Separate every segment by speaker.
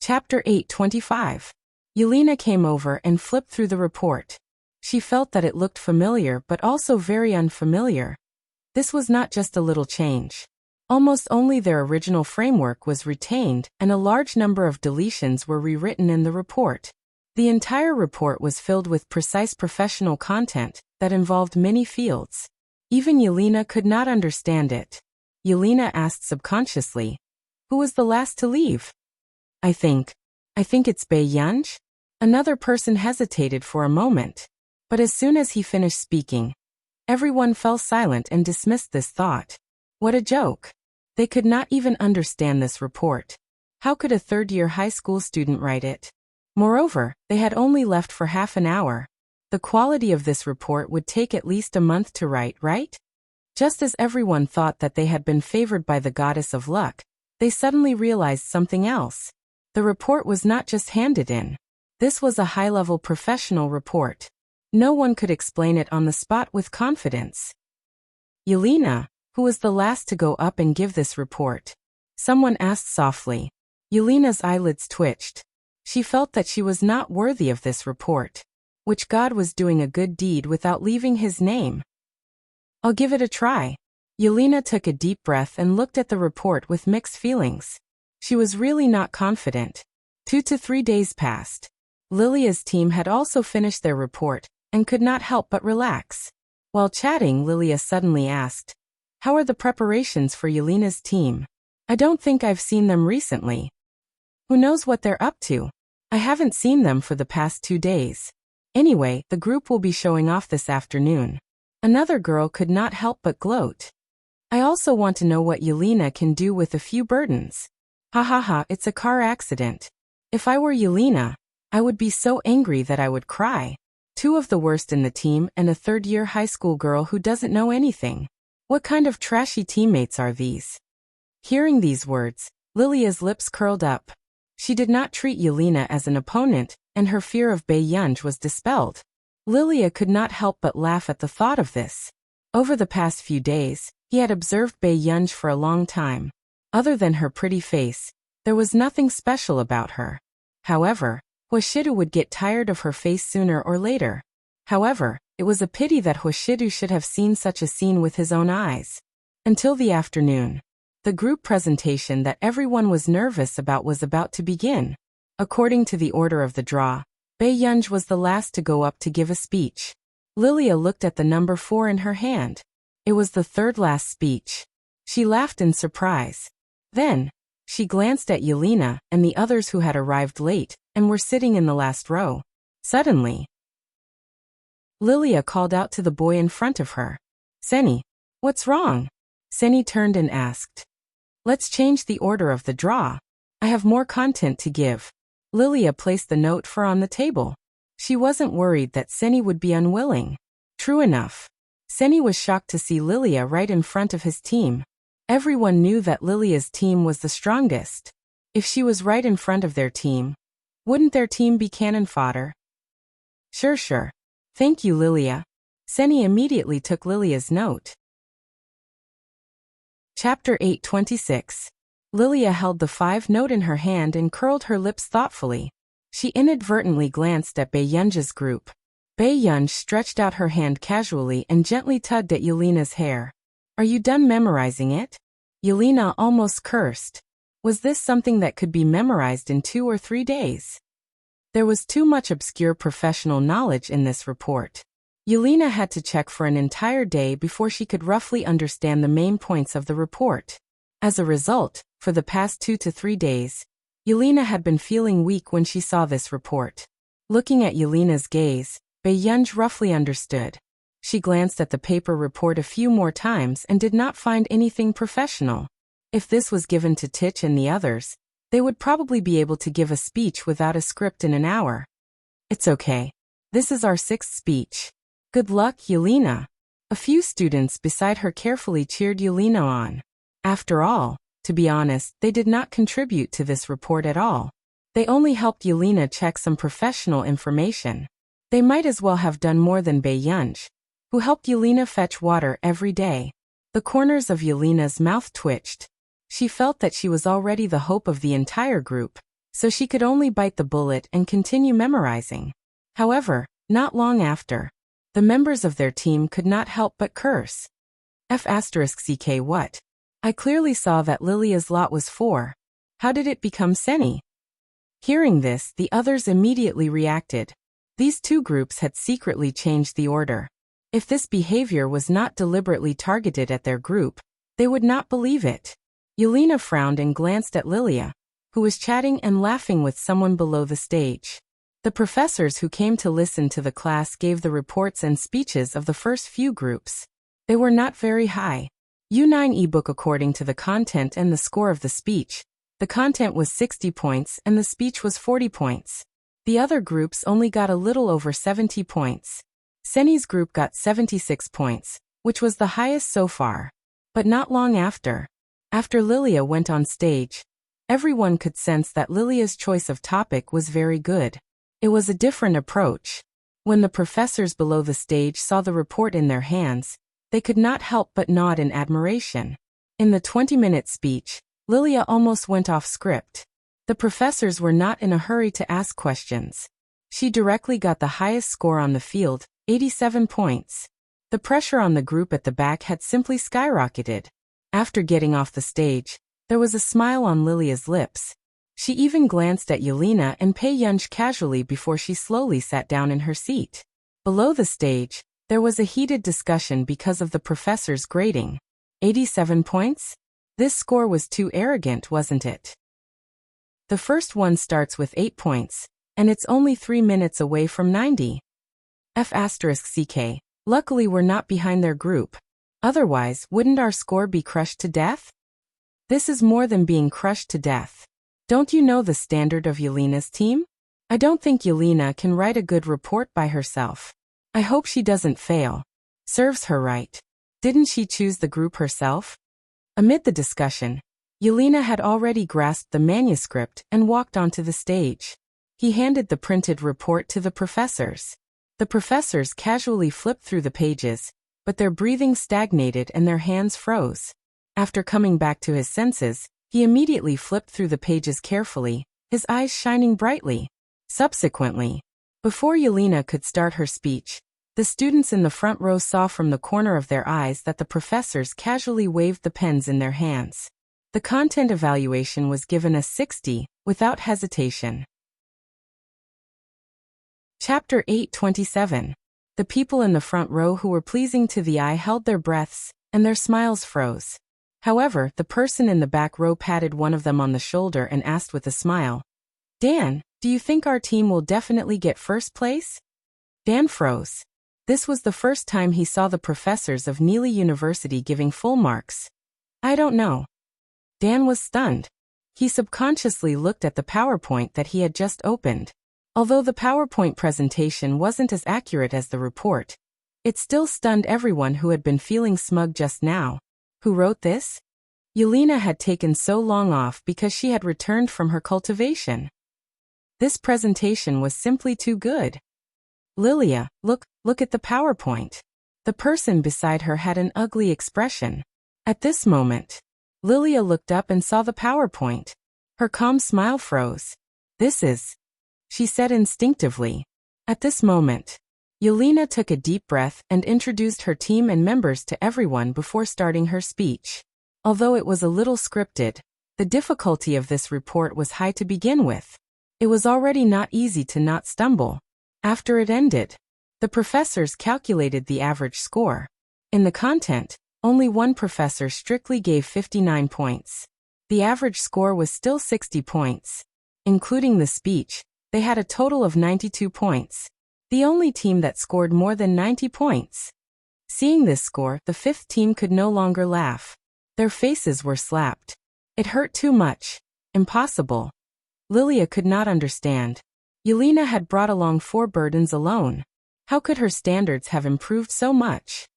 Speaker 1: Chapter 8:25. Yelena came over and flipped through the report. She felt that it looked familiar but also very unfamiliar. This was not just a little change. Almost only their original framework was retained, and a large number of deletions were rewritten in the report. The entire report was filled with precise professional content that involved many fields. Even Yelena could not understand it. Yelena asked subconsciously, "Who was the last to leave?" I think it's Bae-yunj?" Another person hesitated for a moment. But as soon as he finished speaking, everyone fell silent and dismissed this thought. What a joke. They could not even understand this report. How could a third-year high school student write it? Moreover, they had only left for half an hour. The quality of this report would take at least a month to write, right? Just as everyone thought that they had been favored by the goddess of luck, they suddenly realized something else. The report was not just handed in. This was a high-level professional report. No one could explain it on the spot with confidence. Yelena, who was the last to go up and give this report? Someone asked softly. Yelena's eyelids twitched. She felt that she was not worthy of this report. Which god was doing a good deed without leaving his name? I'll give it a try. Yelena took a deep breath and looked at the report with mixed feelings. She was really not confident. 2 to 3 days passed. Lilia's team had also finished their report and could not help but relax. While chatting, Lilia suddenly asked, "How are the preparations for Yelena's team? I don't think I've seen them recently. Who knows what they're up to? I haven't seen them for the past 2 days. Anyway, the group will be showing off this afternoon." Another girl could not help but gloat. "I also want to know what Yelena can do with a few burdens. Ha ha ha, it's a car accident. If I were Yelena, I would be so angry that I would cry. 2 of the worst in the team and a third-year high school girl who doesn't know anything. What kind of trashy teammates are these?" Hearing these words, Lilia's lips curled up. She did not treat Yelena as an opponent, and her fear of Bae-yunj was dispelled. Lilia could not help but laugh at the thought of this. Over the past few days, he had observed Bae-yunj for a long time. Other than her pretty face, there was nothing special about her. However, Hoshiru would get tired of her face sooner or later. However, it was a pity that Hoshiru should have seen such a scene with his own eyes. Until the afternoon, the group presentation that everyone was nervous about was about to begin. According to the order of the draw, Bae-yunj was the last to go up to give a speech. Lilia looked at the number 4 in her hand. It was the third last speech. She laughed in surprise. Then, she glanced at Yelena and the others who had arrived late and were sitting in the last row. Suddenly, Lilia called out to the boy in front of her. "Seni, what's wrong?" Seni turned and asked. "Let's change the order of the draw. I have more content to give." Lilia placed the note for on the table. She wasn't worried that Seni would be unwilling. True enough. Seni was shocked to see Lilia right in front of his team. Everyone knew that Lilia's team was the strongest. If she was right in front of their team, wouldn't their team be cannon fodder? Sure. Thank you, Lilia. Seni immediately took Lilia's note. Chapter 8:26. Lilia held the 5 note in her hand and curled her lips thoughtfully. She inadvertently glanced at Bae-yunj's group. Bae-yunj stretched out her hand casually and gently tugged at Yelena's hair. "Are you done memorizing it?" Yelena almost cursed. Was this something that could be memorized in 2 or 3 days? There was too much obscure professional knowledge in this report. Yelena had to check for an entire day before she could roughly understand the main points of the report. As a result, for the past 2 to 3 days, Yelena had been feeling weak when she saw this report. Looking at Yelena's gaze, Bae-yunj roughly understood. She glanced at the paper report a few more times and did not find anything professional. If this was given to Tich and the others, they would probably be able to give a speech without a script in an hour. "It's okay. This is our 6th speech. Good luck, Yelena." A few students beside her carefully cheered Yelena on. After all, to be honest, they did not contribute to this report at all. They only helped Yelena check some professional information. They might as well have done more than Bae-yunj, who helped Yelena fetch water every day. The corners of Yelena's mouth twitched. She felt that she was already the hope of the entire group. so she could only bite the bullet and continue memorizing. However, not long after, the members of their team could not help but curse. F***ck what? I clearly saw that Lilia's lot was 4. How did it become Seni? Hearing this, the others immediately reacted. These two groups had secretly changed the order. If this behavior was not deliberately targeted at their group, they would not believe it. Yelena frowned and glanced at Lilia, who was chatting and laughing with someone below the stage. The professors who came to listen to the class gave the reports and speeches of the first few groups. They were not very high. U9 ebook according to the content and the score of the speech. The content was 60 points and the speech was 40 points. The other groups only got a little over 70 points. Seni's group got 76 points, which was the highest so far. But not long after Lilia went on stage, everyone could sense that Lilia's choice of topic was very good. It was a different approach. When the professors below the stage saw the report in their hands, they could not help but nod in admiration. In the 20-minute speech, Lilia almost went off script. The professors were not in a hurry to ask questions. She directly got the highest score on the field, 87 points. The pressure on the group at the back had simply skyrocketed. After getting off the stage, there was a smile on Lilia's lips. She even glanced at Yelena and Pei-Yunj casually before she slowly sat down in her seat. Below the stage, there was a heated discussion because of the professor's grading. 87 points? This score was too arrogant, wasn't it? The first one starts with 8 points, and it's only 3 minutes away from 90. F***ck. Luckily we're not behind their group. Otherwise, wouldn't our score be crushed to death? This is more than being crushed to death. Don't you know the standard of Yelena's team? I don't think Yelena can write a good report by herself. I hope she doesn't fail. Serves her right. Didn't she choose the group herself? Amid the discussion, Yelena had already grasped the manuscript and walked onto the stage. He handed the printed report to the professors. The professors casually flipped through the pages, but their breathing stagnated and their hands froze. After coming back to his senses, he immediately flipped through the pages carefully, his eyes shining brightly. Subsequently, before Yelena could start her speech, the students in the front row saw from the corner of their eyes that the professors casually waved the pens in their hands. The content evaluation was given a 60, without hesitation. Chapter 8:27. The people in the front row who were pleasing to the eye held their breaths, and their smiles froze. However, the person in the back row patted one of them on the shoulder and asked with a smile, "Dan, do you think our team will definitely get first place?" Dan froze. This was the first time he saw the professors of Neely University giving full marks. "I don't know." Dan was stunned. He subconsciously looked at the PowerPoint that he had just opened. Although the PowerPoint presentation wasn't as accurate as the report, it still stunned everyone who had been feeling smug just now. Who wrote this? Yelena had taken so long off because she had returned from her cultivation. This presentation was simply too good. Lilia, look at the PowerPoint. The person beside her had an ugly expression. At this moment, Lilia looked up and saw the PowerPoint. Her calm smile froze. "This is," she said instinctively. At this moment, Yelena took a deep breath and introduced her team and members to everyone before starting her speech. Although it was a little scripted, the difficulty of this report was high to begin with. It was already not easy to not stumble. After it ended, the professors calculated the average score. In the content, only one professor strictly gave 59 points. The average score was still 60 points. Including the speech, they had a total of 92 points. The only team that scored more than 90 points. Seeing this score, the fifth team could no longer laugh. Their faces were slapped. It hurt too much. Impossible. Lilia could not understand. Yelena had brought along 4 burdens alone. How could her standards have improved so much?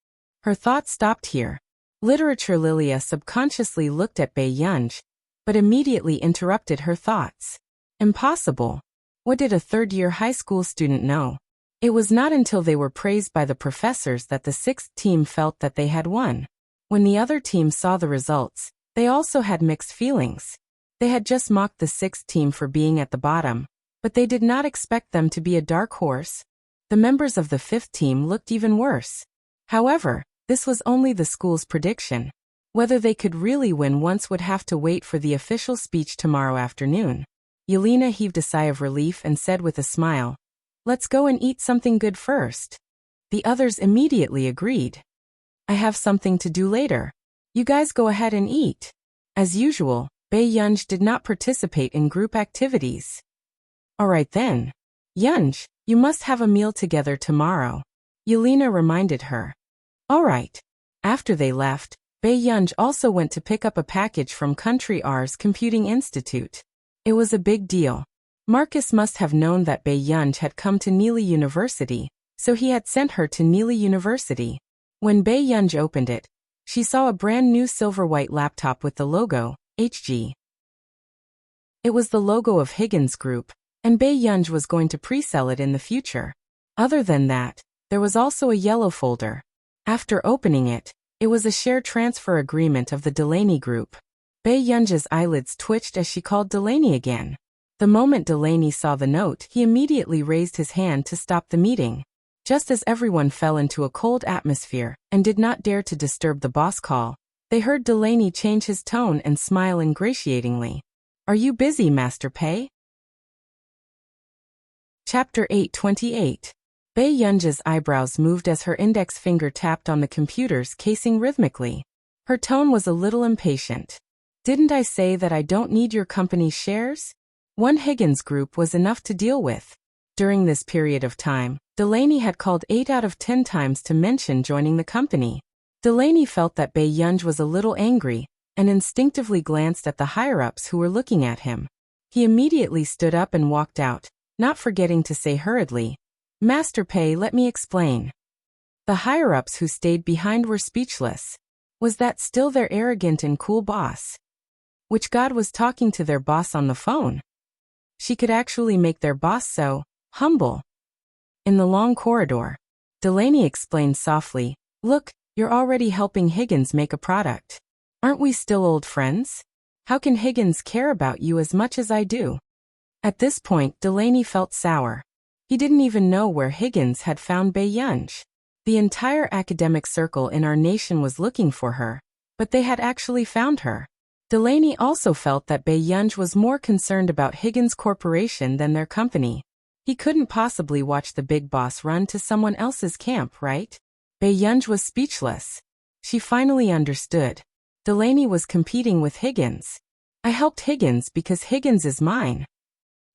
Speaker 1: Her thoughts stopped here. Literature. Lilia subconsciously looked at Pei-Yunj, but immediately interrupted her thoughts. Impossible. What did a third-year high school student know? It was not until they were praised by the professors that the sixth team felt that they had won. When the other team saw the results, they also had mixed feelings. They had just mocked the sixth team for being at the bottom, but they did not expect them to be a dark horse. The members of the fifth team looked even worse. However, this was only the school's prediction. Whether they could really win once would have to wait for the official speech tomorrow afternoon. Yelena heaved a sigh of relief and said with a smile, "Let's go and eat something good first." The others immediately agreed. "I have something to do later. You guys go ahead and eat." As usual, Bae-Yunj did not participate in group activities. "All right then. Yunj, you must have a meal together tomorrow," Yelena reminded her. "All right." After they left, Bae-Yunj also went to pick up a package from Country R's Computing Institute. It was a big deal. Marcus must have known that Bae-Yunj had come to Neely University, so he had sent her to Neely University. When Bae-Yunj opened it, she saw a brand new silver-white laptop with the logo, HG. It was the logo of Higgins Group, and Bae-Yunj was going to pre-sell it in the future. Other than that, there was also a yellow folder. After opening it, it was a share transfer agreement of the Delaney Group. Bae-Yunj's eyelids twitched as she called Delaney again. The moment Delaney saw the note, he immediately raised his hand to stop the meeting. Just as everyone fell into a cold atmosphere and did not dare to disturb the boss call, they heard Delaney change his tone and smile ingratiatingly. "Are you busy, Master Pei?" Chapter 828. Bae-Yunj's eyebrows moved as her index finger tapped on the computer's casing rhythmically. Her tone was a little impatient. "Didn't I say that I don't need your company's shares? One Higgins Group was enough to deal with." During this period of time, Delaney had called 8 out of 10 times to mention joining the company. Delaney felt that Bae-Yunj was a little angry, and instinctively glanced at the higher-ups who were looking at him. He immediately stood up and walked out, not forgetting to say hurriedly, "Master Pei, let me explain." The higher-ups who stayed behind were speechless. Was that still their arrogant and cool boss? Which god was talking to their boss on the phone? She could actually make their boss so humble. In the long corridor, Delaney explained softly, "Look, you're already helping Higgins make a product. Aren't we still old friends? How can Higgins care about you as much as I do?" At this point, Delaney felt sour. He didn't even know where Higgins had found Bae-Yunj. The entire academic circle in our nation was looking for her, but they had actually found her. Delaney also felt that Bae-Yunj was more concerned about Higgins Corporation than their company. He couldn't possibly watch the big boss run to someone else's camp, right? Bae-Yunj was speechless. She finally understood. Delaney was competing with Higgins. "I helped Higgins because Higgins is mine."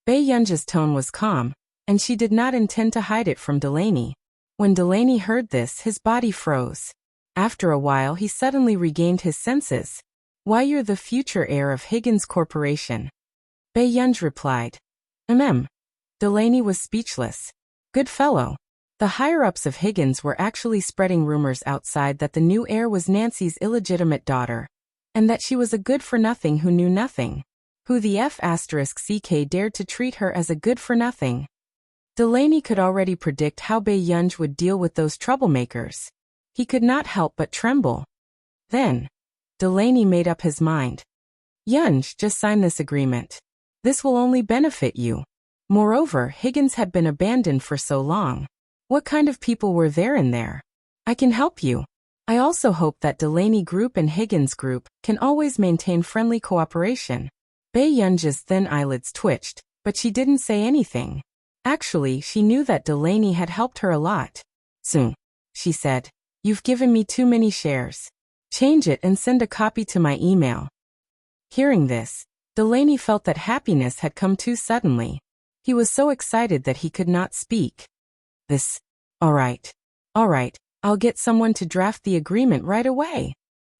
Speaker 1: Bae-Yunj's tone was calm, and she did not intend to hide it from Delaney. When Delaney heard this, his body froze. After a while, he suddenly regained his senses. "Why, you're the future heir of Higgins Corporation." Bae-Yunj replied. Delaney was speechless. Good fellow. The higher-ups of Higgins were actually spreading rumors outside that the new heir was Nancy's illegitimate daughter, and that she was a good-for-nothing who knew nothing. Who the F***ck dared to treat her as a good-for-nothing? Delaney could already predict how Bae-Yunj would deal with those troublemakers. He could not help but tremble. Then, Delaney made up his mind. "Yunj, just sign this agreement. This will only benefit you. Moreover, Higgins had been abandoned for so long. What kind of people were there in there? I can help you. I also hope that Delaney Group and Higgins Group can always maintain friendly cooperation." Bae-Yunj's thin eyelids twitched, but she didn't say anything. Actually, she knew that Delaney had helped her a lot. "Soon," she said. "You've given me too many shares. Change it and send a copy to my email." Hearing this, Delaney felt that happiness had come too suddenly. He was so excited that he could not speak. All right, I'll get someone to draft the agreement right away."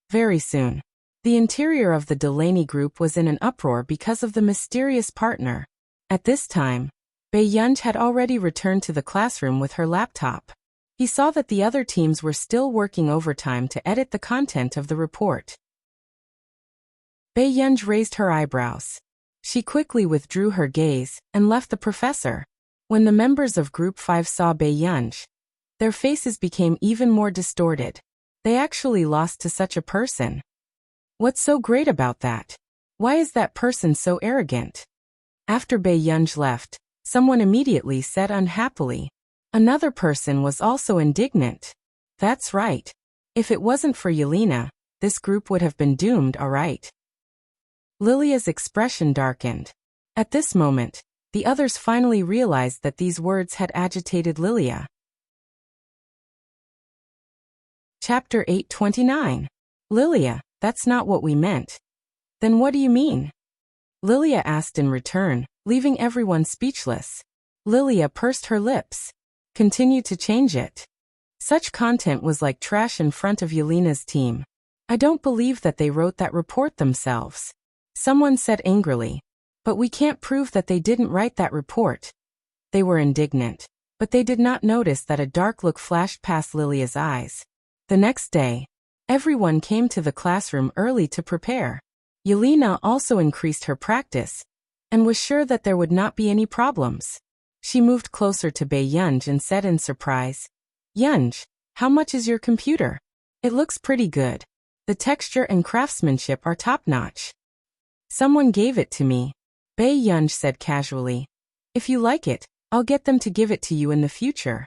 Speaker 1: Very soon, the interior of the Delaney Group was in an uproar because of the mysterious partner. At this time, Bae-Yunj had already returned to the classroom with her laptop. He saw that the other teams were still working overtime to edit the content of the report. Bae-Yunj raised her eyebrows. She quickly withdrew her gaze and left the professor. When the members of Group 5 saw Bae-Yunj, their faces became even more distorted. They actually lost to such a person. What's so great about that? Why is that person so arrogant? After Bei Yunj left, someone immediately said unhappily. Another person was also indignant. That's right. If it wasn't for Yelena, this group would have been doomed, alright. Lilia's expression darkened. At this moment, the others finally realized that these words had agitated Lilia. Chapter 829. Lilia, that's not what we meant. Then what do you mean? Lilia asked in return, leaving everyone speechless. Lilia pursed her lips. Continue to change it. Such content was like trash in front of Yelena's team. I don't believe that they wrote that report themselves. Someone said angrily. But we can't prove that they didn't write that report. They were indignant, but they did not notice that a dark look flashed past Lilia's eyes. The next day, everyone came to the classroom early to prepare. Yelena also increased her practice, and was sure that there would not be any problems. She moved closer to Bei Yunj and said in surprise, Yunj, how much is your computer? It looks pretty good. The texture and craftsmanship are top-notch. Someone gave it to me. Bei Yunj said casually. If you like it, I'll get them to give it to you in the future.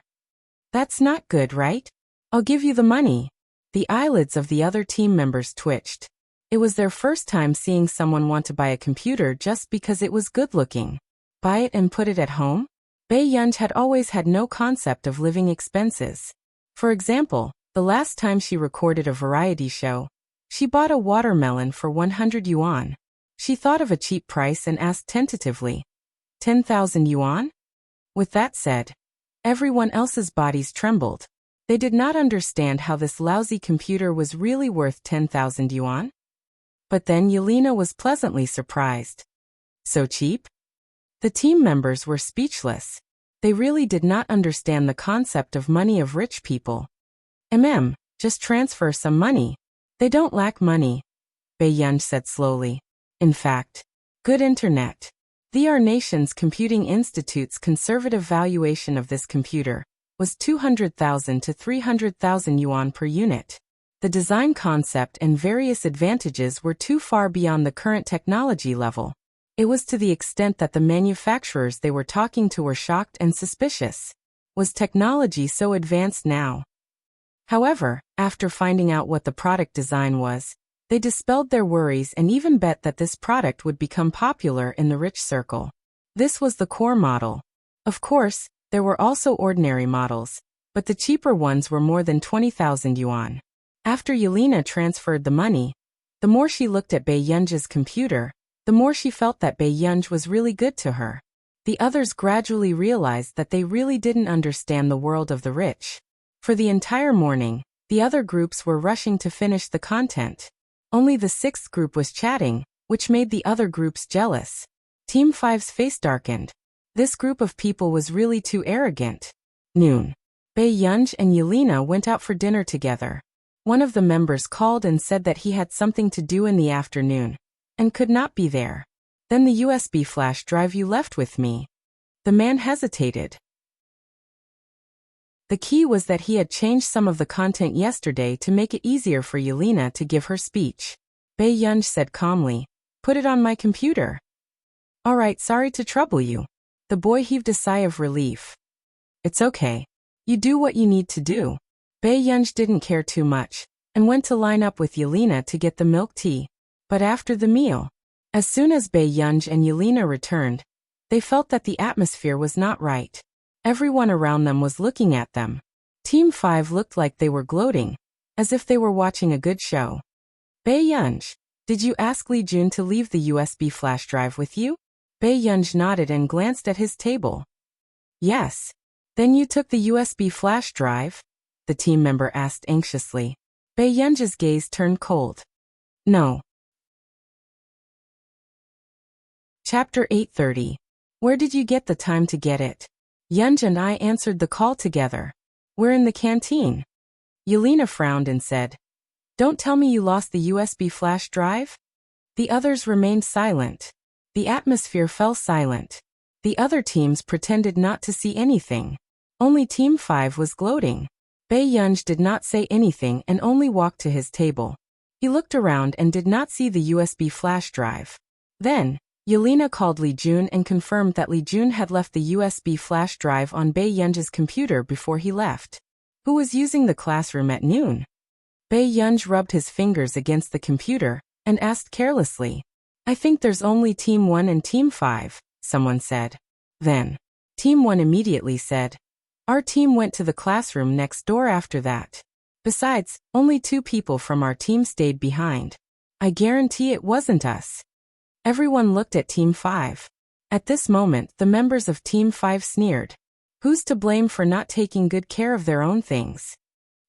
Speaker 1: That's not good, right? I'll give you the money. The eyelids of the other team members twitched. It was their first time seeing someone want to buy a computer just because it was good-looking. Buy it and put it at home? Bei Yunj had always had no concept of living expenses. For example, the last time she recorded a variety show, she bought a watermelon for 100 yuan. She thought of a cheap price and asked tentatively, 10,000 yuan? With that said, everyone else's bodies trembled. They did not understand how this lousy computer was really worth 10,000 yuan. But then Yelena was pleasantly surprised. So cheap? The team members were speechless. They really did not understand the concept of money of rich people. Just transfer some money. They don't lack money, Bei Yunj said slowly. In fact, good internet. Our nation's computing institute's conservative valuation of this computer was 200,000 to 300,000 yuan per unit. The design concept and various advantages were too far beyond the current technology level. It was to the extent that the manufacturers they were talking to were shocked and suspicious. Was technology so advanced now? However, after finding out what the product design was, they dispelled their worries and even bet that this product would become popular in the rich circle. This was the core model. Of course, there were also ordinary models, but the cheaper ones were more than 20,000 yuan. After Yelena transferred the money, the more she looked at Bei Yunj's computer, the more she felt that Bei Yunj was really good to her. The others gradually realized that they really didn't understand the world of the rich. For the entire morning, the other groups were rushing to finish the content. Only the sixth group was chatting, which made the other groups jealous. Team 5's face darkened. This group of people was really too arrogant. Noon. Bei Yunj and Yelena went out for dinner together. One of the members called and said that he had something to do in the afternoon, and could not be there. Then the USB flash drive you left with me. The man hesitated. The key was that he had changed some of the content yesterday to make it easier for Yelena to give her speech. Bei Yunj said calmly, "Put it on my computer." "Alright, sorry to trouble you." The boy heaved a sigh of relief. "It's okay. You do what you need to do." Bei Yunj didn't care too much, and went to line up with Yelena to get the milk tea. But after the meal, as soon as Bei Yunj and Yelena returned, they felt that the atmosphere was not right. Everyone around them was looking at them. Team 5 looked like they were gloating, as if they were watching a good show. "Bei Yunj, did you ask Li Jun to leave the USB flash drive with you?" Bei Yunj nodded and glanced at his table. "Yes. Then you took the USB flash drive?" the team member asked anxiously. Bei Yunj's gaze turned cold. "No." Chapter 830. Where did you get the time to get it? Yunj and I answered the call together. "We're in the canteen." Yelena frowned and said, "Don't tell me you lost the USB flash drive?" The others remained silent. The atmosphere fell silent. The other teams pretended not to see anything. Only Team 5 was gloating. Bei Yunj did not say anything and only walked to his table. He looked around and did not see the USB flash drive. Then, Yelena called Li Jun and confirmed that Li Jun had left the USB flash drive on Bei Yunj's computer before he left. Who was using the classroom at noon? Bei Yunj rubbed his fingers against the computer and asked carelessly. I think there's only Team 1 and Team 5, someone said. Then, Team 1 immediately said, our team went to the classroom next door after that. Besides, only 2 people from our team stayed behind. I guarantee it wasn't us. Everyone looked at Team 5. At this moment, the members of Team 5 sneered. Who's to blame for not taking good care of their own things?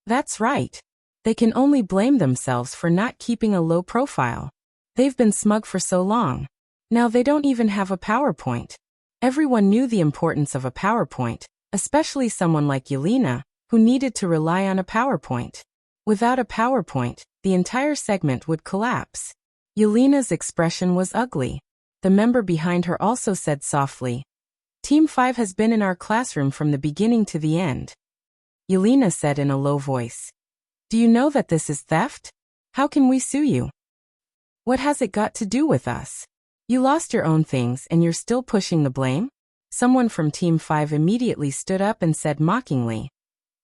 Speaker 1: That's right. They can only blame themselves for not keeping a low profile. They've been smug for so long. Now they don't even have a PowerPoint. Everyone knew the importance of a PowerPoint, especially someone like Yelena, who needed to rely on a PowerPoint. Without a PowerPoint, the entire segment would collapse. Yelena's expression was ugly. The member behind her also said softly, Team 5 has been in our classroom from the beginning to the end. Yelena said in a low voice, do you know that this is theft? How can we sue you? What has it got to do with us? You lost your own things and you're still pushing the blame? Someone from Team 5 immediately stood up and said mockingly,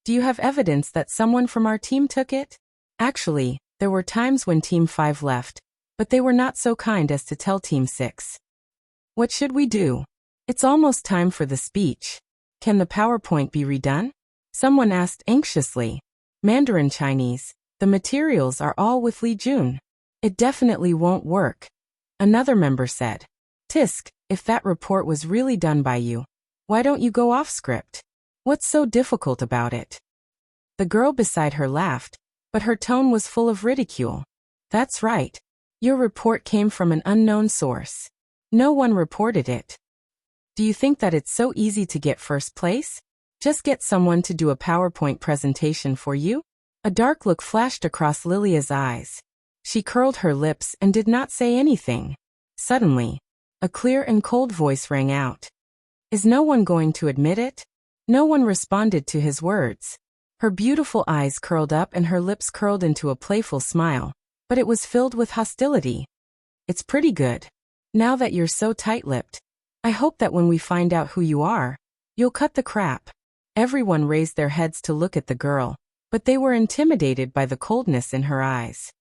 Speaker 1: do you have evidence that someone from our team took it? Actually, there were times when Team 5 left, but they were not so kind as to tell Team 6. What should we do? It's almost time for the speech. Can the PowerPoint be redone? Someone asked anxiously. Mandarin Chinese, the materials are all with Li Jun. It definitely won't work. Another member said, Tisk, if that report was really done by you, why don't you go off script? What's so difficult about it? The girl beside her laughed, but her tone was full of ridicule. That's right. Your report came from an unknown source. No one reported it. Do you think that it's so easy to get first place? Just get someone to do a PowerPoint presentation for you? A dark look flashed across Lilia's eyes. She curled her lips and did not say anything. Suddenly, a clear and cold voice rang out. Is no one going to admit it? No one responded to his words. Her beautiful eyes curled up and her lips curled into a playful smile, but it was filled with hostility. It's pretty good. Now that you're so tight-lipped, I hope that when we find out who you are, you'll cut the crap. Everyone raised their heads to look at the girl, but they were intimidated by the coldness in her eyes.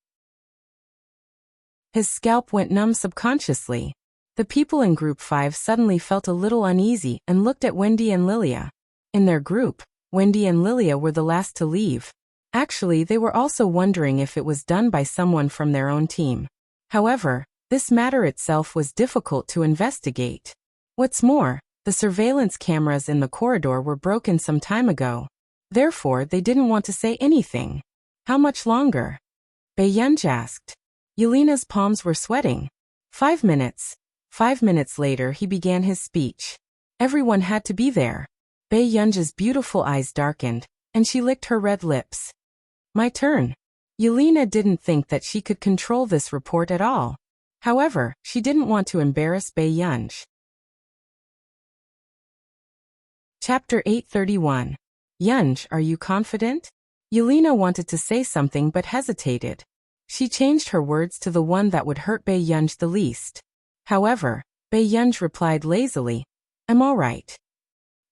Speaker 1: His scalp went numb subconsciously. The people in Group 5 suddenly felt a little uneasy and looked at Wendy and Lilia. In their group, Wendy and Lilia were the last to leave. Actually, they were also wondering if it was done by someone from their own team. However, this matter itself was difficult to investigate. What's more, the surveillance cameras in the corridor were broken some time ago. Therefore, they didn't want to say anything. How much longer? Bei Yunj asked. Yelena's palms were sweating. 5 minutes. 5 minutes later he began his speech. Everyone had to be there. Bei Yunj's beautiful eyes darkened, and she licked her red lips. My turn. Yelena didn't think that she could control this report at all. However, she didn't want to embarrass Bei Yunj. Chapter 831. Yunj, are you confident? Yelena wanted to say something but hesitated. She changed her words to the one that would hurt Bei Yunj the least. However, Bei Yunj replied lazily, I'm all right.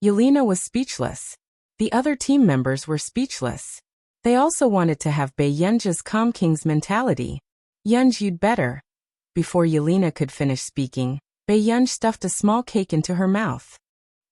Speaker 1: Yelena was speechless. The other team members were speechless. They also wanted to have Bei Yunj's calm king's mentality. Yunj, you'd better. Before Yelena could finish speaking, Bei Yunj stuffed a small cake into her mouth.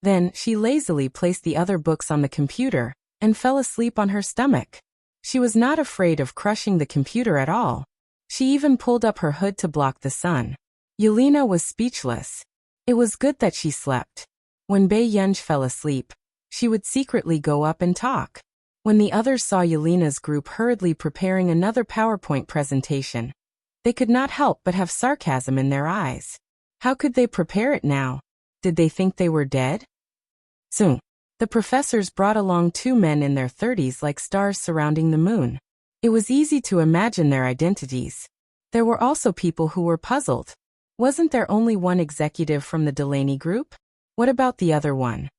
Speaker 1: Then, she lazily placed the other books on the computer and fell asleep on her stomach. She was not afraid of crushing the computer at all. She even pulled up her hood to block the sun. Yelena was speechless. It was good that she slept. When Bei Yunj fell asleep, she would secretly go up and talk. When the others saw Yelena's group hurriedly preparing another PowerPoint presentation, they could not help but have sarcasm in their eyes. How could they prepare it now? Did they think they were dead? Soon, the professors brought along 2 men in their 30s like stars surrounding the moon. It was easy to imagine their identities. There were also people who were puzzled. Wasn't there only one executive from the Delaney group? What about the other one?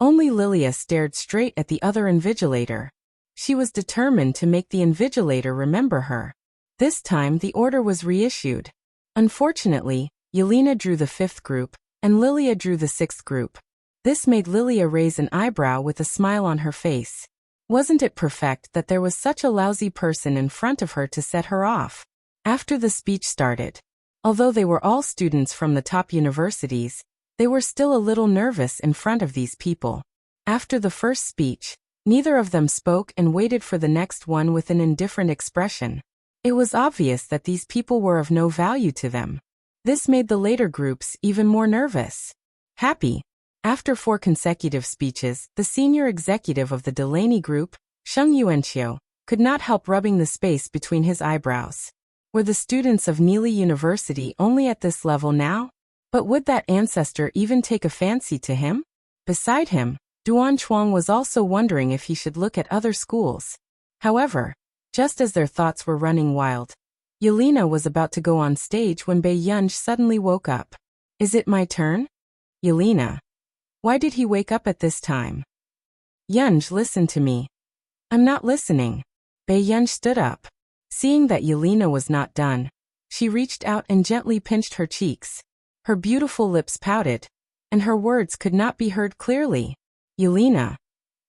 Speaker 1: Only Lilia stared straight at the other invigilator. She was determined to make the invigilator remember her. This time the order was reissued. Unfortunately, Yelena drew the 5th group, and Lilia drew the 6th group. This made Lilia raise an eyebrow with a smile on her face. Wasn't it perfect that there was such a lousy person in front of her to set her off? After the speech started, although they were all students from the top universities, they were still a little nervous in front of these people. After the first speech, neither of them spoke and waited for the next one with an indifferent expression. It was obvious that these people were of no value to them. This made the later groups even more nervous. Happy. After 4 consecutive speeches, the senior executive of the Delaney Group, Sheng Yuanqiu, could not help rubbing the space between his eyebrows. Were the students of Neely University only at this level now? But would that ancestor even take a fancy to him? Beside him, Duan Chuang was also wondering if he should look at other schools. However, just as their thoughts were running wild, Yelena was about to go on stage when Bei Yunj suddenly woke up. Is it my turn? Yelena. Why did he wake up at this time? Yunj, listen to me. I'm not listening. Bei Yunj stood up. Seeing that Yelena was not done, she reached out and gently pinched her cheeks. Her beautiful lips pouted, and her words could not be heard clearly. Yelena.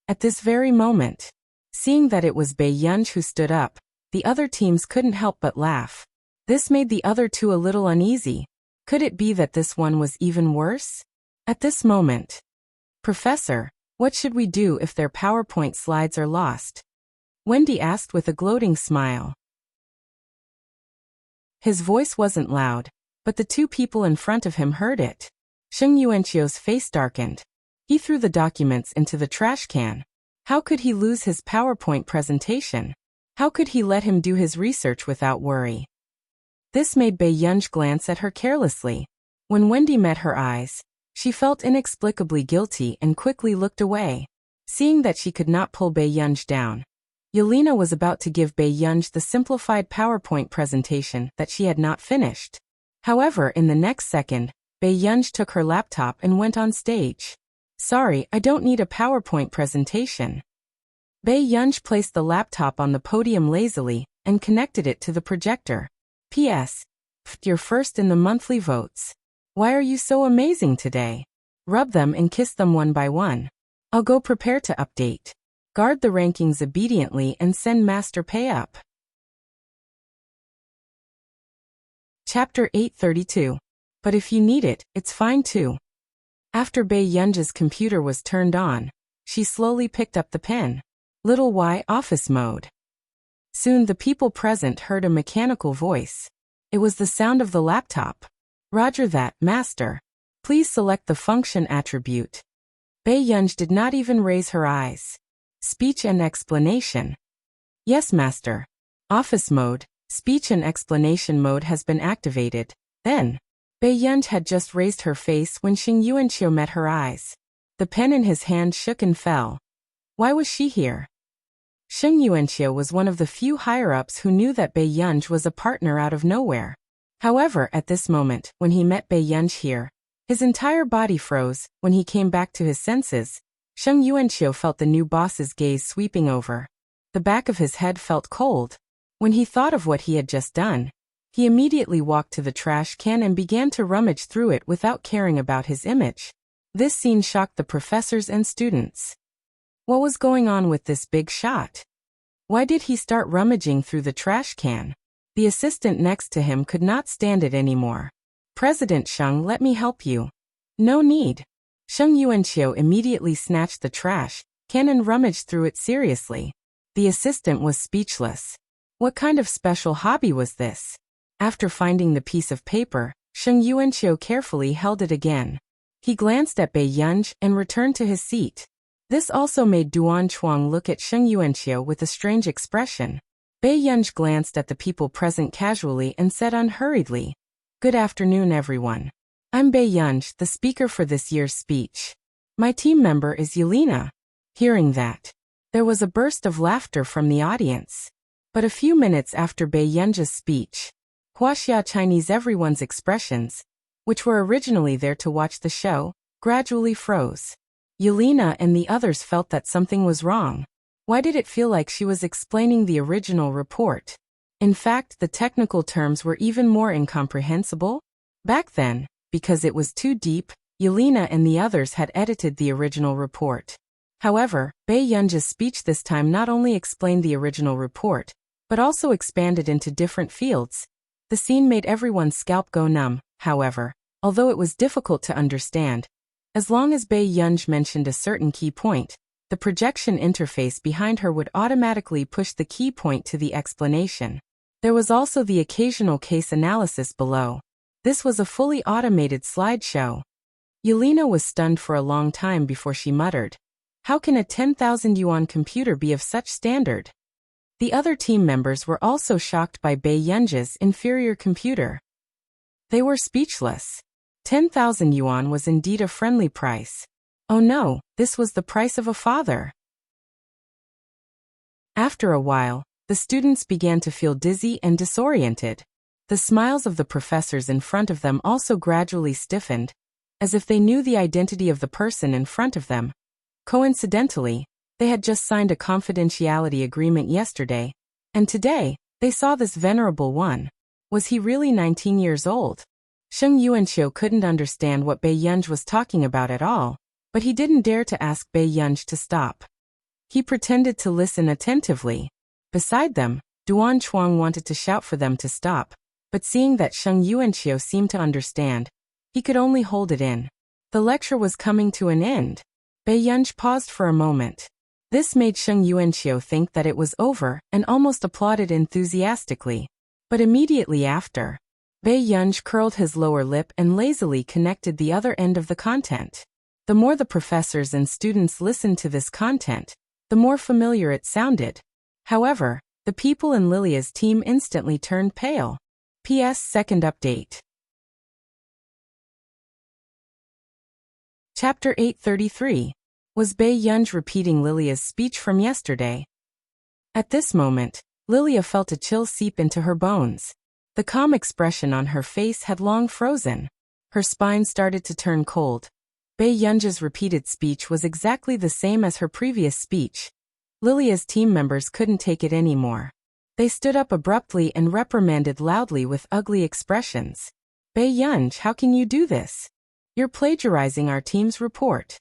Speaker 1: At this very moment, seeing that it was Bei Yunj who stood up, the other teams couldn't help but laugh. This made the other two a little uneasy. Could it be that this one was even worse? At this moment, Professor, what should we do if their PowerPoint slides are lost? Wendy asked with a gloating smile. His voice wasn't loud, but the 2 people in front of him heard it. Sheng Yuanqiu's face darkened. He threw the documents into the trash can. How could he lose his PowerPoint presentation? How could he let him do his research without worry? This made Bei Yunj glance at her carelessly. When Wendy met her eyes, she felt inexplicably guilty and quickly looked away. Seeing that she could not pull Bei Yunj down, Yelena was about to give Bei Yunj the simplified PowerPoint presentation that she had not finished. However, in the next second, Bei Yunj took her laptop and went on stage. Sorry, I don't need a PowerPoint presentation. Bei Yunj placed the laptop on the podium lazily and connected it to the projector. P.S. You're first in the monthly votes. Why are you so amazing today? Rub them and kiss them one by one. I'll go prepare to update. Guard the rankings obediently and send Master Pay up. Chapter 832. But if you need it, it's fine too. After Bei Yunj's computer was turned on, she slowly picked up the pen. Little Y office mode. Soon the people present heard a mechanical voice. It was the sound of the laptop. Roger that, Master. Please select the function attribute. Bei Yunj did not even raise her eyes. Speech and explanation. Yes, Master. Office mode, speech and explanation mode has been activated. Then, Bei Yunj had just raised her face when Sheng Yuanqiu met her eyes. The pen in his hand shook and fell. Why was she here? Sheng Yuanqiu was one of the few higher-ups who knew that Bei Yunj was a partner out of nowhere. However, at this moment, when he met Bei Yunj here, his entire body froze. When he came back to his senses, Sheng Yuanqiu felt the new boss's gaze sweeping over. The back of his head felt cold. When he thought of what he had just done, he immediately walked to the trash can and began to rummage through it without caring about his image. This scene shocked the professors and students. What was going on with this big shot? Why did he start rummaging through the trash can? The assistant next to him could not stand it anymore. President Sheng, let me help you. No need. Sheng Yuanqiu immediately snatched the trash can and rummaged through it seriously. The assistant was speechless. What kind of special hobby was this? After finding the piece of paper, Sheng Yuanqiu carefully held it again. He glanced at Bei Yunj and returned to his seat. This also made Duan Chuang look at Sheng Yuanqiu with a strange expression. Bei Yunj glanced at the people present casually and said unhurriedly, "Good afternoon, everyone. I'm Bei Yunj, the speaker for this year's speech. My team member is Yelena." Hearing that, there was a burst of laughter from the audience. But a few minutes after Bei Yunj's speech, Huaxia Chinese everyone's expressions, which were originally there to watch the show, gradually froze. Yelena and the others felt that something was wrong. Why did it feel like she was explaining the original report? In fact, the technical terms were even more incomprehensible. Back then, because it was too deep, Yelena and the others had edited the original report. However, Bei Yunja's speech this time not only explained the original report, but also expanded into different fields. The scene made everyone's scalp go numb, however, although it was difficult to understand. As long as Bei Yunj mentioned a certain key point, the projection interface behind her would automatically push the key point to the explanation. There was also the occasional case analysis below. This was a fully automated slideshow. Yelena was stunned for a long time before she muttered, "How can a 10,000 yuan computer be of such standard?" The other team members were also shocked by Bei Yunja's inferior computer. They were speechless. 10,000 yuan was indeed a friendly price. Oh no, this was the price of a father. After a while, the students began to feel dizzy and disoriented. The smiles of the professors in front of them also gradually stiffened, as if they knew the identity of the person in front of them. Coincidentally, they had just signed a confidentiality agreement yesterday, and today, they saw this venerable one. Was he really 19 years old? Sheng Yuanqiu couldn't understand what Bei Yunj was talking about at all, but he didn't dare to ask Bei Yunj to stop. He pretended to listen attentively. Beside them, Duan Chuang wanted to shout for them to stop, but seeing that Sheng Yuanqiu seemed to understand, he could only hold it in. The lecture was coming to an end. Bei Yunj paused for a moment. This made Sheng Yuanqiu think that it was over and almost applauded enthusiastically. But immediately after, Bei Yunj curled his lower lip and lazily connected the other end of the content. The more the professors and students listened to this content, the more familiar it sounded. However, the people in Lilia's team instantly turned pale. PS Second Update. Chapter 833. Was Bei Yunj repeating Lilia's speech from yesterday? At this moment, Lilia felt a chill seep into her bones. The calm expression on her face had long frozen. Her spine started to turn cold. Bei Yunja's repeated speech was exactly the same as her previous speech. Lilia's team members couldn't take it anymore. They stood up abruptly and reprimanded loudly with ugly expressions. Bei Yunj, how can you do this? You're plagiarizing our team's report.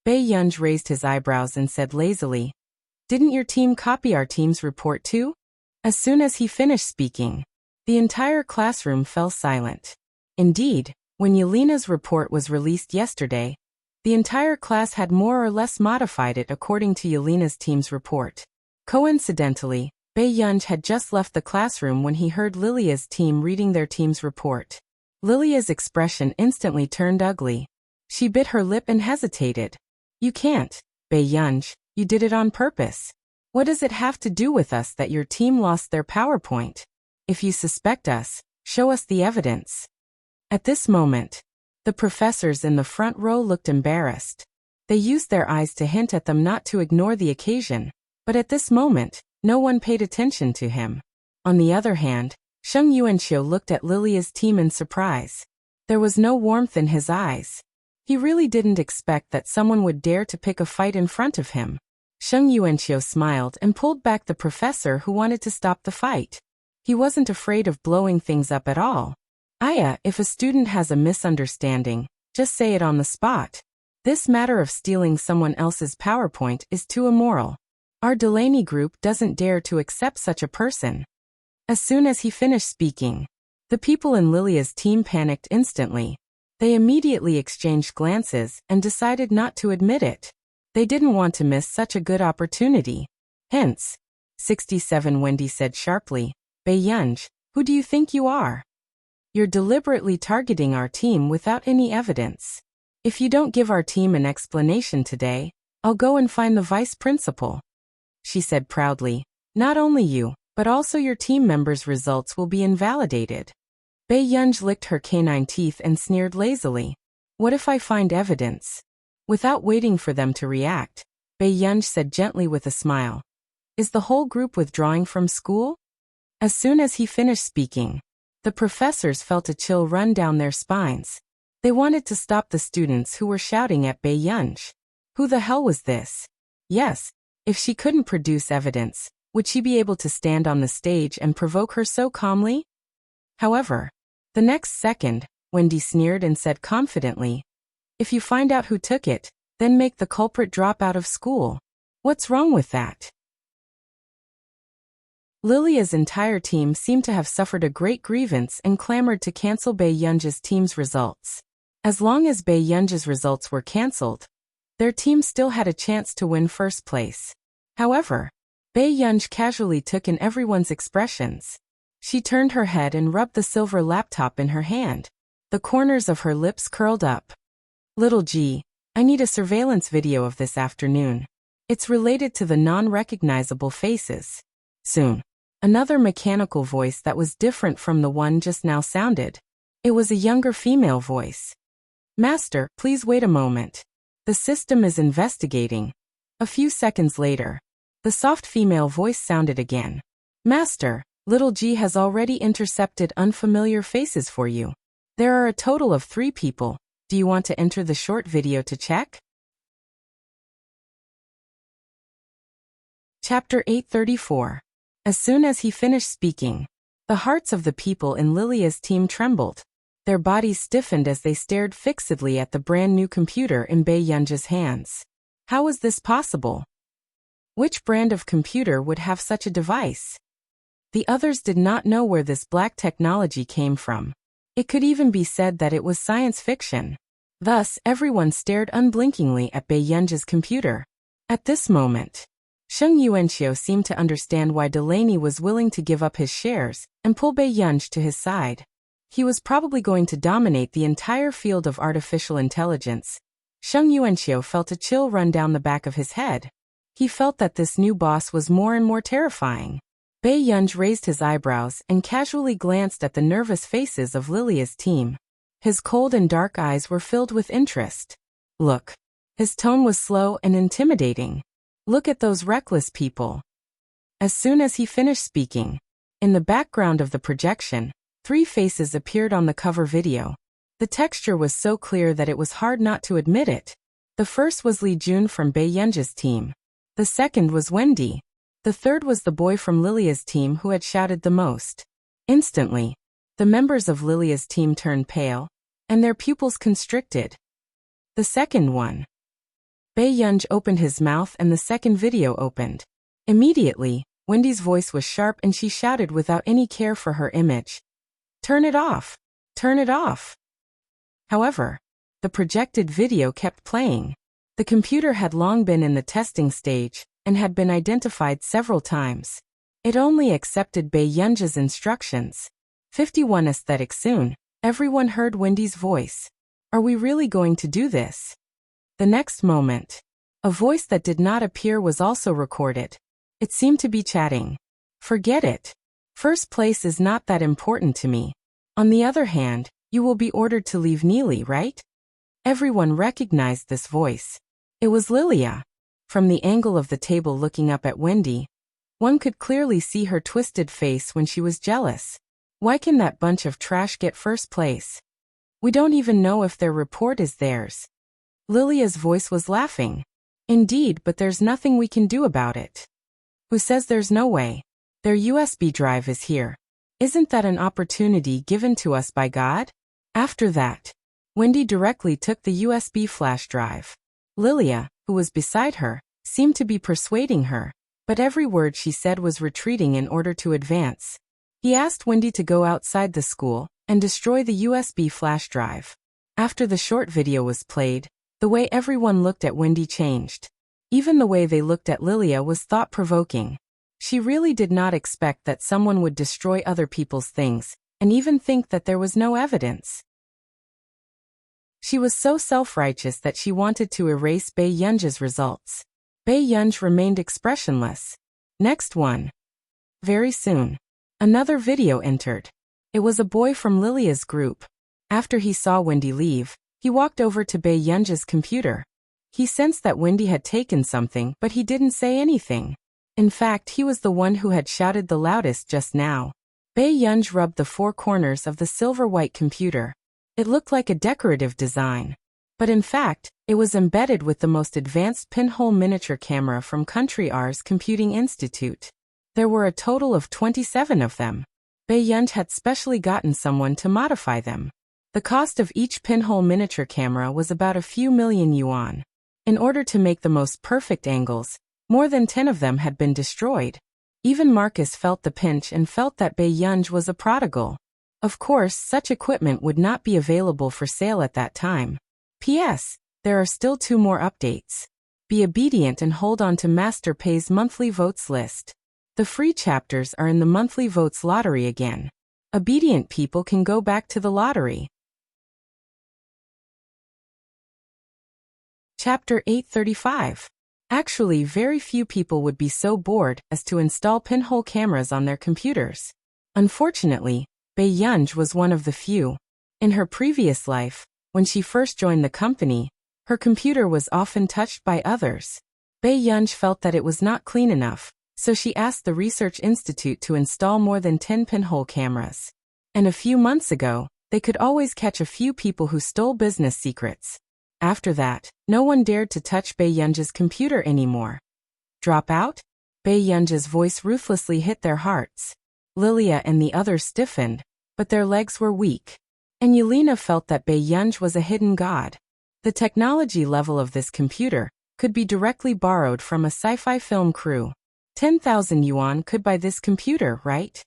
Speaker 1: Bei Yunj raised his eyebrows and said lazily, "Didn't your team copy our team's report too?" As soon as he finished speaking, the entire classroom fell silent. Indeed, when Yelena's report was released yesterday, the entire class had more or less modified it according to Yelena's team's report. Coincidentally, Bei Yunj had just left the classroom when he heard Lilia's team reading their team's report. Lilia's expression instantly turned ugly. She bit her lip and hesitated. "You can't, Bei Yunj, you did it on purpose. What does it have to do with us that your team lost their PowerPoint? If you suspect us, show us the evidence." At this moment, the professors in the front row looked embarrassed. They used their eyes to hint at them not to ignore the occasion, but at this moment, no one paid attention to him. On the other hand, Sheng Yuanqiu looked at Lilia's team in surprise. There was no warmth in his eyes. He really didn't expect that someone would dare to pick a fight in front of him. Sheng Yuanqiu smiled and pulled back the professor who wanted to stop the fight. He wasn't afraid of blowing things up at all. If a student has a misunderstanding, just say it on the spot. This matter of stealing someone else's PowerPoint is too immoral. Our Delaney group doesn't dare to accept such a person. As soon as he finished speaking, the people in Lilia's team panicked instantly. They immediately exchanged glances and decided not to admit it. They didn't want to miss such a good opportunity. Hence, 67 Wendy said sharply, "Bei Yunj, who do you think you are? You're deliberately targeting our team without any evidence. If you don't give our team an explanation today, I'll go and find the vice principal." She said proudly, "Not only you, but also your team members' results will be invalidated." Bei Yunj licked her canine teeth and sneered lazily. "What if I find evidence?" Without waiting for them to react, Bei Yunj said gently with a smile, "Is the whole group withdrawing from school?" As soon as he finished speaking, the professors felt a chill run down their spines. They wanted to stop the students who were shouting at Bei Yunj. Who the hell was this? Yes, if she couldn't produce evidence, Would she be able to stand on the stage and provoke her so calmly? However, the next second, Wendy sneered and said confidently, "If you find out who took it, then make the culprit drop out of school. What's wrong with that?" Lilia's entire team seemed to have suffered a great grievance and clamored to cancel Bae Yunja's team's results. As long as Bae Yunja's results were cancelled, their team still had a chance to win first place. However, Bae Yunj casually took in everyone's expressions. She turned her head and rubbed the silver laptop in her hand. The corners of her lips curled up. "Little G, I need a surveillance video of this afternoon. It's related to the non-recognizable faces." Soon, another mechanical voice that was different from the one just now sounded. It was a younger female voice. "Master, please wait a moment. The system is investigating." A few seconds later, the soft female voice sounded again. "Master, Little G has already intercepted unfamiliar faces for you. There are a total of 3 people. Do you want to enter the short video to check?" Chapter 834. As soon as he finished speaking, the hearts of the people in Lilia's team trembled. Their bodies stiffened as they stared fixedly at the brand new computer in Bae Yunja's hands. How was this possible? Which brand of computer would have such a device? The others did not know where this black technology came from. It could even be said that it was science fiction. Thus, everyone stared unblinkingly at Bae Yunja's computer. At this moment, Sheng Yuanxiu seemed to understand why Delaney was willing to give up his shares and pull Bae Yunj to his side. He was probably going to dominate the entire field of artificial intelligence. Sheng Yuanxiu felt a chill run down the back of his head. He felt that this new boss was more and more terrifying. Bae Yunj raised his eyebrows and casually glanced at the nervous faces of Lilia's team. His cold and dark eyes were filled with interest. "Look." His tone was slow and intimidating. "Look at those reckless people." As soon as he finished speaking, in the background of the projection, 3 faces appeared on the cover video. The texture was so clear that it was hard not to admit it. The first was Li Jun from Bae Yunja's team. The second was Wendy. The third was the boy from Lilia's team who had shouted the most. Instantly, the members of Lilia's team turned pale, and their pupils constricted. The second one. Bae Yunj opened his mouth and the second video opened. Immediately, Wendy's voice was sharp and she shouted without any care for her image. "Turn it off! Turn it off!" However, the projected video kept playing. The computer had long been in the testing stage and had been identified several times. It only accepted Bae Yunja's instructions. 51 aesthetic. Soon, everyone heard Wendy's voice. "Are we really going to do this?" The next moment, a voice that did not appear was also recorded. It seemed to be chatting. "Forget it. First place is not that important to me. On the other hand, you will be ordered to leave Neely, right?" Everyone recognized this voice. It was Lilia. From the angle of the table looking up at Wendy, one could clearly see her twisted face when she was jealous. Why can that bunch of trash get first place? We don't even know if their report is theirs. Lilia's voice was laughing. "Indeed, but there's nothing we can do about it." "Who says there's no way? Their USB drive is here. Isn't that an opportunity given to us by God?" After that, Wendy directly took the USB flash drive. Lilia, who was beside her, seemed to be persuading her, but every word she said was retreating in order to advance. He asked Wendy to go outside the school and destroy the USB flash drive. After the short video was played, the way everyone looked at Wendy changed. Even the way they looked at Lilia was thought-provoking. She really did not expect that someone would destroy other people's things, and even think that there was no evidence. She was so self-righteous that she wanted to erase Bae Yunja's results. Bae Yunj remained expressionless. Next one. Very soon, another video entered. It was a boy from Lilia's group. After he saw Wendy leave, he walked over to Bae Yunja's computer. He sensed that Wendy had taken something, but he didn't say anything. In fact, he was the one who had shouted the loudest just now. Bae Yunj rubbed the 4 corners of the silver-white computer. It looked like a decorative design. But in fact, it was embedded with the most advanced pinhole miniature camera from Country R's Computing Institute. There were a total of 27 of them. Bei Yunj had specially gotten someone to modify them. The cost of each pinhole miniature camera was about a few million yuan. In order to make the most perfect angles, more than 10 of them had been destroyed. Even Marcus felt the pinch and felt that Bei Yunj was a prodigal. Of course, such equipment would not be available for sale at that time. P.S. There are still 2 more updates. Be obedient and hold on to Master Pei's monthly votes list. The free chapters are in the monthly votes lottery again. Obedient people can go back to the lottery. Chapter 835. Actually, very few people would be so bored as to install pinhole cameras on their computers. Unfortunately, Bei Yunj was one of the few. In her previous life, when she first joined the company, her computer was often touched by others. Bei Yunj felt that it was not clean enough, so she asked the Research Institute to install more than 10 pinhole cameras. And a few months ago, they could always catch a few people who stole business secrets. After that, no one dared to touch Bei Yunj's computer anymore. Drop out? Bei Yunj's voice ruthlessly hit their hearts. Lilia and the others stiffened, but their legs were weak. And Yelena felt that Bei Yunj was a hidden god. The technology level of this computer could be directly borrowed from a sci-fi film crew. 10,000 yuan could buy this computer, right?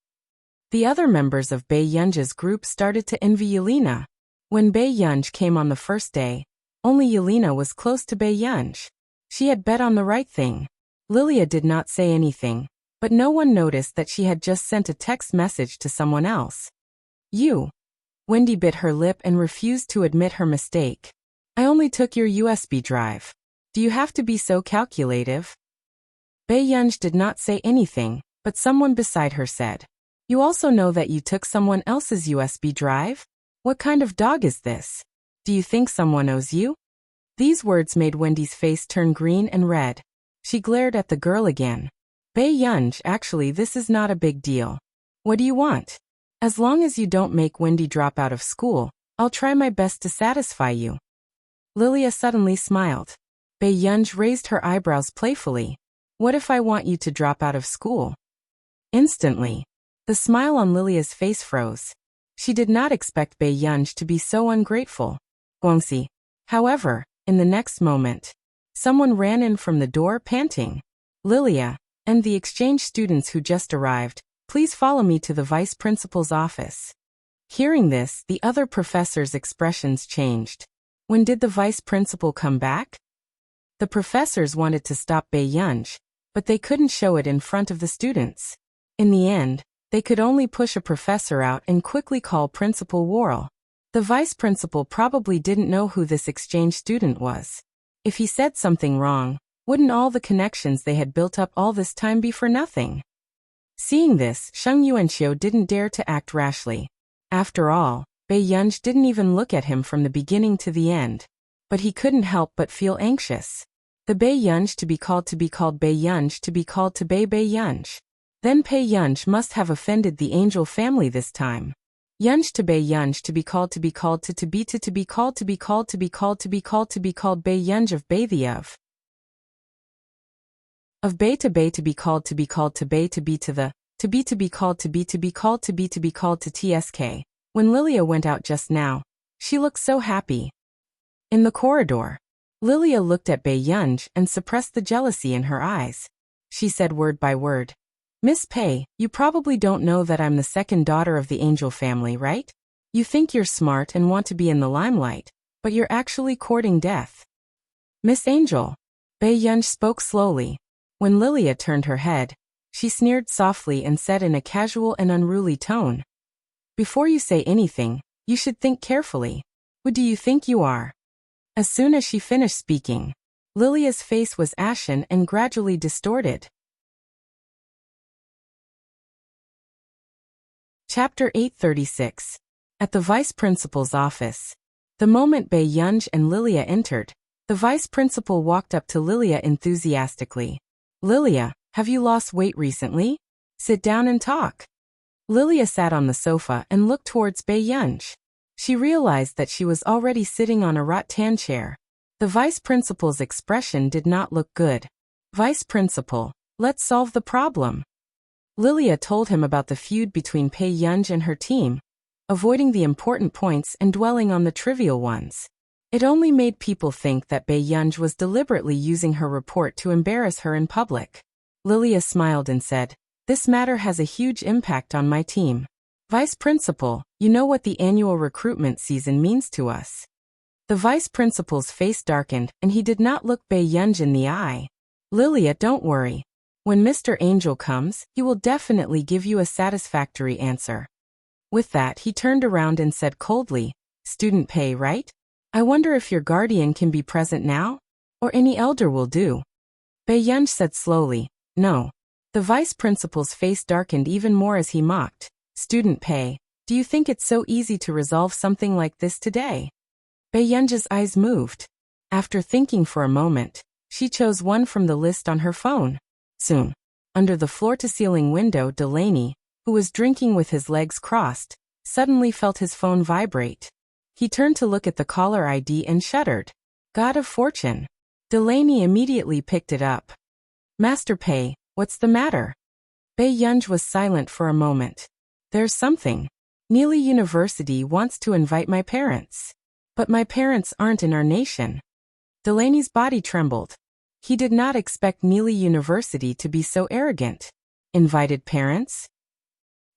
Speaker 1: The other members of Bei Yunj's group started to envy Yelena. When Bei Yunj came on the first day, only Yelena was close to Bei Yunj. She had bet on the right thing. Lilia did not say anything, but no one noticed that she had just sent a text message to someone else. You. Wendy bit her lip and refused to admit her mistake. I only took your USB drive. Do you have to be so calculative? Bei Yunj did not say anything, but someone beside her said, You also know that you took someone else's USB drive? What kind of dog is this? Do you think someone owes you? These words made Wendy's face turn green and red. She glared at the girl again. Bei Yunj, actually this is not a big deal. What do you want? As long as you don't make Wendy drop out of school, I'll try my best to satisfy you. Lilia suddenly smiled. Bei Yunj raised her eyebrows playfully. What if I want you to drop out of school? Instantly, the smile on Lilia's face froze. She did not expect Bei Yunj to be so ungrateful. Guangxi. However, in the next moment, someone ran in from the door panting. Lilia, and the exchange students who just arrived, please follow me to the vice principal's office. Hearing this, the other professors' expressions changed. When did the vice principal come back? The professors wanted to stop Bei Yunj, but they couldn't show it in front of the students. In the end, they could only push a professor out and quickly call Principal Worrell. The vice principal probably didn't know who this exchange student was. If he said something wrong, wouldn't all the connections they had built up all this time be for nothing? Seeing this, Sheng Yuanqiu didn't dare to act rashly. After all, Bei Yunj didn't even look at him from the beginning to the end. But he couldn't help but feel anxious. The Bei Yunj to be called Bei Yunj to be called to Bei Yunj. Then Bei Yunj must have offended the angel family this time. Yunj to Bei Yunj to be called to be called to be called to be called to be called to be called Bei Yunj of Bei the of Bei to be called to be called to Bei to be to the to be called to be called to be called to TSK. When Lilia went out just now, she looked so happy. In the corridor, Lilia looked at Bei Yunj and suppressed the jealousy in her eyes. She said word by word, Miss Pei, you probably don't know that I'm the second daughter of the angel family, right? You think you're smart and want to be in the limelight, but you're actually courting death. Miss Angel. Bei Yunj spoke slowly. When Lilia turned her head, she sneered softly and said in a casual and unruly tone, Before you say anything, you should think carefully. Who do you think you are? As soon as she finished speaking, Lilia's face was ashen and gradually distorted. Chapter 836. At the vice principal's office. The moment Bei Yunj and Lilia entered, the vice principal walked up to Lilia enthusiastically. Lilia, have you lost weight recently? Sit down and talk. Lilia sat on the sofa and looked towards Bei Yunj. She realized that she was already sitting on a rattan chair. The vice principal's expression did not look good. Vice principal, let's solve the problem. Lilia told him about the feud between Pei Yunj and her team, avoiding the important points and dwelling on the trivial ones. It only made people think that Pei Yunj was deliberately using her report to embarrass her in public. Lilia smiled and said, "This matter has a huge impact on my team. Vice Principal, you know what the annual recruitment season means to us." The Vice Principal's face darkened and he did not look Pei Yunj in the eye. "Lilia, don't worry. When Mr. Angel comes, he will definitely give you a satisfactory answer." With that, he turned around and said coldly, "Student Pei, right? I wonder if your guardian can be present now? Or any elder will do." Pei Yunj said slowly, "No." The Vice Principal's face darkened even more as he mocked, "Student Pei, do you think it's so easy to resolve something like this today?" Pei Yunj's eyes moved. After thinking for a moment, she chose one from the list on her phone. Soon, under the floor-to-ceiling window, Delaney, who was drinking with his legs crossed, suddenly felt his phone vibrate. He turned to look at the caller ID and shuddered. God of Fortune. Delaney immediately picked it up. "Master Pei, what's the matter?" Pei Yunj was silent for a moment. "There's something. Neely University wants to invite my parents. But my parents aren't in our nation." Delaney's body trembled. He did not expect Neely University to be so arrogant. Invited parents?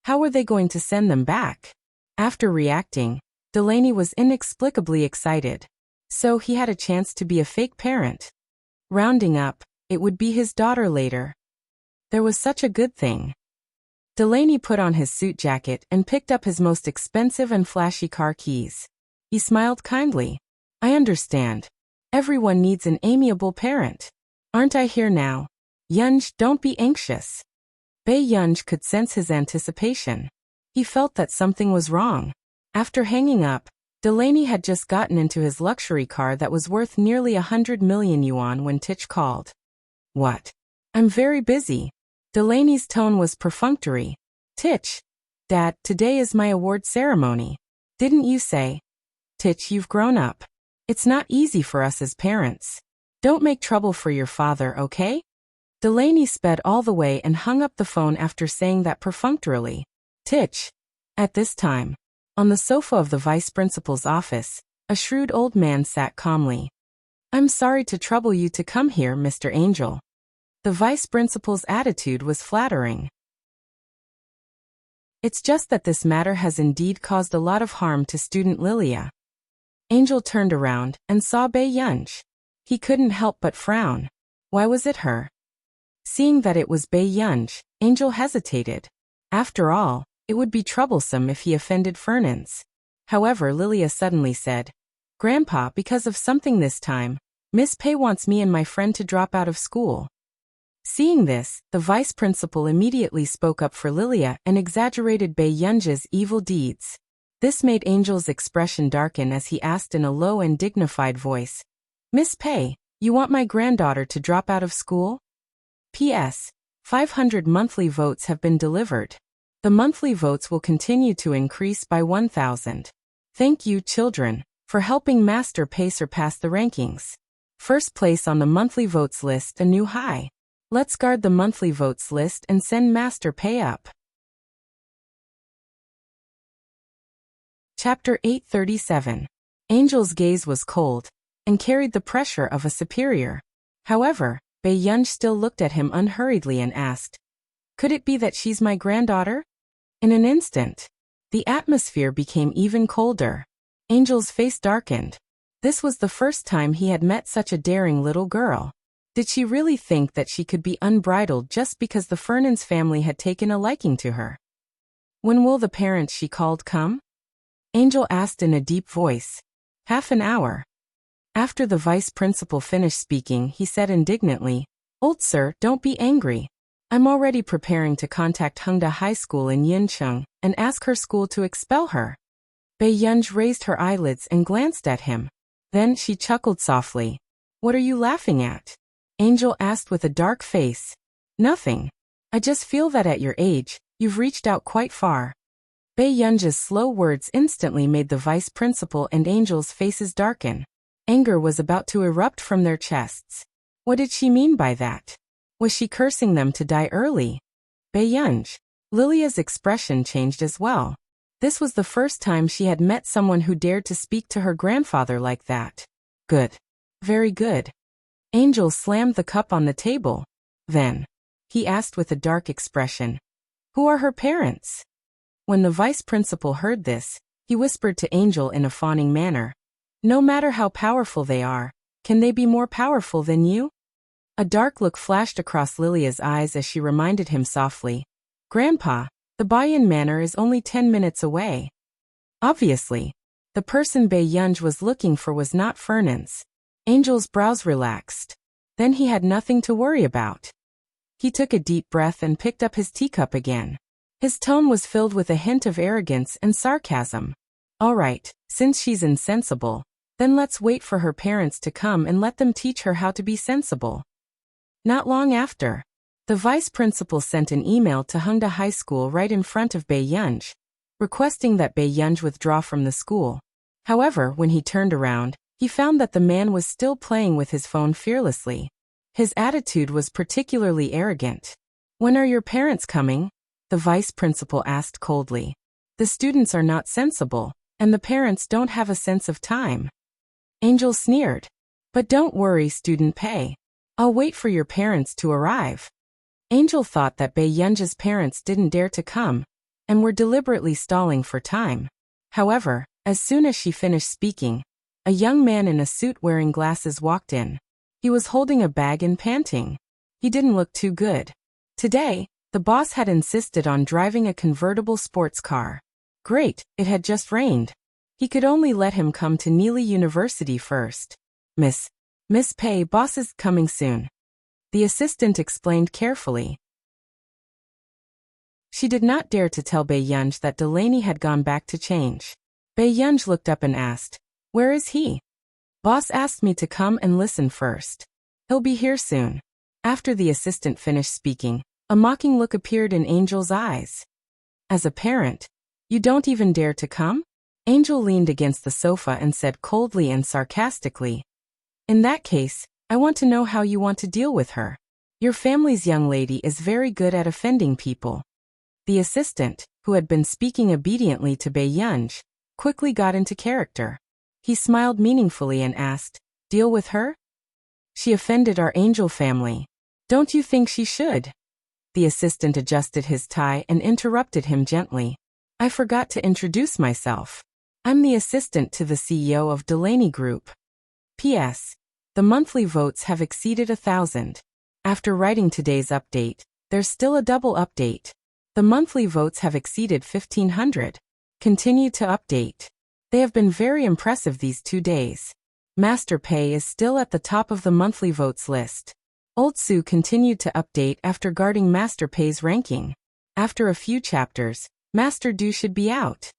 Speaker 1: How were they going to send them back? After reacting, Delaney was inexplicably excited. So he had a chance to be a fake parent. Rounding up, it would be his daughter later. There was such a good thing. Delaney put on his suit jacket and picked up his most expensive and flashy car keys. He smiled kindly. "I understand. Everyone needs an amiable parent. Aren't I here now? Yunj, don't be anxious." Pei Yunj could sense his anticipation. He felt that something was wrong. After hanging up, Delaney had just gotten into his luxury car that was worth nearly 100 million yuan when Tich called. "What? I'm very busy." Delaney's tone was perfunctory. "Tich. Dad, today is my award ceremony. Didn't you say? Tich, you've grown up. It's not easy for us as parents. Don't make trouble for your father, okay?" Delaney sped all the way and hung up the phone after saying that perfunctorily. Tich. At this time, on the sofa of the Vice Principal's office, a shrewd old man sat calmly. "I'm sorry to trouble you to come here, Mr. Angel." The Vice Principal's attitude was flattering. "It's just that this matter has indeed caused a lot of harm to student Lilia." Angel turned around and saw Pei Yunj. He couldn't help but frown. Why was it her? Seeing that it was Pei Yunj, Angel hesitated. After all, it would be troublesome if he offended Fernans. However, Lilia suddenly said, "Grandpa, because of something this time, Miss Pei wants me and my friend to drop out of school." Seeing this, the Vice Principal immediately spoke up for Lilia and exaggerated Pei Yunj's evil deeds. This made Angel's expression darken as he asked in a low and dignified voice, "Miss Pei, you want my granddaughter to drop out of school? P.S. 500 monthly votes have been delivered. The monthly votes will continue to increase by 1,000. Thank you, children, for helping Master Pei surpass the rankings. First place on the monthly votes list, a new high. Let's guard the monthly votes list and send Master Pei up." Chapter 837. Angel's gaze was cold and carried the pressure of a superior. However, Pei Yunj still looked at him unhurriedly and asked, "Could it be that she's my granddaughter?" In an instant, the atmosphere became even colder. Angel's face darkened. This was the first time he had met such a daring little girl. Did she really think that she could be unbridled just because the Fernans family had taken a liking to her? "When will the parents she called come?" Angel asked in a deep voice. "Half an hour." After the Vice Principal finished speaking, he said indignantly, "Old sir, don't be angry. I'm already preparing to contact Hengda High School in Yincheng and ask her school to expel her." Pei Yunj raised her eyelids and glanced at him. Then she chuckled softly. "What are you laughing at?" Angel asked with a dark face. "Nothing. I just feel that at your age, you've reached out quite far." Pei Yunj's slow words instantly made the Vice Principal and Angel's faces darken. Anger was about to erupt from their chests. What did she mean by that? Was she cursing them to die early? Bae-yunj. Lilia's expression changed as well. This was the first time she had met someone who dared to speak to her grandfather like that. Good. Very good. Angel slammed the cup on the table. Then, he asked with a dark expression, "Who are her parents?" When the vice principal heard this, he whispered to Angel in a fawning manner, "No matter how powerful they are, can they be more powerful than you?" A dark look flashed across Lilia's eyes as she reminded him softly, "Grandpa, the Bayan Manor is only 10 minutes away." Obviously, the person Bae-yunj was looking for was not Fernand's. Angel's brows relaxed. Then he had nothing to worry about. He took a deep breath and picked up his teacup again. His tone was filled with a hint of arrogance and sarcasm. "All right, since she's insensible, then let's wait for her parents to come and let them teach her how to be sensible." Not long after, the vice principal sent an email to Hongda High School right in front of Bae-yunj, requesting that Bae-yunj withdraw from the school. However, when he turned around, he found that the man was still playing with his phone fearlessly. His attitude was particularly arrogant. "When are your parents coming?" the vice principal asked coldly. "The students are not sensible, and the parents don't have a sense of time." Angel sneered. "But don't worry, student Pei. I'll wait for your parents to arrive." Angel thought that Bae-yunj's parents didn't dare to come, and were deliberately stalling for time. However, as soon as she finished speaking, a young man in a suit wearing glasses walked in. He was holding a bag and panting. He didn't look too good. Today, the boss had insisted on driving a convertible sports car. Great, it had just rained. He could only let him come to Neely University first. Miss Pei, boss is coming soon," the assistant explained carefully. She did not dare to tell Bae-yunj that Delaney had gone back to change. Bae-yunj looked up and asked, "Where is he?" "Boss asked me to come and listen first. He'll be here soon." After the assistant finished speaking, a mocking look appeared in Angel's eyes. "As a parent, you don't even dare to come?" Angel leaned against the sofa and said coldly and sarcastically, "In that case, I want to know how you want to deal with her. Your family's young lady is very good at offending people." The assistant, who had been speaking obediently to Bae-yunj, quickly got into character. He smiled meaningfully and asked, "Deal with her? She offended our Angel family. Don't you think she should?" The assistant adjusted his tie and interrupted him gently. "I forgot to introduce myself. I'm the assistant to the CEO of Delaney Group. P.S. The monthly votes have exceeded 1,000. After writing today's update, there's still a double update. The monthly votes have exceeded 1,500. Continue to update. They have been very impressive these 2 days. Master Pei is still at the top of the monthly votes list." Old Su continued to update after guarding Master Pei's ranking. After a few chapters, Master Du should be out.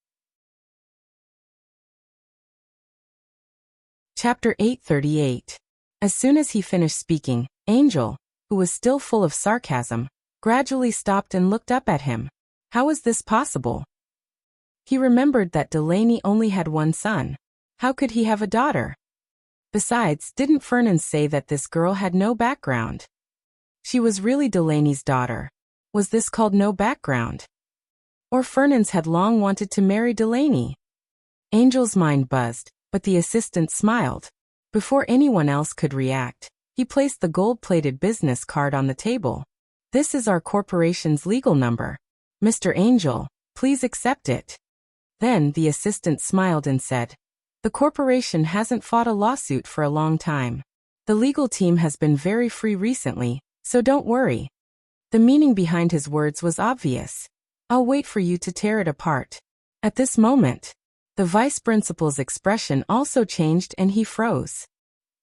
Speaker 1: Chapter 838. As soon as he finished speaking, Angel, who was still full of sarcasm, gradually stopped and looked up at him. How was this possible? He remembered that Delaney only had one son. How could he have a daughter? Besides, didn't Fernand say that this girl had no background? She was really Delaney's daughter. Was this called no background? Or Fernand's had long wanted to marry Delaney? Angel's mind buzzed, but the assistant smiled. Before anyone else could react, he placed the gold-plated business card on the table. "This is our corporation's legal number. Mr. Angel, please accept it." Then the assistant smiled and said, "The corporation hasn't fought a lawsuit for a long time. The legal team has been very free recently, so don't worry." The meaning behind his words was obvious. "I'll wait for you to tear it apart." At this moment, the vice principal's expression also changed and he froze.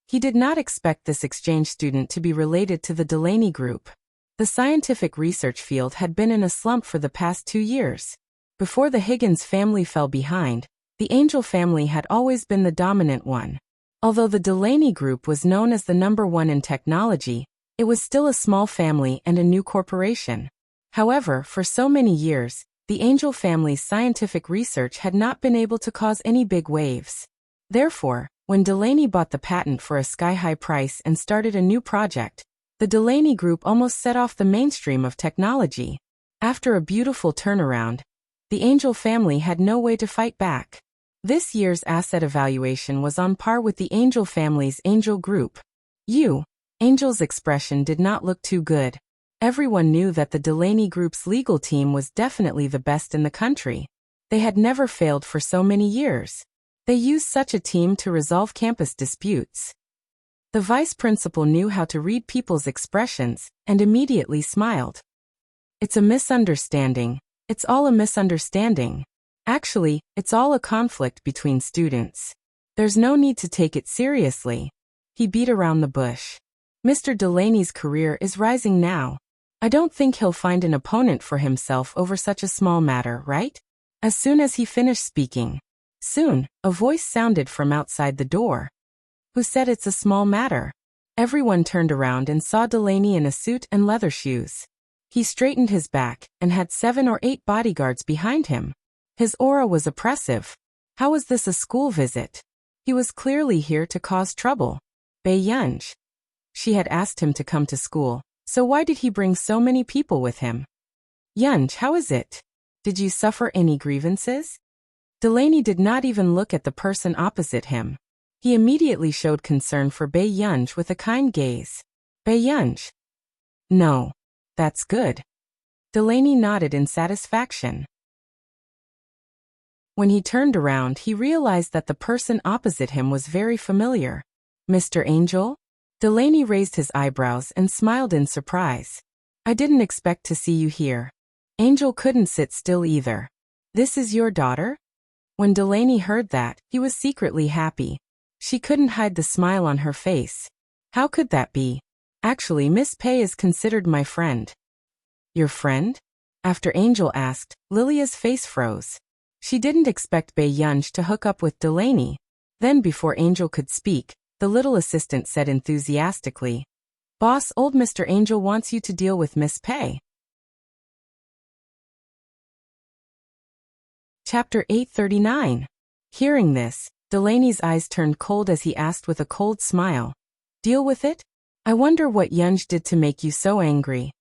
Speaker 1: He did not expect this exchange student to be related to the Delaney Group. The scientific research field had been in a slump for the past 2 years. Before the Higgins family fell behind, the Angel family had always been the dominant one. Although the Delaney Group was known as the #1 in technology, it was still a small family and a new corporation. However, for so many years, the Angel family's scientific research had not been able to cause any big waves. Therefore, when Delaney bought the patent for a sky-high price and started a new project, the Delaney Group almost set off the mainstream of technology. After a beautiful turnaround, the Angel family had no way to fight back. This year's asset evaluation was on par with the Angel family's Angel group. Angel's expression did not look too good. Everyone knew that the Delaney Group's legal team was definitely the best in the country. They had never failed for so many years. They used such a team to resolve campus disputes. The vice principal knew how to read people's expressions and immediately smiled. It's a misunderstanding. It's all a misunderstanding. Actually, it's all a conflict between students. There's no need to take it seriously. He beat around the bush. Mr. Delaney's career is rising now. I don't think he'll find an opponent for himself over such a small matter, right? As soon as he finished speaking. Soon, a voice sounded from outside the door. Who said it's a small matter? Everyone turned around and saw Delaney in a suit and leather shoes. He straightened his back and had 7 or 8 bodyguards behind him. His aura was oppressive. How was this a school visit? He was clearly here to cause trouble. Bei Yunj. She had asked him to come to school, so why did he bring so many people with him? Yunj, how is it? Did you suffer any grievances? Delaney did not even look at the person opposite him. He immediately showed concern for Bei Yunj with a kind gaze. Bei Yunj. No. That's good. Delaney nodded in satisfaction. When he turned around, he realized that the person opposite him was very familiar. Mr. Angel? Delaney raised his eyebrows and smiled in surprise. I didn't expect to see you here. Angel couldn't sit still either. This is your daughter? When Delaney heard that, he was secretly happy. She couldn't hide the smile on her face. How could that be? Actually, Miss Pei is considered my friend. Your friend? After Angel asked, Lilia's face froze. She didn't expect Bei Yunj to hook up with Delaney. Then before Angel could speak, the little assistant said enthusiastically, Boss, old Mr. Angel wants you to deal with Miss Pei. Chapter 839. Hearing this, Delaney's eyes turned cold as he asked with a cold smile, Deal with it? I wonder what Yunj did to make you so angry.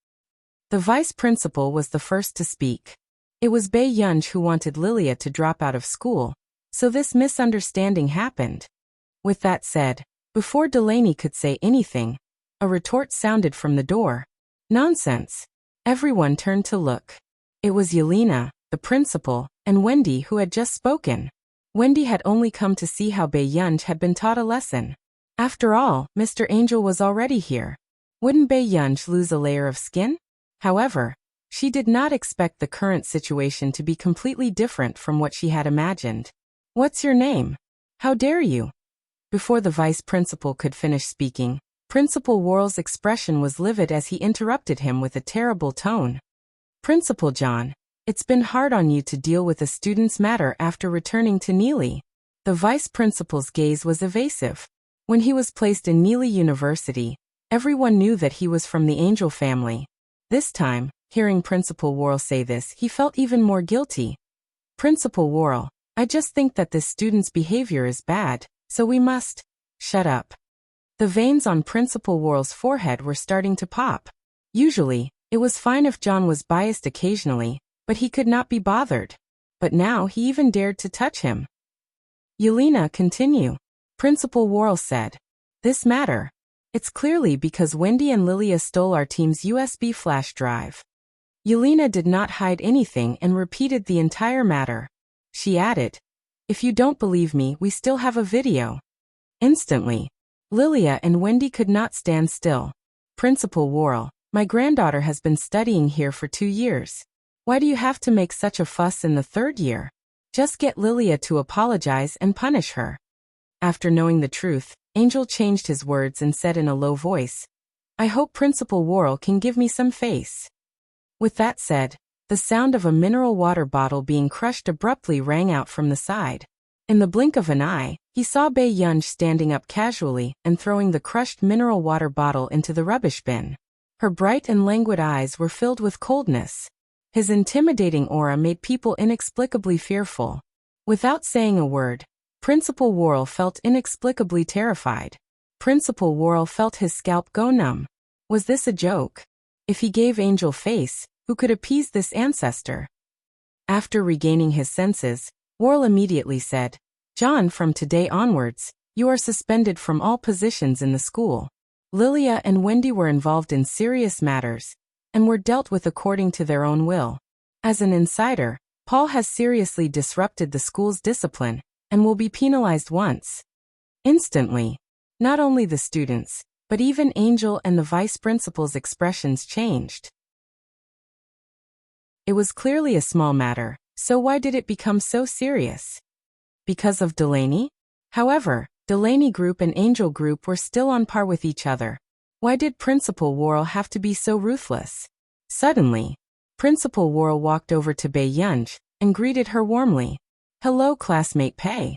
Speaker 1: The vice principal was the first to speak. It was Bei Yunj who wanted Lilia to drop out of school, so this misunderstanding happened. With that said, before Delaney could say anything, a retort sounded from the door. Nonsense. Everyone turned to look. It was Yelena, the principal, and Wendy who had just spoken. Wendy had only come to see how Bei Yunj had been taught a lesson. After all, Mr. Angel was already here. Wouldn't Bei Yunj lose a layer of skin? However, she did not expect the current situation to be completely different from what she had imagined. What's your name? How dare you? Before the vice principal could finish speaking, Principal Worrell's expression was livid as he interrupted him with a terrible tone. Principal John, it's been hard on you to deal with a student's matter after returning to Neely. The vice principal's gaze was evasive. When he was placed in Neely University, everyone knew that he was from the Angel family. This time, hearing Principal Worrell say this, he felt even more guilty. Principal Worrell, I just think that this student's behavior is bad, so we must… Shut up. The veins on Principal Worrell's forehead were starting to pop. Usually, it was fine if John was biased occasionally, but he could not be bothered. But now he even dared to touch him. Yelena, continue. Principal Worrell said. This matter. It's clearly because Wendy and Lilia stole our team's USB flash drive. Yelena did not hide anything and repeated the entire matter. She added, If you don't believe me, we still have a video. Instantly, Lilia and Wendy could not stand still. Principal Worrell, my granddaughter has been studying here for 2 years. Why do you have to make such a fuss in the 3rd year? Just get Lilia to apologize and punish her. After knowing the truth, Angel changed his words and said in a low voice, I hope Principal Worrell can give me some face. With that said, the sound of a mineral water bottle being crushed abruptly rang out from the side. In the blink of an eye, he saw Bei Yunj standing up casually and throwing the crushed mineral water bottle into the rubbish bin. Her bright and languid eyes were filled with coldness. His intimidating aura made people inexplicably fearful. Without saying a word, Principal Worrell felt inexplicably terrified. Principal Worrell felt his scalp go numb. Was this a joke? If he gave Angel face, Who could appease this ancestor? After regaining his senses, Worrell immediately said, John, from today onwards, you are suspended from all positions in the school. Lilia and Wendy were involved in serious matters, and were dealt with according to their own will. As an insider, Paul has seriously disrupted the school's discipline, and will be penalized once. Instantly, not only the students, but even Angel and the vice principal's expressions changed. It was clearly a small matter, so why did it become so serious? Because of Delaney? However, Delaney Group and Angel Group were still on par with each other. Why did Principal Worrell have to be so ruthless? Suddenly, Principal Worrell walked over to Bei Yunj and greeted her warmly. Hello, classmate Pei.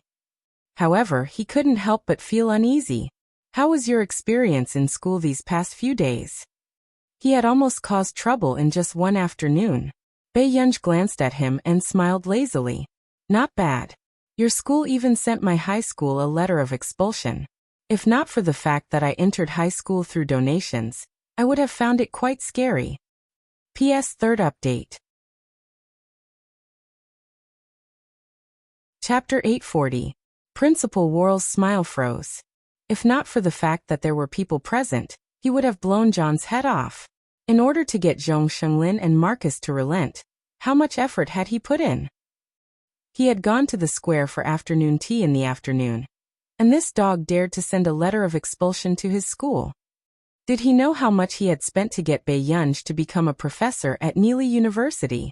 Speaker 1: However, he couldn't help but feel uneasy. How was your experience in school these past few days? He had almost caused trouble in just one afternoon. Bei Yunj glanced at him and smiled lazily. Not bad. Your school even sent my high school a letter of expulsion. If not for the fact that I entered high school through donations, I would have found it quite scary. PS Third Update. Chapter 840. Principal Worrell's smile froze. If not for the fact that there were people present, he would have blown John's head off. In order to get Zhong Shenglin and Marcus to relent, how much effort had he put in? He had gone to the square for afternoon tea in the afternoon, and this dog dared to send a letter of expulsion to his school. Did he know how much he had spent to get Bei Yunj to become a professor at Neely University?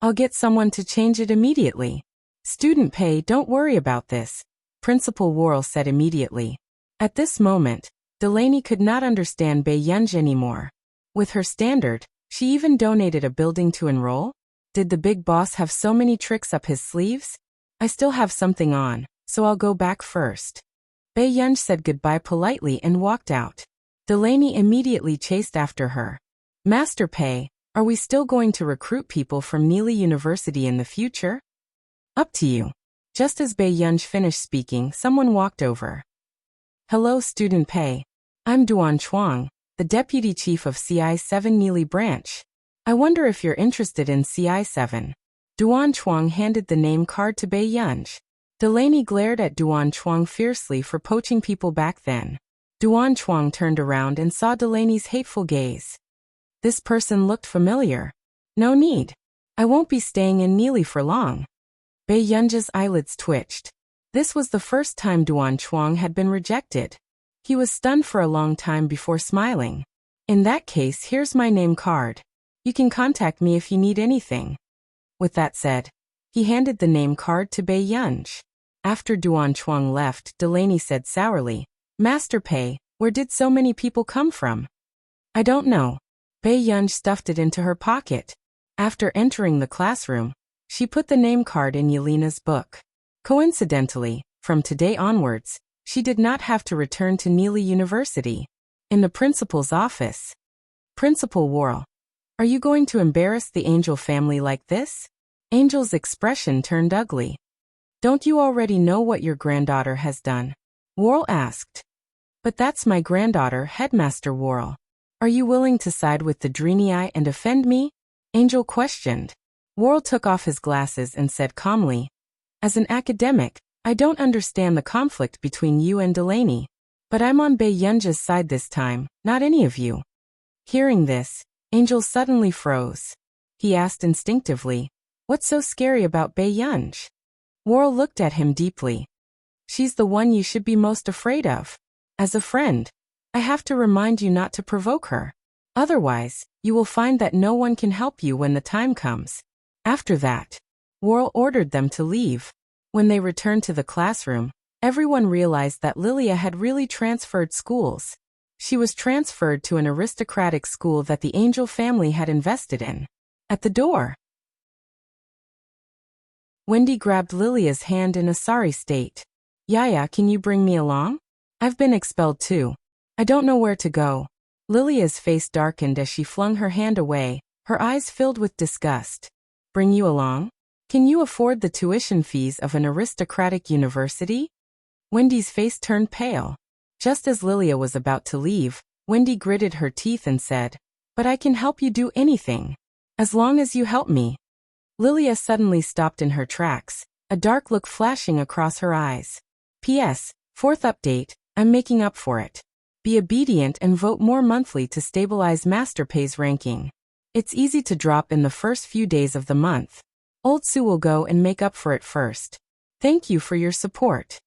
Speaker 1: I'll get someone to change it immediately. Student Pei, don't worry about this, Principal Worrell said immediately. At this moment, Delaney could not understand Bei Yunj anymore. With her standard, she even donated a building to enroll? Did the big boss have so many tricks up his sleeves? I still have something on, so I'll go back first. Bei Yunj said goodbye politely and walked out. Delaney immediately chased after her. Master Pei, are we still going to recruit people from Neely University in the future? Up to you. Just as Bei Yunj finished speaking, someone walked over. Hello, Student Pei. I'm Duan Chuang, the Deputy Chief of CI-7 Neely Branch. I wonder if you're interested in CI-7. Duan Chuang handed the name card to Bei Yunj. Delaney glared at Duan Chuang fiercely for poaching people back then. Duan Chuang turned around and saw Delaney's hateful gaze. This person looked familiar. No need. I won't be staying in Neely for long. Bei Yunj's eyelids twitched. This was the first time Duan Chuang had been rejected. He was stunned for a long time before smiling. In that case, here's my name card. You can contact me if you need anything. With that said, he handed the name card to Bei Yunj. After Duan Chuang left, Delaney said sourly, Master Pei, where did so many people come from? I don't know. Bei Yunj stuffed it into her pocket. After entering the classroom, she put the name card in Yelena's book. Coincidentally, from today onwards, she did not have to return to Neely University. In the principal's office. Principal Worrell, are you going to embarrass the Angel family like this? Angel's expression turned ugly. Don't you already know what your granddaughter has done? Worrell asked. But that's my granddaughter, Headmaster Worrell. Are you willing to side with the Drenii and offend me? Angel questioned. Worrell took off his glasses and said calmly, as an academic, I don't understand the conflict between you and Delaney. But I'm on Bei Yunj's side this time, not any of you. Hearing this, Angel suddenly froze. He asked instinctively, what's so scary about Bei Yunj? Worrell looked at him deeply. She's the one you should be most afraid of. As a friend, I have to remind you not to provoke her. Otherwise, you will find that no one can help you when the time comes. After that, Worrell ordered them to leave. When they returned to the classroom, everyone realized that Lilia had really transferred schools. She was transferred to an aristocratic school that the Angel family had invested in. At the door, Wendy grabbed Lilia's hand in a sorry state. Yaya, can you bring me along? I've been expelled too. I don't know where to go. Lilia's face darkened as she flung her hand away, her eyes filled with disgust. Bring you along? Can you afford the tuition fees of an aristocratic university? Wendy's face turned pale. Just as Lilia was about to leave, Wendy gritted her teeth and said, but I can help you do anything. As long as you help me. Lilia suddenly stopped in her tracks, a dark look flashing across her eyes. P.S. Fourth update, I'm making up for it. Be obedient and vote more monthly to stabilize Masterpay's ranking. It's easy to drop in the first few days of the month. Old Sue will go and make up for it first. Thank you for your support.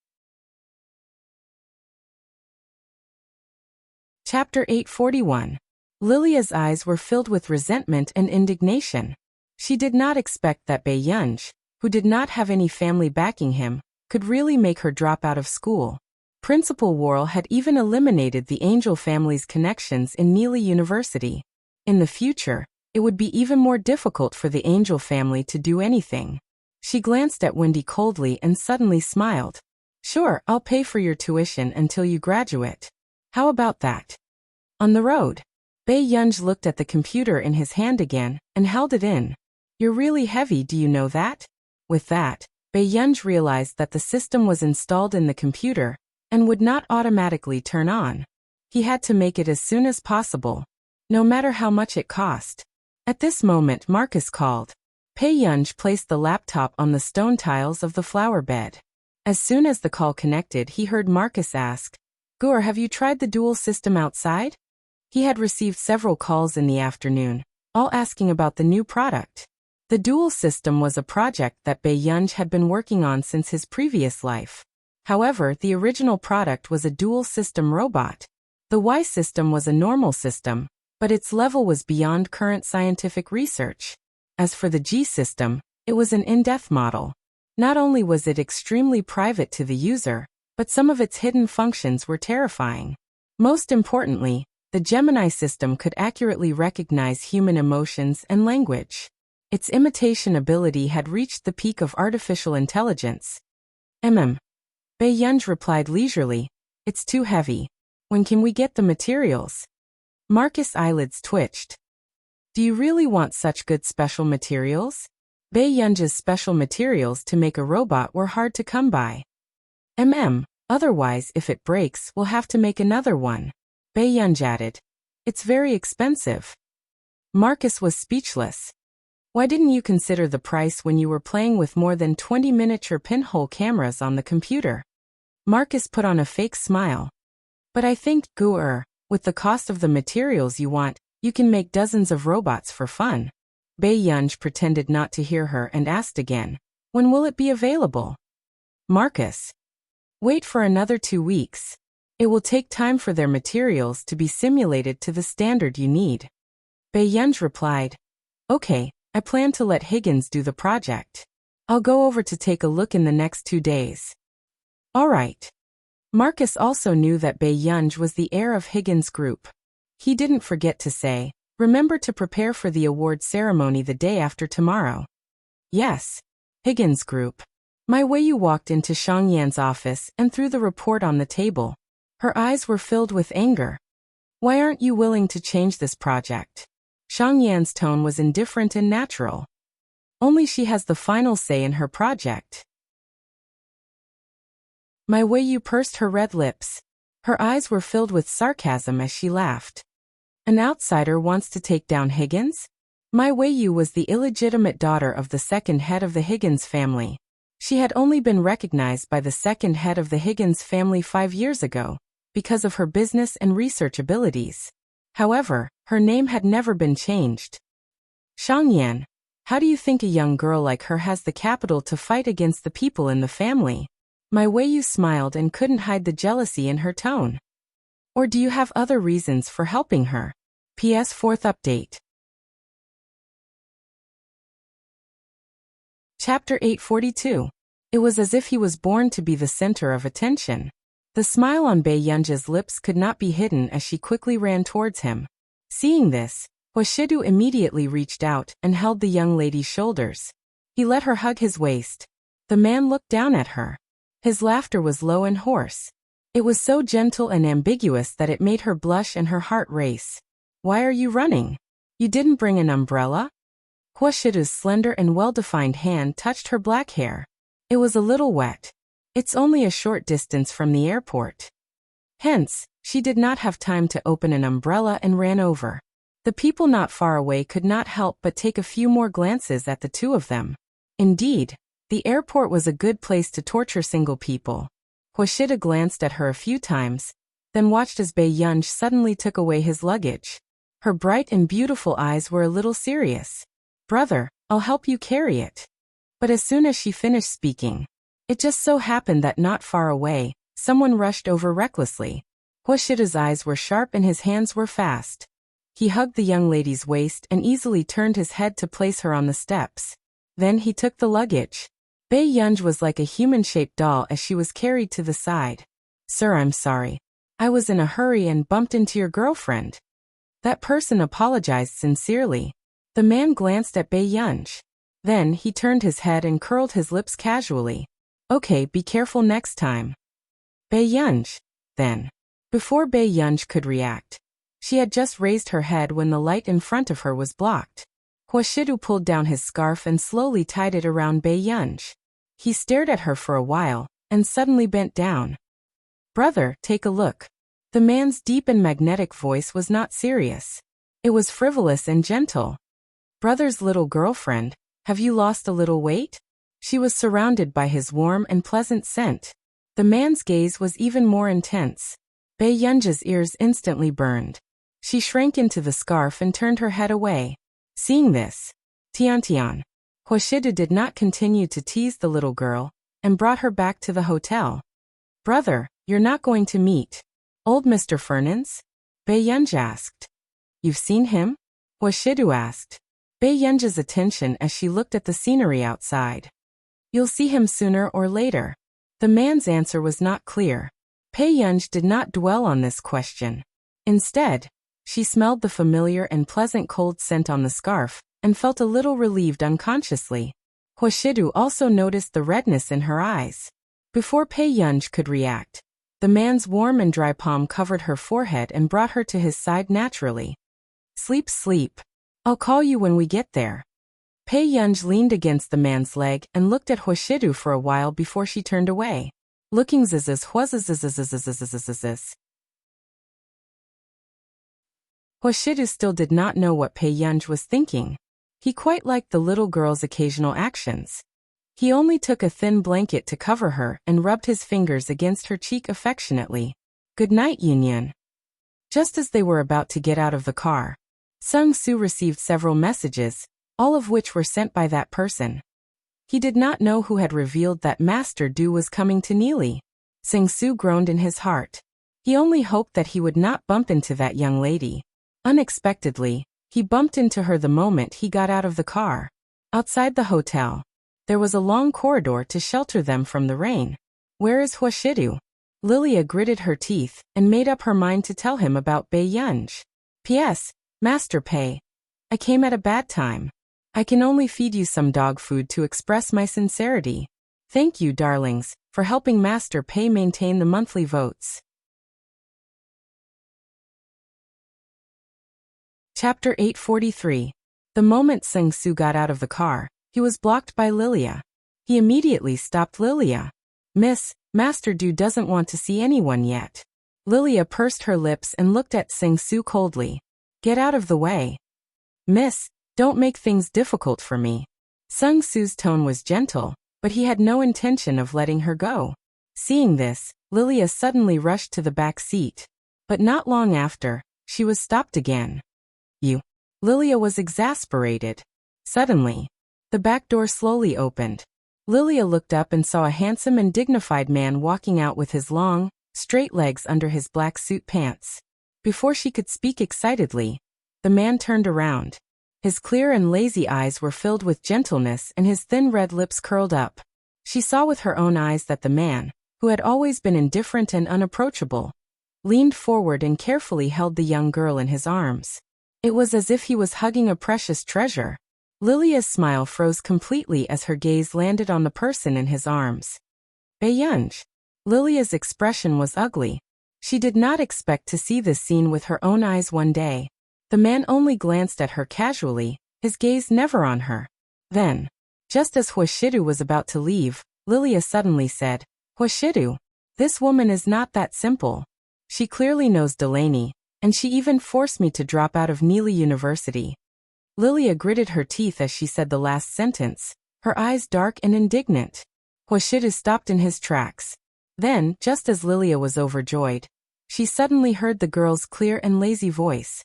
Speaker 1: Chapter 841. Lilia's eyes were filled with resentment and indignation. She did not expect that Bei Yunj, who did not have any family backing him, could really make her drop out of school. Principal Worrell had even eliminated the Angel family's connections in Neely University. In the future, it would be even more difficult for the Angel family to do anything. She glanced at Wendy coldly and suddenly smiled. Sure, I'll pay for your tuition until you graduate. How about that? On the road, Bei Yunj looked at the computer in his hand again and held it in. You're really heavy, do you know that? With that, Bei Yunj realized that the system was installed in the computer and would not automatically turn on. He had to make it as soon as possible, no matter how much it cost. At this moment Marcus called. Bei Yunj placed the laptop on the stone tiles of the flower bed. As soon as the call connected, he heard Marcus ask, Gur, have you tried the dual system outside? He had received several calls in the afternoon, all asking about the new product. The dual system was a project that Bei Yunj had been working on since his previous life. However, the original product was a dual system robot. The Y system was a normal system, but its level was beyond current scientific research. As for the G system, it was an in-depth model. Not only was it extremely private to the user, but some of its hidden functions were terrifying. Most importantly, the Gemini system could accurately recognize human emotions and language. Its imitation ability had reached the peak of artificial intelligence. Bei Yunj replied leisurely, It's too heavy. When can we get the materials? Marcus' eyelids twitched. Do you really want such good special materials? Bei Yunj's special materials to make a robot were hard to come by. Otherwise if it breaks we'll have to make another one. Bei Yunj added. It's very expensive. Marcus was speechless. Why didn't you consider the price when you were playing with more than 20 miniature pinhole cameras on the computer? Marcus put on a fake smile. But I think, Gur, with the cost of the materials you want, you can make dozens of robots for fun. Bei Yunj pretended not to hear her and asked again, When will it be available? Marcus. Wait for another 2 weeks. It will take time for their materials to be simulated to the standard you need. Bei Yunj replied, Okay, I plan to let Higgins do the project. I'll go over to take a look in the next 2 days. All right. Marcus also knew that Bei Yunj was the heir of Higgins Group. He didn't forget to say, Remember to prepare for the award ceremony the day after tomorrow. Yes. Higgins Group. Mai Weiyu walked into Shang Yan's office and threw the report on the table. Her eyes were filled with anger. Why aren't you willing to change this project? Shang Yan's tone was indifferent and natural. Only she has the final say in her project. Mai Weiyu pursed her red lips. Her eyes were filled with sarcasm as she laughed. An outsider wants to take down Higgins? Mai Weiyu was the illegitimate daughter of the second head of the Higgins family. She had only been recognized by the second head of the Higgins family 5 years ago, because of her business and research abilities. However, her name had never been changed. Shang Yan, how do you think a young girl like her has the capital to fight against the people in the family? Mai Weiyu smiled and couldn't hide the jealousy in her tone. Or do you have other reasons for helping her? PS Fourth update. Chapter 842. It was as if he was born to be the center of attention. The smile on Bei Yunj's lips could not be hidden as she quickly ran towards him. Seeing this, Hoshidu immediately reached out and held the young lady's shoulders. He let her hug his waist. The man looked down at her. His laughter was low and hoarse. It was so gentle and ambiguous that it made her blush and her heart race. Why are you running? You didn't bring an umbrella? Hoshidu's slender and well-defined hand touched her black hair. It was a little wet. It's only a short distance from the airport. Hence, she did not have time to open an umbrella and ran over. The people not far away could not help but take a few more glances at the two of them. Indeed, the airport was a good place to torture single people. Huashida glanced at her a few times, then watched as Bei Yunj suddenly took away his luggage. Her bright and beautiful eyes were a little serious. "Brother, I'll help you carry it." But as soon as she finished speaking, it just so happened that not far away, someone rushed over recklessly. Huashida's eyes were sharp and his hands were fast. He hugged the young lady's waist and easily turned his head to place her on the steps. Then he took the luggage. Bei Yunj was like a human-shaped doll as she was carried to the side. "Sir, I'm sorry. I was in a hurry and bumped into your girlfriend." That person apologized sincerely. The man glanced at Bei Yunj. Then he turned his head and curled his lips casually. "Okay, be careful next time." Bei Yunj. Then, before Bei Yunj could react, she had just raised her head when the light in front of her was blocked. Huashidu pulled down his scarf and slowly tied it around Bei Yunj. He stared at her for a while, and suddenly bent down. "Brother, take a look." The man's deep and magnetic voice was not serious. It was frivolous and gentle. "Brother's little girlfriend, have you lost a little weight?" She was surrounded by his warm and pleasant scent. The man's gaze was even more intense. Bei Yunj's ears instantly burned. She shrank into the scarf and turned her head away. Seeing this, Tian, Huashida did not continue to tease the little girl, and brought her back to the hotel. "Brother, you're not going to meet old Mr. Fernandes?" Bei Yunj asked. "You've seen him?" Huashidu asked. Bei Yunj's attention as she looked at the scenery outside. "You'll see him sooner or later." The man's answer was not clear. Bei Yunj did not dwell on this question. Instead, she smelled the familiar and pleasant cold scent on the scarf, and felt a little relieved unconsciously. Huashidu also noticed the redness in her eyes. Before Bei Yunj could react, the man's warm and dry palm covered her forehead and brought her to his side naturally. "Sleep, sleep. I'll call you when we get there." Bei Yunj leaned against the man's leg and looked at Huashidu for a while before she turned away. Looking Huashidu still did not know what Bei Yunj was thinking. He quite liked the little girl's occasional actions. He only took a thin blanket to cover her and rubbed his fingers against her cheek affectionately. "Good night, Yunyan." Just as they were about to get out of the car, Sung Su received several messages, all of which were sent by that person. He did not know who had revealed that Master Du was coming to Neely. Sung Su groaned in his heart. He only hoped that he would not bump into that young lady. Unexpectedly, he bumped into her the moment he got out of the car. Outside the hotel, there was a long corridor to shelter them from the rain. "Where is Huashidu?" Lilia gritted her teeth and made up her mind to tell him about Bei Yunj. "P.S. Master Pei, I came at a bad time. I can only feed you some dog food to express my sincerity. Thank you, darlings, for helping Master Pei maintain the monthly votes." Chapter 843. The moment Sung Su got out of the car, he was blocked by Lilia. He immediately stopped Lilia. "Miss, Master Du doesn't want to see anyone yet." Lilia pursed her lips and looked at Sung Su coldly. "Get out of the way." "Miss, don't make things difficult for me." Sung Su's tone was gentle, but he had no intention of letting her go. Seeing this, Lilia suddenly rushed to the back seat. But not long after, she was stopped again. "You." Lilia was exasperated. Suddenly, the back door slowly opened. Lilia looked up and saw a handsome and dignified man walking out with his long, straight legs under his black suit pants. Before she could speak excitedly, the man turned around. His clear and lazy eyes were filled with gentleness and his thin red lips curled up. She saw with her own eyes that the man, who had always been indifferent and unapproachable, leaned forward and carefully held the young girl in his arms. It was as if he was hugging a precious treasure. Lilia's smile froze completely as her gaze landed on the person in his arms. Bei Yunj. Lilia's expression was ugly. She did not expect to see this scene with her own eyes one day. The man only glanced at her casually, his gaze never on her. Then, just as Huashidu was about to leave, Lilia suddenly said, "Huashidu, this woman is not that simple. She clearly knows Delaney, And she even forced me to drop out of Neely University. Lilia gritted her teeth as she said the last sentence, her eyes dark and indignant. Hwashidu stopped in his tracks. Then, just as Lilia was overjoyed, she suddenly heard the girl's clear and lazy voice.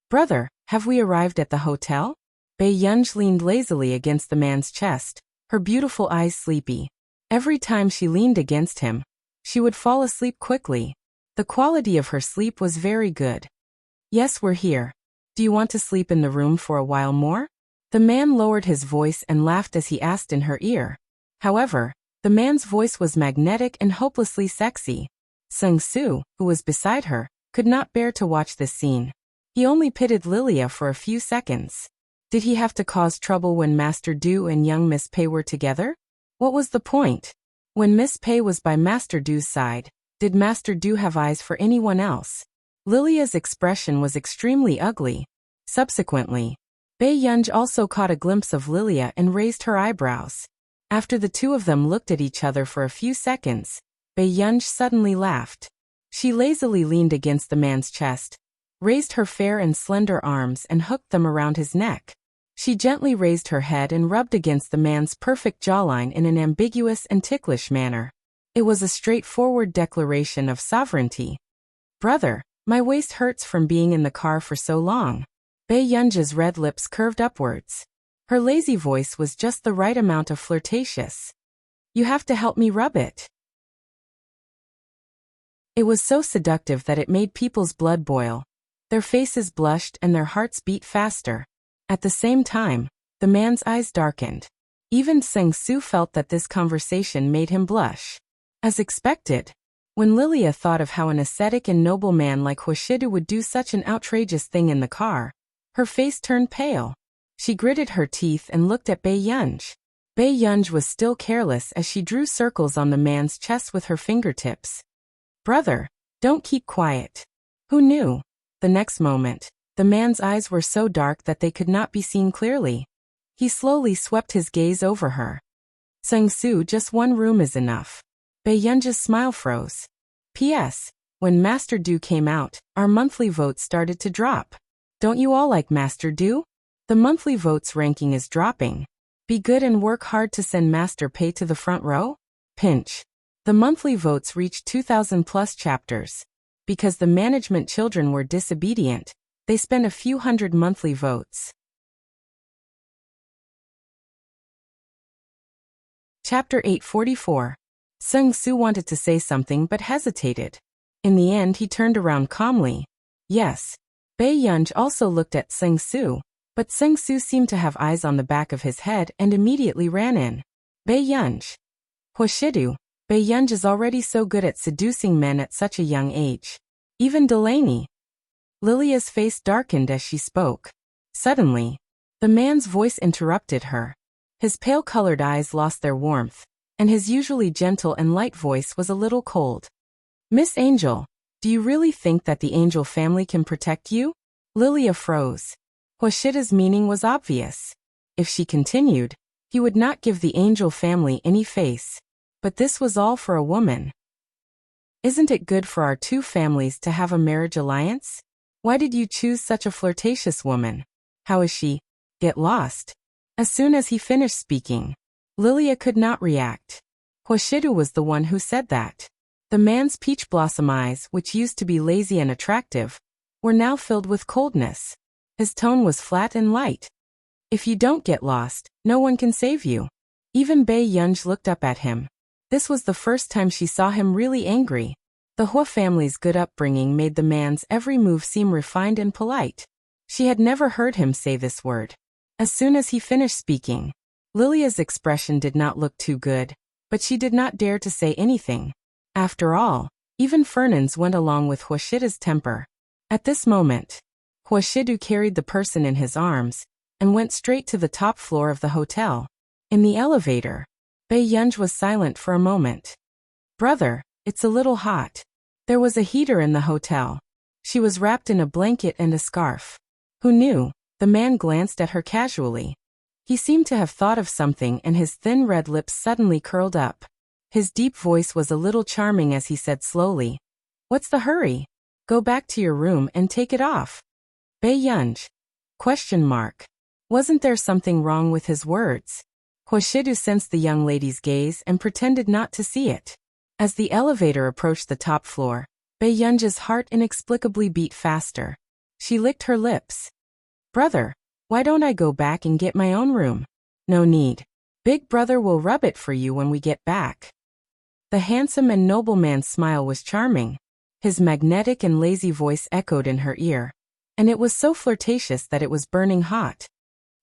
Speaker 1: "Brother, have we arrived at the hotel?" Bei Yunj leaned lazily against the man's chest, her beautiful eyes sleepy. Every time she leaned against him, she would fall asleep quickly. The quality of her sleep was very good. "Yes, we're here. Do you want to sleep in the room for a while more?" The man lowered his voice and laughed as he asked in her ear. However, the man's voice was magnetic and hopelessly sexy. Seung-soo, who was beside her, could not bear to watch this scene. He only pitied Lilia for a few seconds. Did he have to cause trouble when Master Du and young Miss Pei were together? What was the point? When Miss Pei was by Master Du's side, did Master Du have eyes for anyone else? Lilia's expression was extremely ugly. Subsequently, Bei Yunj also caught a glimpse of Lilia and raised her eyebrows. After the two of them looked at each other for a few seconds, Bei Yunj suddenly laughed. She lazily leaned against the man's chest, raised her fair and slender arms and hooked them around his neck. She gently raised her head and rubbed against the man's perfect jawline in an ambiguous and ticklish manner. It was a straightforward declaration of sovereignty. "Brother, my waist hurts from being in the car for so long." Bei Yunj's red lips curved upwards. Her lazy voice was just the right amount of flirtatious. "You have to help me rub it." It was so seductive that it made people's blood boil. Their faces blushed and their hearts beat faster. At the same time, the man's eyes darkened. Even Seung-soo felt that this conversation made him blush. As expected, when Lilia thought of how an ascetic and noble man like Hwashidu would do such an outrageous thing in the car, her face turned pale. She gritted her teeth and looked at Bei Yunj. Bei Yunj was still careless as she drew circles on the man's chest with her fingertips. "Brother, don't keep quiet." Who knew? The next moment, the man's eyes were so dark that they could not be seen clearly. He slowly swept his gaze over her. "Seung-soo, just one room is enough." Bei Yunj's smile froze. "P.S. When Master Du came out, our monthly votes started to drop. Don't you all like Master Du? The monthly votes ranking is dropping. Be good and work hard to send Master Pei to the front row?" Pinch. The monthly votes reached 2,000 plus chapters. Because the management children were disobedient, they spent a few hundred monthly votes. Chapter 844. Seung-soo wanted to say something but hesitated. In the end he turned around calmly. "Yes." Bei Yunj also looked at Seung-soo, but Seung-soo seemed to have eyes on the back of his head and immediately ran in. "Bei Yunj." "Hwashidu, Bei Yunj is already so good at seducing men at such a young age. Even Delaney." Lilia's face darkened as she spoke. Suddenly, the man's voice interrupted her. His pale-colored eyes lost their warmth, and his usually gentle and light voice was a little cold. "Miss Angel, do you really think that the Angel family can protect you?" Lilia froze. Hwashida's meaning was obvious. If she continued, he would not give the Angel family any face. But this was all for a woman. "Isn't it good for our two families to have a marriage alliance? Why did you choose such a flirtatious woman? How is she?" "Get lost." As soon as he finished speaking, Lilia could not react. Hwashidu was the one who said that. The man's peach blossom eyes, which used to be lazy and attractive, were now filled with coldness. His tone was flat and light. "If you don't get lost, no one can save you." Even Bei Yunj looked up at him. This was the first time she saw him really angry. The Hua family's good upbringing made the man's every move seem refined and polite. She had never heard him say this word. As soon as he finished speaking, Lilia's expression did not look too good, but she did not dare to say anything. After all, even Fernand's went along with Hwashida's temper. At this moment, Hwashidu carried the person in his arms and went straight to the top floor of the hotel. In the elevator, Bei Yunj was silent for a moment. "Brother, it's a little hot." There was a heater in the hotel. She was wrapped in a blanket and a scarf. Who knew? The man glanced at her casually. He seemed to have thought of something and his thin red lips suddenly curled up. His deep voice was a little charming as he said slowly, "What's the hurry?" Go back to your room and take it off. Bei Yunj? Question mark. Wasn't there something wrong with his words? Hwashidu sensed the young lady's gaze and pretended not to see it. As the elevator approached the top floor, Bei Yunj's heart inexplicably beat faster. She licked her lips. Brother, why don't I go back and get my own room? No need. Big brother will rub it for you when we get back. The handsome and noble man's smile was charming. His magnetic and lazy voice echoed in her ear, and it was so flirtatious that it was burning hot.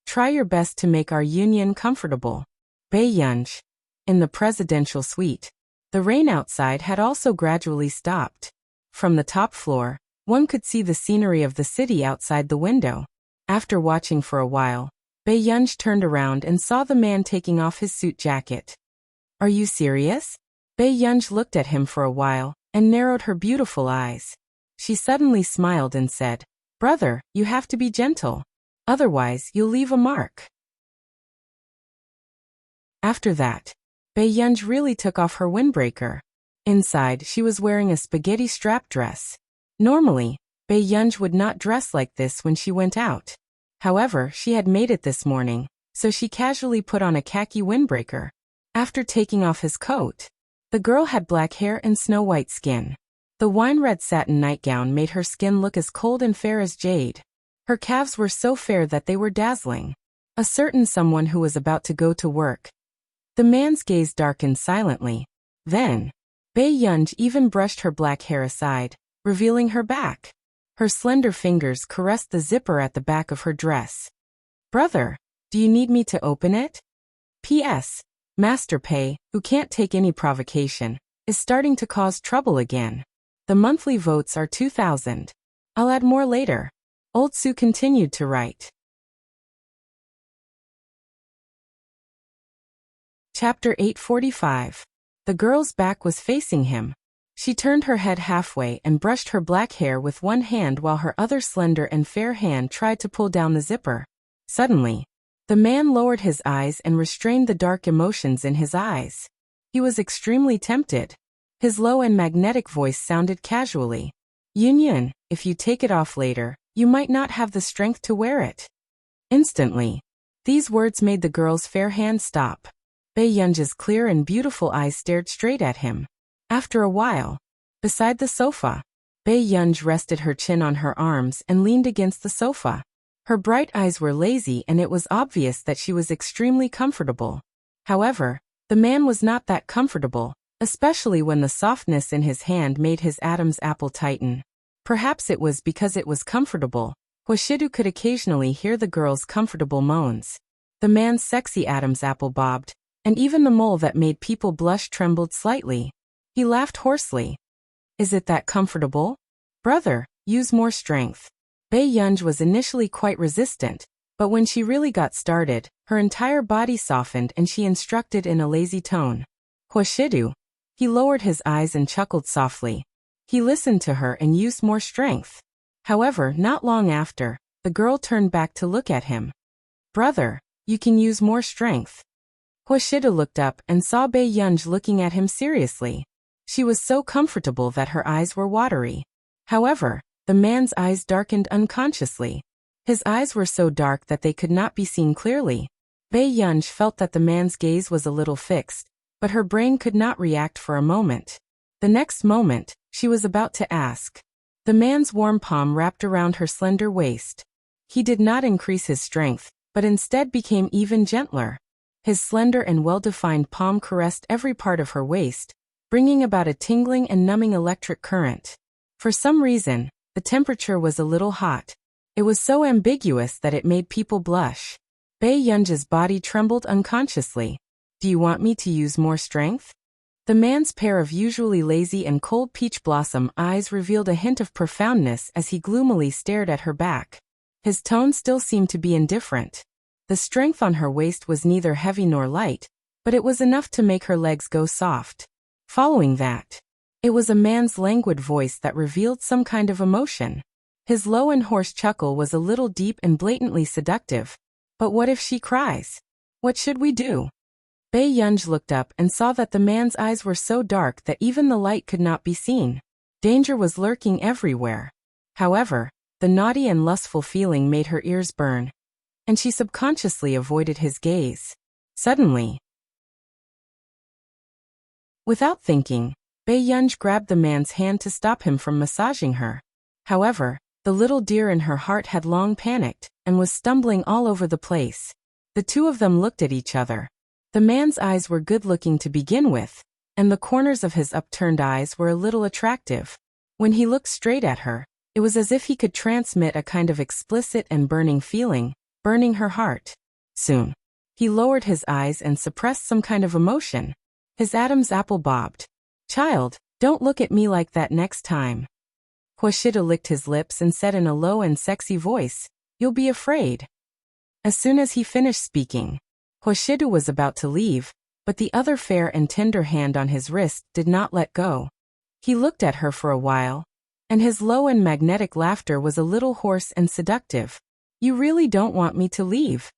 Speaker 1: Try your best to make our union comfortable. Bei Yunj. In the presidential suite, the rain outside had also gradually stopped. From the top floor, one could see the scenery of the city outside the window. After watching for a while, Bei Yunj turned around and saw the man taking off his suit jacket. Are you serious? Bei Yunj looked at him for a while and narrowed her beautiful eyes. She suddenly smiled and said, Brother, you have to be gentle. Otherwise, you'll leave a mark. After that, Bei Yunj really took off her windbreaker. Inside, she was wearing a spaghetti strap dress. Normally, Bei Yunj would not dress like this when she went out. However, she had made it this morning, so she casually put on a khaki windbreaker. After taking off his coat, the girl had black hair and snow-white skin. The wine-red satin nightgown made her skin look as cold and fair as jade. Her calves were so fair that they were dazzling. A certain someone who was about to go to work. The man's gaze darkened silently. Then, Bei Yunj even brushed her black hair aside, revealing her back. Her slender fingers caressed the zipper at the back of her dress. Brother, do you need me to open it? P.S. Master Pei, who can't take any provocation, is starting to cause trouble again. The monthly votes are 2,000. I'll add more later. Old Su continued to write. Chapter 845. The girl's back was facing him. She turned her head halfway and brushed her black hair with one hand while her other slender and fair hand tried to pull down the zipper. Suddenly, the man lowered his eyes and restrained the dark emotions in his eyes. He was extremely tempted. His low and magnetic voice sounded casually. Yun, if you take it off later, you might not have the strength to wear it. Instantly, these words made the girl's fair hand stop. Bei Yunj's clear and beautiful eyes stared straight at him. After a while, beside the sofa, Bei Yunj rested her chin on her arms and leaned against the sofa. Her bright eyes were lazy and it was obvious that she was extremely comfortable. However, the man was not that comfortable, especially when the softness in his hand made his Adam's apple tighten. Perhaps it was because it was comfortable. Hwashidu could occasionally hear the girl's comfortable moans. The man's sexy Adam's apple bobbed, and even the mole that made people blush trembled slightly. He laughed hoarsely. Is it that comfortable? Brother, use more strength. Bei Yunj was initially quite resistant, but when she really got started, her entire body softened and she instructed in a lazy tone. Hwashidu. He lowered his eyes and chuckled softly. He listened to her and used more strength. However, not long after, the girl turned back to look at him. Brother, you can use more strength. Hwashidu looked up and saw Bei Yunj looking at him seriously. She was so comfortable that her eyes were watery. However, the man's eyes darkened unconsciously. His eyes were so dark that they could not be seen clearly. Bei Yunj felt that the man's gaze was a little fixed, but her brain could not react for a moment. The next moment, she was about to ask. The man's warm palm wrapped around her slender waist. He did not increase his strength, but instead became even gentler. His slender and well-defined palm caressed every part of her waist, bringing about a tingling and numbing electric current. For some reason, the temperature was a little hot. It was so ambiguous that it made people blush. Bei Yunj's body trembled unconsciously. Do you want me to use more strength? The man's pair of usually lazy and cold peach blossom eyes revealed a hint of profoundness as he gloomily stared at her back. His tone still seemed to be indifferent. The strength on her waist was neither heavy nor light, but it was enough to make her legs go soft. Following that, it was a man's languid voice that revealed some kind of emotion. His low and hoarse chuckle was a little deep and blatantly seductive. But what if she cries? What should we do? Bei Yunj looked up and saw that the man's eyes were so dark that even the light could not be seen. Danger was lurking everywhere. However, the naughty and lustful feeling made her ears burn, and she subconsciously avoided his gaze. Suddenly, without thinking, Bae-yunj grabbed the man's hand to stop him from massaging her. However, the little deer in her heart had long panicked and was stumbling all over the place. The two of them looked at each other. The man's eyes were good-looking to begin with, and the corners of his upturned eyes were a little attractive. When he looked straight at her, it was as if he could transmit a kind of explicit and burning feeling, burning her heart. Soon, he lowered his eyes and suppressed some kind of emotion. His Adam's apple bobbed. "Child, don't look at me like that next time." Hoshida licked his lips and said in a low and sexy voice, "You'll be afraid." As soon as he finished speaking, Hoshida was about to leave, but the other fair and tender hand on his wrist did not let go. He looked at her for a while, and his low and magnetic laughter was a little hoarse and seductive. "You really don't want me to leave?"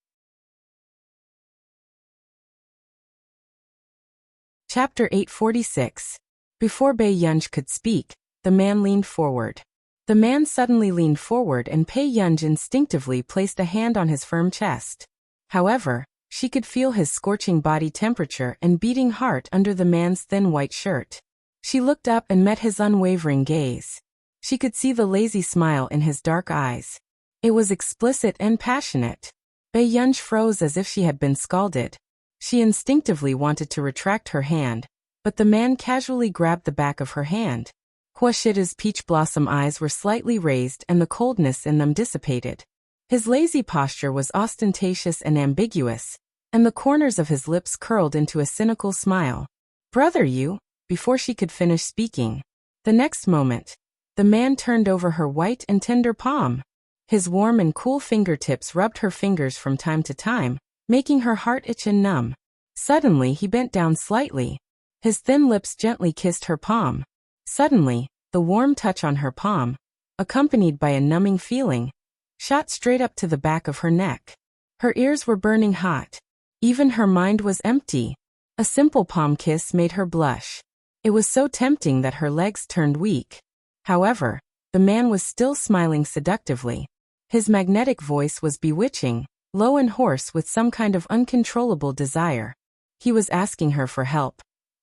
Speaker 1: Chapter 846. Before Bae-yunj could speak, the man leaned forward. The man suddenly leaned forward and Bae-yunj instinctively placed a hand on his firm chest. However, she could feel his scorching body temperature and beating heart under the man's thin white shirt. She looked up and met his unwavering gaze. She could see the lazy smile in his dark eyes. It was explicit and passionate. Bae-yunj froze as if she had been scalded. She instinctively wanted to retract her hand, but the man casually grabbed the back of her hand. Hwashida's peach blossom eyes were slightly raised and the coldness in them dissipated. His lazy posture was ostentatious and ambiguous, and the corners of his lips curled into a cynical smile. "Brother, you," before she could finish speaking. The next moment, the man turned over her white and tender palm. His warm and cool fingertips rubbed her fingers from time to time, making her heart itch and numb. Suddenly he bent down slightly. His thin lips gently kissed her palm. Suddenly, the warm touch on her palm, accompanied by a numbing feeling, shot straight up to the back of her neck. Her ears were burning hot. Even her mind was empty. A simple palm kiss made her blush. It was so tempting that her legs turned weak. However, the man was still smiling seductively. His magnetic voice was bewitching, low and hoarse with some kind of uncontrollable desire. He was asking her for help.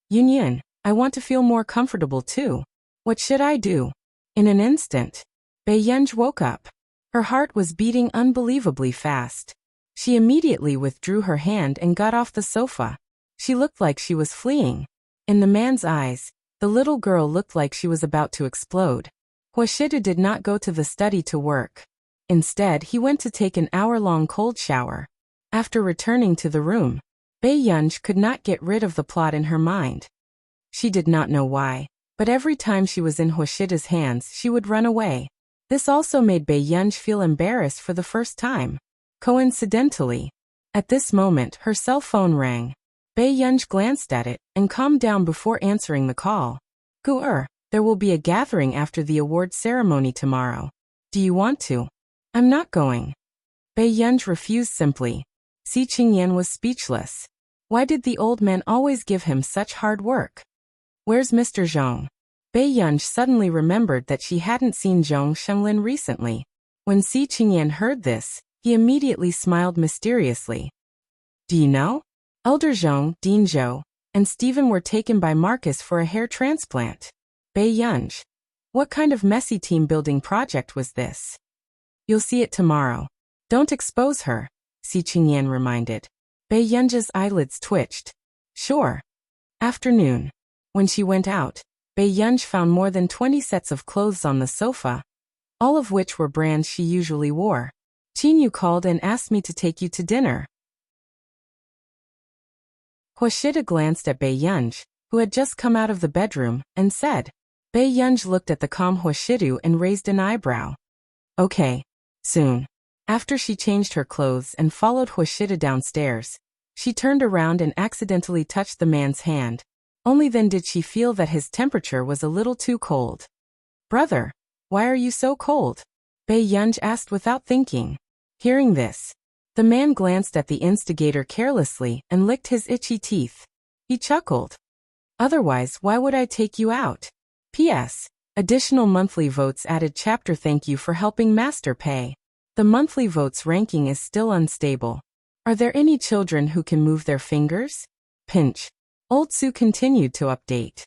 Speaker 1: "Yun, I want to feel more comfortable too. What should I do?" In an instant, Bae-yunj woke up. Her heart was beating unbelievably fast. She immediately withdrew her hand and got off the sofa. She looked like she was fleeing. In the man's eyes, the little girl looked like she was about to explode. Hwashida did not go to the study to work. Instead, he went to take an hour-long cold shower. After returning to the room, Bae-yunj could not get rid of the plot in her mind. She did not know why, but every time she was in Hwashida's hands she would run away. This also made Bae-yunj feel embarrassed for the first time. Coincidentally, at this moment her cell phone rang. Bae-yunj glanced at it and calmed down before answering the call. "Gu-er, there will be a gathering after the award ceremony tomorrow. Do you want to?" "I'm not going." Bae-yunj refused simply. Si Qingyan was speechless. Why did the old man always give him such hard work? "Where's Mr. Zhong?" Bae-yunj suddenly remembered that she hadn't seen Zhong Shenlin recently. When Si Qingyan heard this, he immediately smiled mysteriously. "Do you know? Elder Zhong, Dean Zhou, and Stephen were taken by Marcus for a hair transplant." Bae-yunj. What kind of messy team-building project was this? "You'll see it tomorrow. Don't expose her," Si Qingyan reminded. Bae-yunj's eyelids twitched. "Sure." Afternoon. When she went out, Bae-yunj found more than 20 sets of clothes on the sofa, all of which were brands she usually wore. "Chinyu called and asked me to take you to dinner." Hwashida glanced at Bae-yunj, who had just come out of the bedroom, and said. Bae-yunj looked at the calm Hwashidu and raised an eyebrow. "Okay. Soon." After she changed her clothes and followed Hwashida downstairs, she turned around and accidentally touched the man's hand. Only then did she feel that his temperature was a little too cold. "Brother, why are you so cold?" Bae-yunj asked without thinking. Hearing this, the man glanced at the instigator carelessly and licked his itchy teeth. He chuckled. "Otherwise, why would I take you out? P.S. Additional monthly votes added. Chapter Thank you for helping Master Pay. The monthly votes ranking is still unstable. Are there any children who can move their fingers? Pinch. Old Sue continued to update.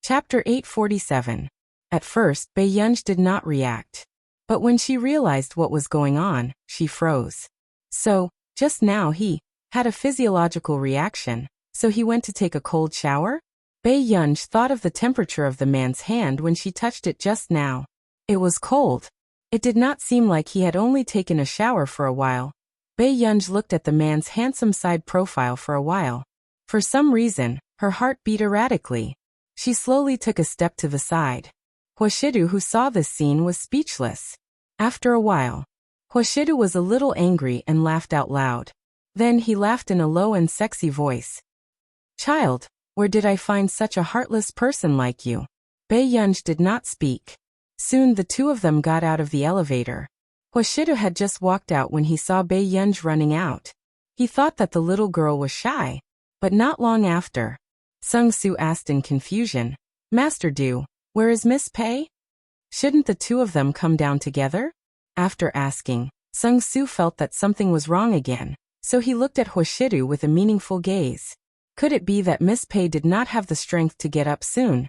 Speaker 1: Chapter 847. At first, Bae-yunj did not react. But when she realized what was going on, she froze. So, just now he had a physiological reaction, so he went to take a cold shower? Bae-yunj thought of the temperature of the man's hand when she touched it just now. It was cold. It did not seem like he had only taken a shower for a while. Bae-yunj looked at the man's handsome side profile for a while. For some reason, her heart beat erratically. She slowly took a step to the side. Hwashidu, who saw this scene, was speechless. After a while, Hwashidu was a little angry and laughed out loud. Then he laughed in a low and sexy voice. Child, where did I find such a heartless person like you? Bae-yunj did not speak. Soon the two of them got out of the elevator. Hwashidu had just walked out when he saw Bae-yunj running out. He thought that the little girl was shy. But not long after, Sung-soo asked in confusion, Master Du, where is Miss Pei? Shouldn't the two of them come down together? After asking, Sung-soo felt that something was wrong again, so he looked at Hwashidu with a meaningful gaze. Could it be that Miss Pei did not have the strength to get up soon?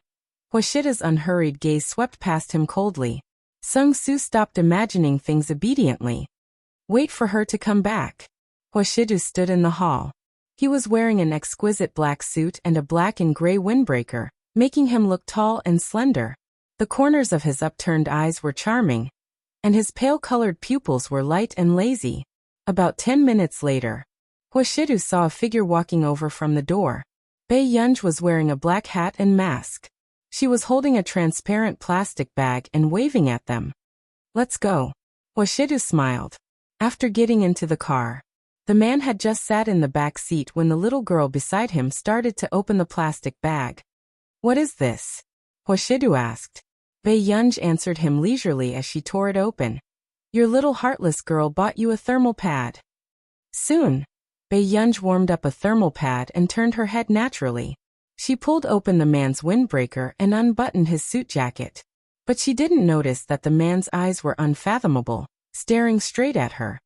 Speaker 1: Hwashida's unhurried gaze swept past him coldly. Sung-soo stopped imagining things obediently. Wait for her to come back. Hwashidu stood in the hall. He was wearing an exquisite black suit and a black and gray windbreaker, making him look tall and slender. The corners of his upturned eyes were charming, and his pale-colored pupils were light and lazy. About 10 minutes later, Hwashidu saw a figure walking over from the door. Bae-yunj was wearing a black hat and mask. She was holding a transparent plastic bag and waving at them. Let's go. Hwashidu smiled. After getting into the car, the man had just sat in the back seat when the little girl beside him started to open the plastic bag. What is this? Hwashidu asked. Bae-yunj answered him leisurely as she tore it open. Your little heartless girl bought you a thermal pad. Soon, Bae-yunj warmed up a thermal pad and turned her head naturally. She pulled open the man's windbreaker and unbuttoned his suit jacket. But she didn't notice that the man's eyes were unfathomable, staring straight at her.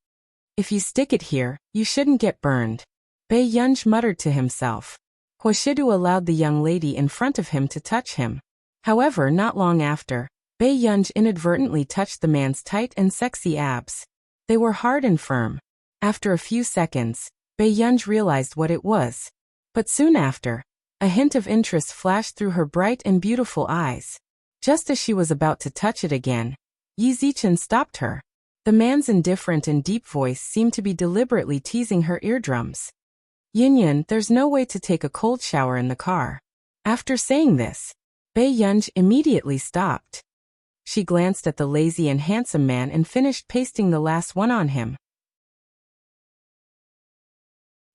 Speaker 1: If you stick it here, you shouldn't get burned. Bae-yunj muttered to himself. Hwashidu allowed the young lady in front of him to touch him. However, not long after, Bae-yunj inadvertently touched the man's tight and sexy abs. They were hard and firm. After a few seconds, Bae-yunj realized what it was. But soon after, a hint of interest flashed through her bright and beautiful eyes. Just as she was about to touch it again, Yi Zichen stopped her. The man's indifferent and deep voice seemed to be deliberately teasing her eardrums. Yin, there's no way to take a cold shower in the car. After saying this, Bae-yunj immediately stopped. She glanced at the lazy and handsome man and finished pasting the last one on him.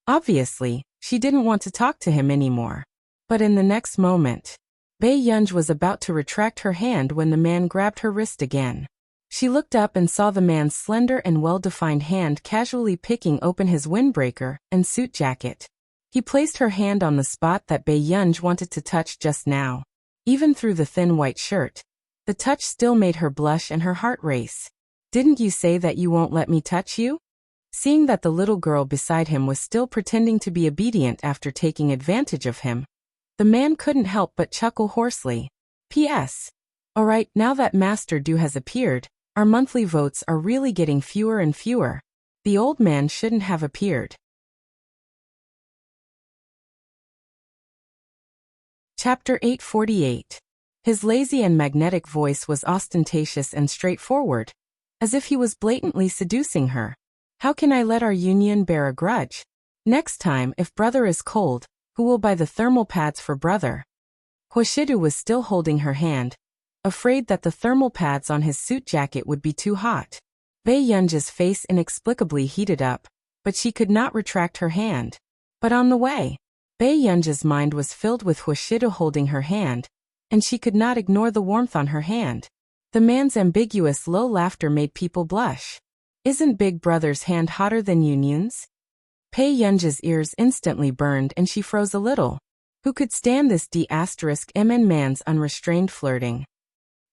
Speaker 1: Obviously, she didn't want to talk to him anymore. But in the next moment, Bae-yunj was about to retract her hand when the man grabbed her wrist again. She looked up and saw the man's slender and well-defined hand casually picking open his windbreaker and suit jacket. He placed her hand on the spot that Bae-yunj wanted to touch just now. Even through the thin white shirt, the touch still made her blush and her heart race. Didn't you say that you won't let me touch you? Seeing that the little girl beside him was still pretending to be obedient after taking advantage of him, the man couldn't help but chuckle hoarsely. P.S. Alright, now that Master Du has appeared, our monthly votes are really getting fewer and fewer. The old man shouldn't have appeared. Chapter 848. His lazy and magnetic voice was ostentatious and straightforward, as if he was blatantly seducing her. How can I let our union bear a grudge? Next time, if brother is cold, who will buy the thermal pads for brother? Hwashidu was still holding her hand, afraid that the thermal pads on his suit jacket would be too hot. Bae-yunj's face inexplicably heated up, but she could not retract her hand. But on the way, Bae-yunj's mind was filled with Hwashidu holding her hand, and she could not ignore the warmth on her hand. The man's ambiguous low laughter made people blush. Isn't Big Brother's hand hotter than Yunyun's? Bae-yunj's ears instantly burned and she froze a little. Who could stand this D*MN man's unrestrained flirting?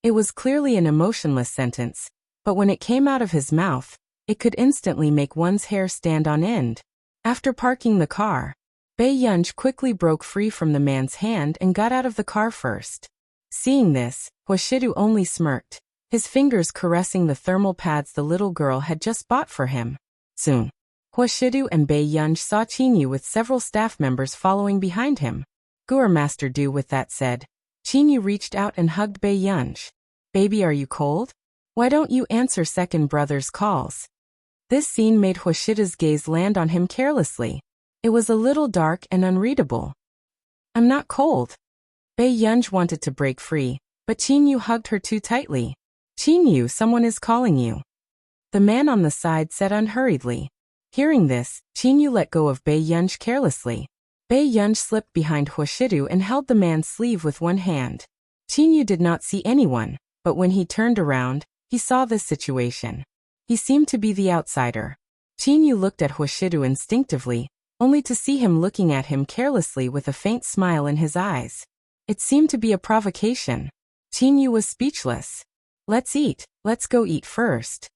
Speaker 1: It was clearly an emotionless sentence, but when it came out of his mouth, it could instantly make one's hair stand on end. After parking the car, Bae Yunj quickly broke free from the man's hand and got out of the car first. Seeing this, Hwashidu only smirked, his fingers caressing the thermal pads the little girl had just bought for him. Soon, Hwashidu and Bae Yunj saw Chinyu with several staff members following behind him. "Gur Master Du." With that said, Chinyu reached out and hugged Bae Yunj. "Baby, are you cold? Why don't you answer second brother's calls?" This scene made Hwashida's gaze land on him carelessly. It was a little dark and unreadable. "I'm not cold." Bae Yunj wanted to break free, but Chinyu hugged her too tightly. "Chinyu, someone is calling you," the man on the side said unhurriedly. Hearing this, Chinyu let go of Bae Yunj carelessly. Bae Yunj slipped behind Hwashidu and held the man's sleeve with one hand. Chinyu did not see anyone, but when he turned around, he saw this situation. He seemed to be the outsider. Chinyu looked at Hwashidu instinctively, only to see him looking at him carelessly with a faint smile in his eyes. It seemed to be a provocation. Chinyu was speechless. "Let's eat, let's go eat first."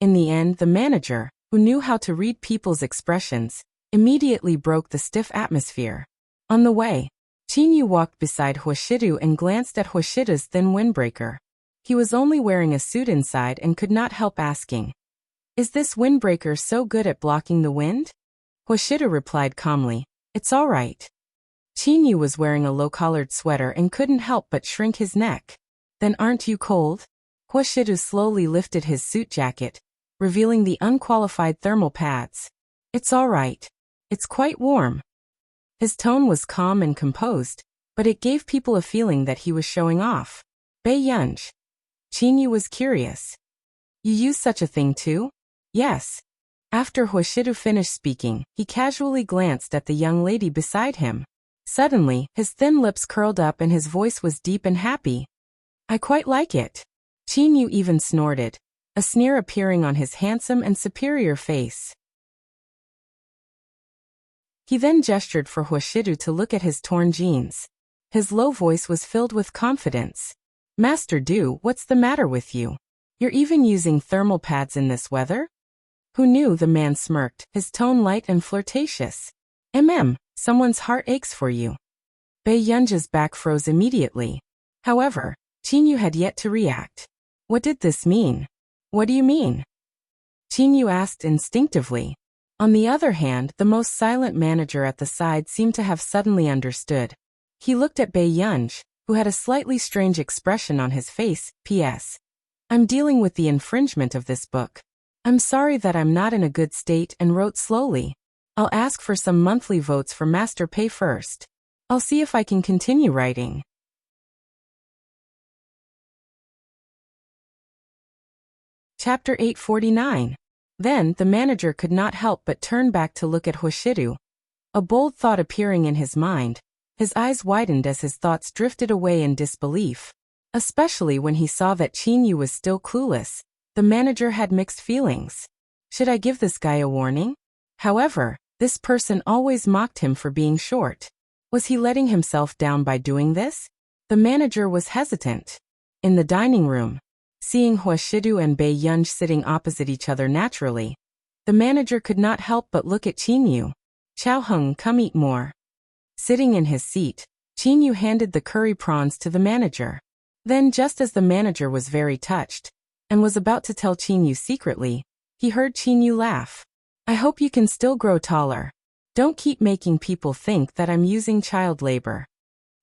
Speaker 1: In the end, the manager, who knew how to read people's expressions, immediately broke the stiff atmosphere. On the way, Chinyu walked beside Hwashidu and glanced at Hwashida's thin windbreaker. He was only wearing a suit inside and could not help asking, "Is this windbreaker so good at blocking the wind?" Hwashidu replied calmly, "It's all right." Chinyu was wearing a low-collared sweater and couldn't help but shrink his neck. "Then aren't you cold?" Hwashidu slowly lifted his suit jacket, revealing the unqualified thermal pads. "It's all right. It's quite warm." His tone was calm and composed, but it gave people a feeling that he was showing off. "Bae Yunj." Chinyu was curious. "You use such a thing too?" "Yes." After Hwashidu finished speaking, he casually glanced at the young lady beside him. Suddenly, his thin lips curled up and his voice was deep and happy. "I quite like it." Chinyu even snorted, a sneer appearing on his handsome and superior face. He then gestured for Hwashidu to look at his torn jeans. His low voice was filled with confidence. "Master Du, what's the matter with you? You're even using thermal pads in this weather?" Who knew? The man smirked, his tone light and flirtatious. Someone's heart aches for you." Bae Yunj's back froze immediately. However, Chinyu had yet to react. What did this mean? "What do you mean?" Chinyu asked instinctively. On the other hand, the most silent manager at the side seemed to have suddenly understood. He looked at Bae Yunj, who had a slightly strange expression on his face. "P.S. I'm dealing with the infringement of this book. I'm sorry that I'm not in a good state," and wrote slowly. "I'll ask for some monthly votes for master pay first. I'll see if I can continue writing." Chapter 849. Then, the manager could not help but turn back to look at Hwashidu. A bold thought appearing in his mind, his eyes widened as his thoughts drifted away in disbelief. Especially when he saw that Chinyu was still clueless, the manager had mixed feelings. Should I give this guy a warning? However, this person always mocked him for being short. Was he letting himself down by doing this? The manager was hesitant. In the dining room, seeing Hwashidu and Bae Yunj sitting opposite each other naturally, the manager could not help but look at Chinyu. "Chow Hung, come eat more." Sitting in his seat, Chinyu handed the curry prawns to the manager. Then, just as the manager was very touched, and was about to tell Chinyu secretly, he heard Chinyu laugh. "I hope you can still grow taller. Don't keep making people think that I'm using child labor."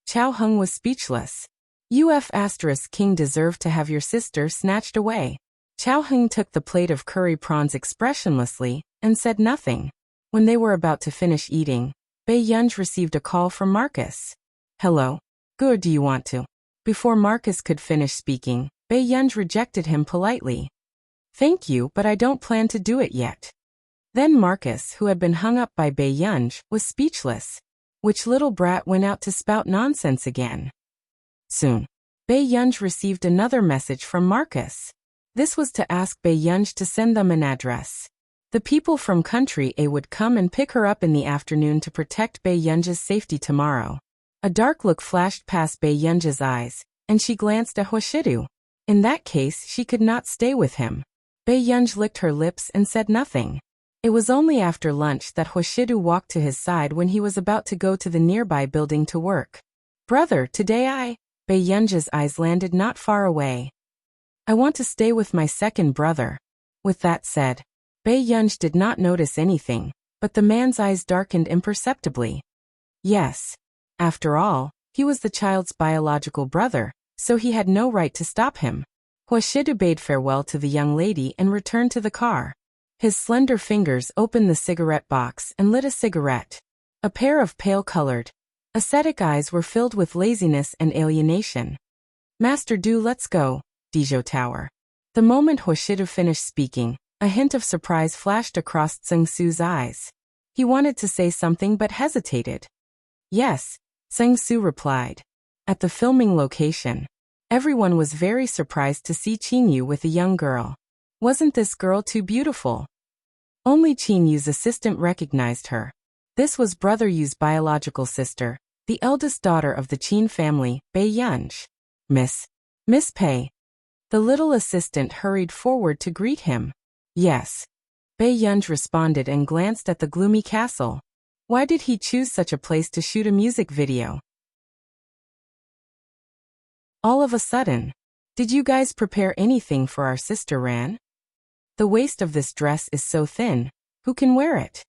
Speaker 1: Chow Hung was speechless. King deserved to have your sister snatched away. Chow Hung took the plate of curry prawns expressionlessly, and said nothing. When they were about to finish eating, Bae Yunj received a call from Marcus. "Hello? Good, do you want to?" Before Marcus could finish speaking, Bae Yunj rejected him politely. "Thank you, but I don't plan to do it yet." Then Marcus, who had been hung up by Bae Yunj, was speechless. Which little brat went out to spout nonsense again? Soon, Bae Yunj received another message from Marcus. This was to ask Bae Yunj to send them an address. The people from Country A would come and pick her up in the afternoon to protect Bae Yunj's safety tomorrow. A dark look flashed past Bei Yunja's eyes, and she glanced at Hoshidu. In that case, she could not stay with him. Bei Yunj licked her lips and said nothing. It was only after lunch that Hoshidu walked to his side when he was about to go to the nearby building to work. Brother, today Bei Yunja's eyes landed not far away. I want to stay with my second brother. With that said, Bei Yunj did not notice anything, but the man's eyes darkened imperceptibly. Yes. After all, he was the child's biological brother, so he had no right to stop him. Hoshidu bade farewell to the young lady and returned to the car. His slender fingers opened the cigarette box and lit a cigarette. A pair of pale-colored, ascetic eyes were filled with laziness and alienation. Master Du, let's go, Dijo Tower. The moment Hoshidu finished speaking, a hint of surprise flashed across Tseng Su's eyes. He wanted to say something but hesitated. Yes, Tseng Su replied. At the filming location, everyone was very surprised to see Qinyu with a young girl. Wasn't this girl too beautiful? Only Qinyu's assistant recognized her. This was Brother Yu's biological sister, the eldest daughter of the Qin family, Bei Yunj. Miss Pei. The little assistant hurried forward to greet him. Yes. Bei Yunj responded and glanced at the gloomy castle. Why did he choose such a place to shoot a music video? All of a sudden, did you guys prepare anything for our sister Ran? The waist of this dress is so thin, who can wear it?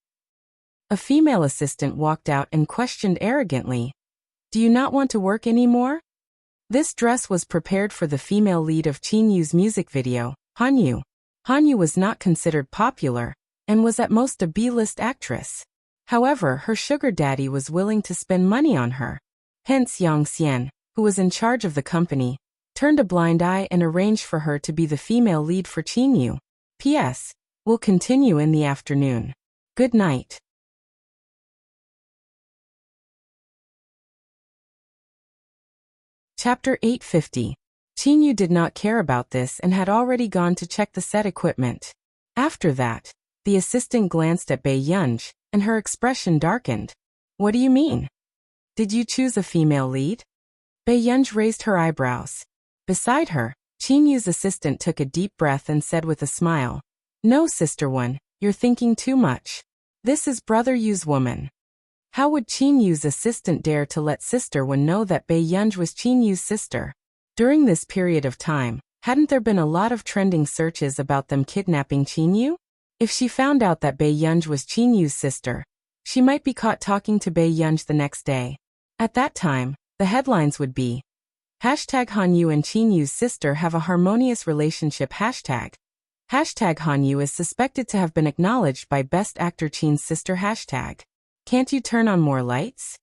Speaker 1: A female assistant walked out and questioned arrogantly. Do you not want to work anymore? This dress was prepared for the female lead of Qinyu's music video, Hanyu. Hanyu was not considered popular, and was at most a B-list actress. However, her sugar daddy was willing to spend money on her. Hence Yang Xian, who was in charge of the company, turned a blind eye and arranged for her to be the female lead for Qinyu. P.S. We'll continue in the afternoon. Good night. Chapter 850. Qinyu did not care about this and had already gone to check the set equipment. After that, the assistant glanced at Bei Yunj, and her expression darkened. What do you mean? Did you choose a female lead? Bei Yunj raised her eyebrows. Beside her, Qinyu's assistant took a deep breath and said with a smile, No, Sister One, you're thinking too much. This is Brother Yu's woman. How would Qinyu's assistant dare to let Sister One know that Bei Yunj was Qinyu's sister? During this period of time, hadn't there been a lot of trending searches about them kidnapping Qinyu? If she found out that Bei Yunj was Qinyu's sister, she might be caught talking to Bei Yunj the next day. At that time, the headlines would be, #Hanyu and Qinyu's sister have a harmonious relationship #. #Hanyu is suspected to have been acknowledged by Best Actor Qin's sister #. Can't you turn on more lights?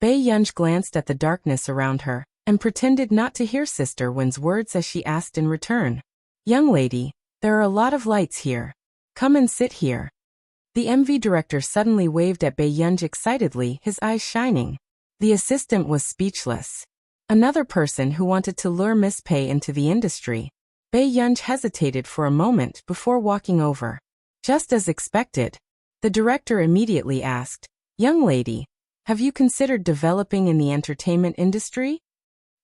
Speaker 1: Bei Yunj glanced at the darkness around her, and pretended not to hear Sister Wen's words as she asked in return. Young lady, there are a lot of lights here. Come and sit here. The MV director suddenly waved at Bei Yunj excitedly, his eyes shining. The assistant was speechless. Another person who wanted to lure Miss Pei into the industry. Bei Yunj hesitated for a moment before walking over. Just as expected, the director immediately asked, Young lady, have you considered developing in the entertainment industry?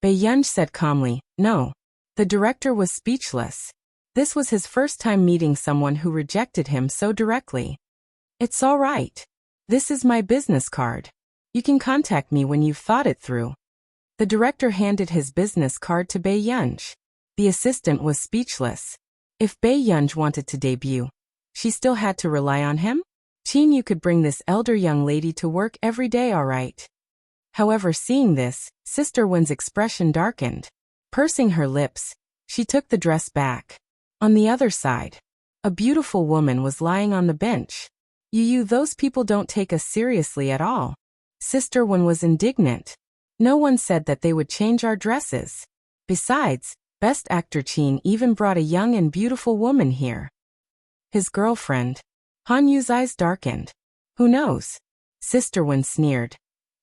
Speaker 1: Bei Yunj said calmly, No. The director was speechless. This was his first time meeting someone who rejected him so directly. It's all right. This is my business card. You can contact me when you've thought it through. The director handed his business card to Bei Yunj. The assistant was speechless. If Bei Yunj wanted to debut, she still had to rely on him? Qinyu could bring this elder young lady to work every day, all right. However, seeing this, Sister Wen's expression darkened. Pursing her lips, she took the dress back. On the other side, a beautiful woman was lying on the bench. Those people don't take us seriously at all. Sister Wen was indignant. No one said that they would change our dresses. Besides, Best Actor Qin even brought a young and beautiful woman here. His girlfriend. Hanyu's eyes darkened. Who knows? Sister Wen sneered.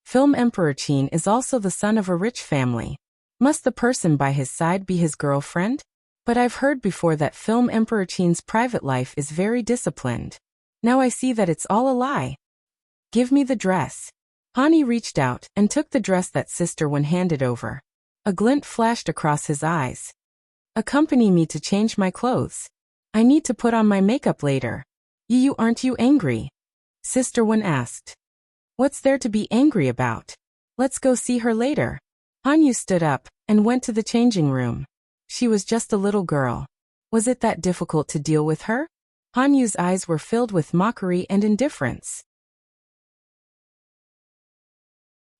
Speaker 1: Film Emperor Qin is also the son of a rich family. Must the person by his side be his girlfriend? But I've heard before that Film Emperor Qin's private life is very disciplined. Now I see that it's all a lie. Give me the dress. Hani reached out and took the dress that Sister Wen handed over. A glint flashed across his eyes. Accompany me to change my clothes. I need to put on my makeup later. Aren't you angry? Sister Wen asked. What's there to be angry about? Let's go see her later. Hanyu stood up and went to the changing room. She was just a little girl. Was it that difficult to deal with her? Hanyu's eyes were filled with mockery and indifference.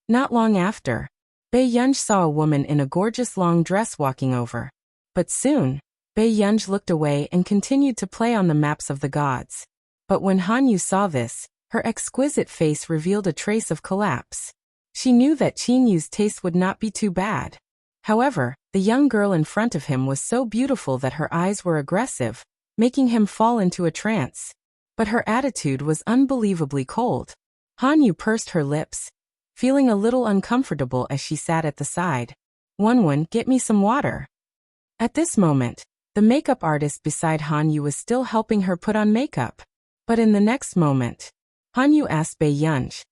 Speaker 1: Not long after, Bei Yunj saw a woman in a gorgeous long dress walking over. But soon, Bei Yunj looked away and continued to play on the maps of the gods. But when Hanyu saw this, her exquisite face revealed a trace of collapse. She knew that Qinyu's taste would not be too bad. However, the young girl in front of him was so beautiful that her eyes were aggressive, making him fall into a trance. But her attitude was unbelievably cold. Hanyu pursed her lips, feeling a little uncomfortable as she sat at the side. Won, get me some water. At this moment, the makeup artist beside Hanyu was still helping her put on makeup. But in the next moment, Hanyu asked Bei Yunj,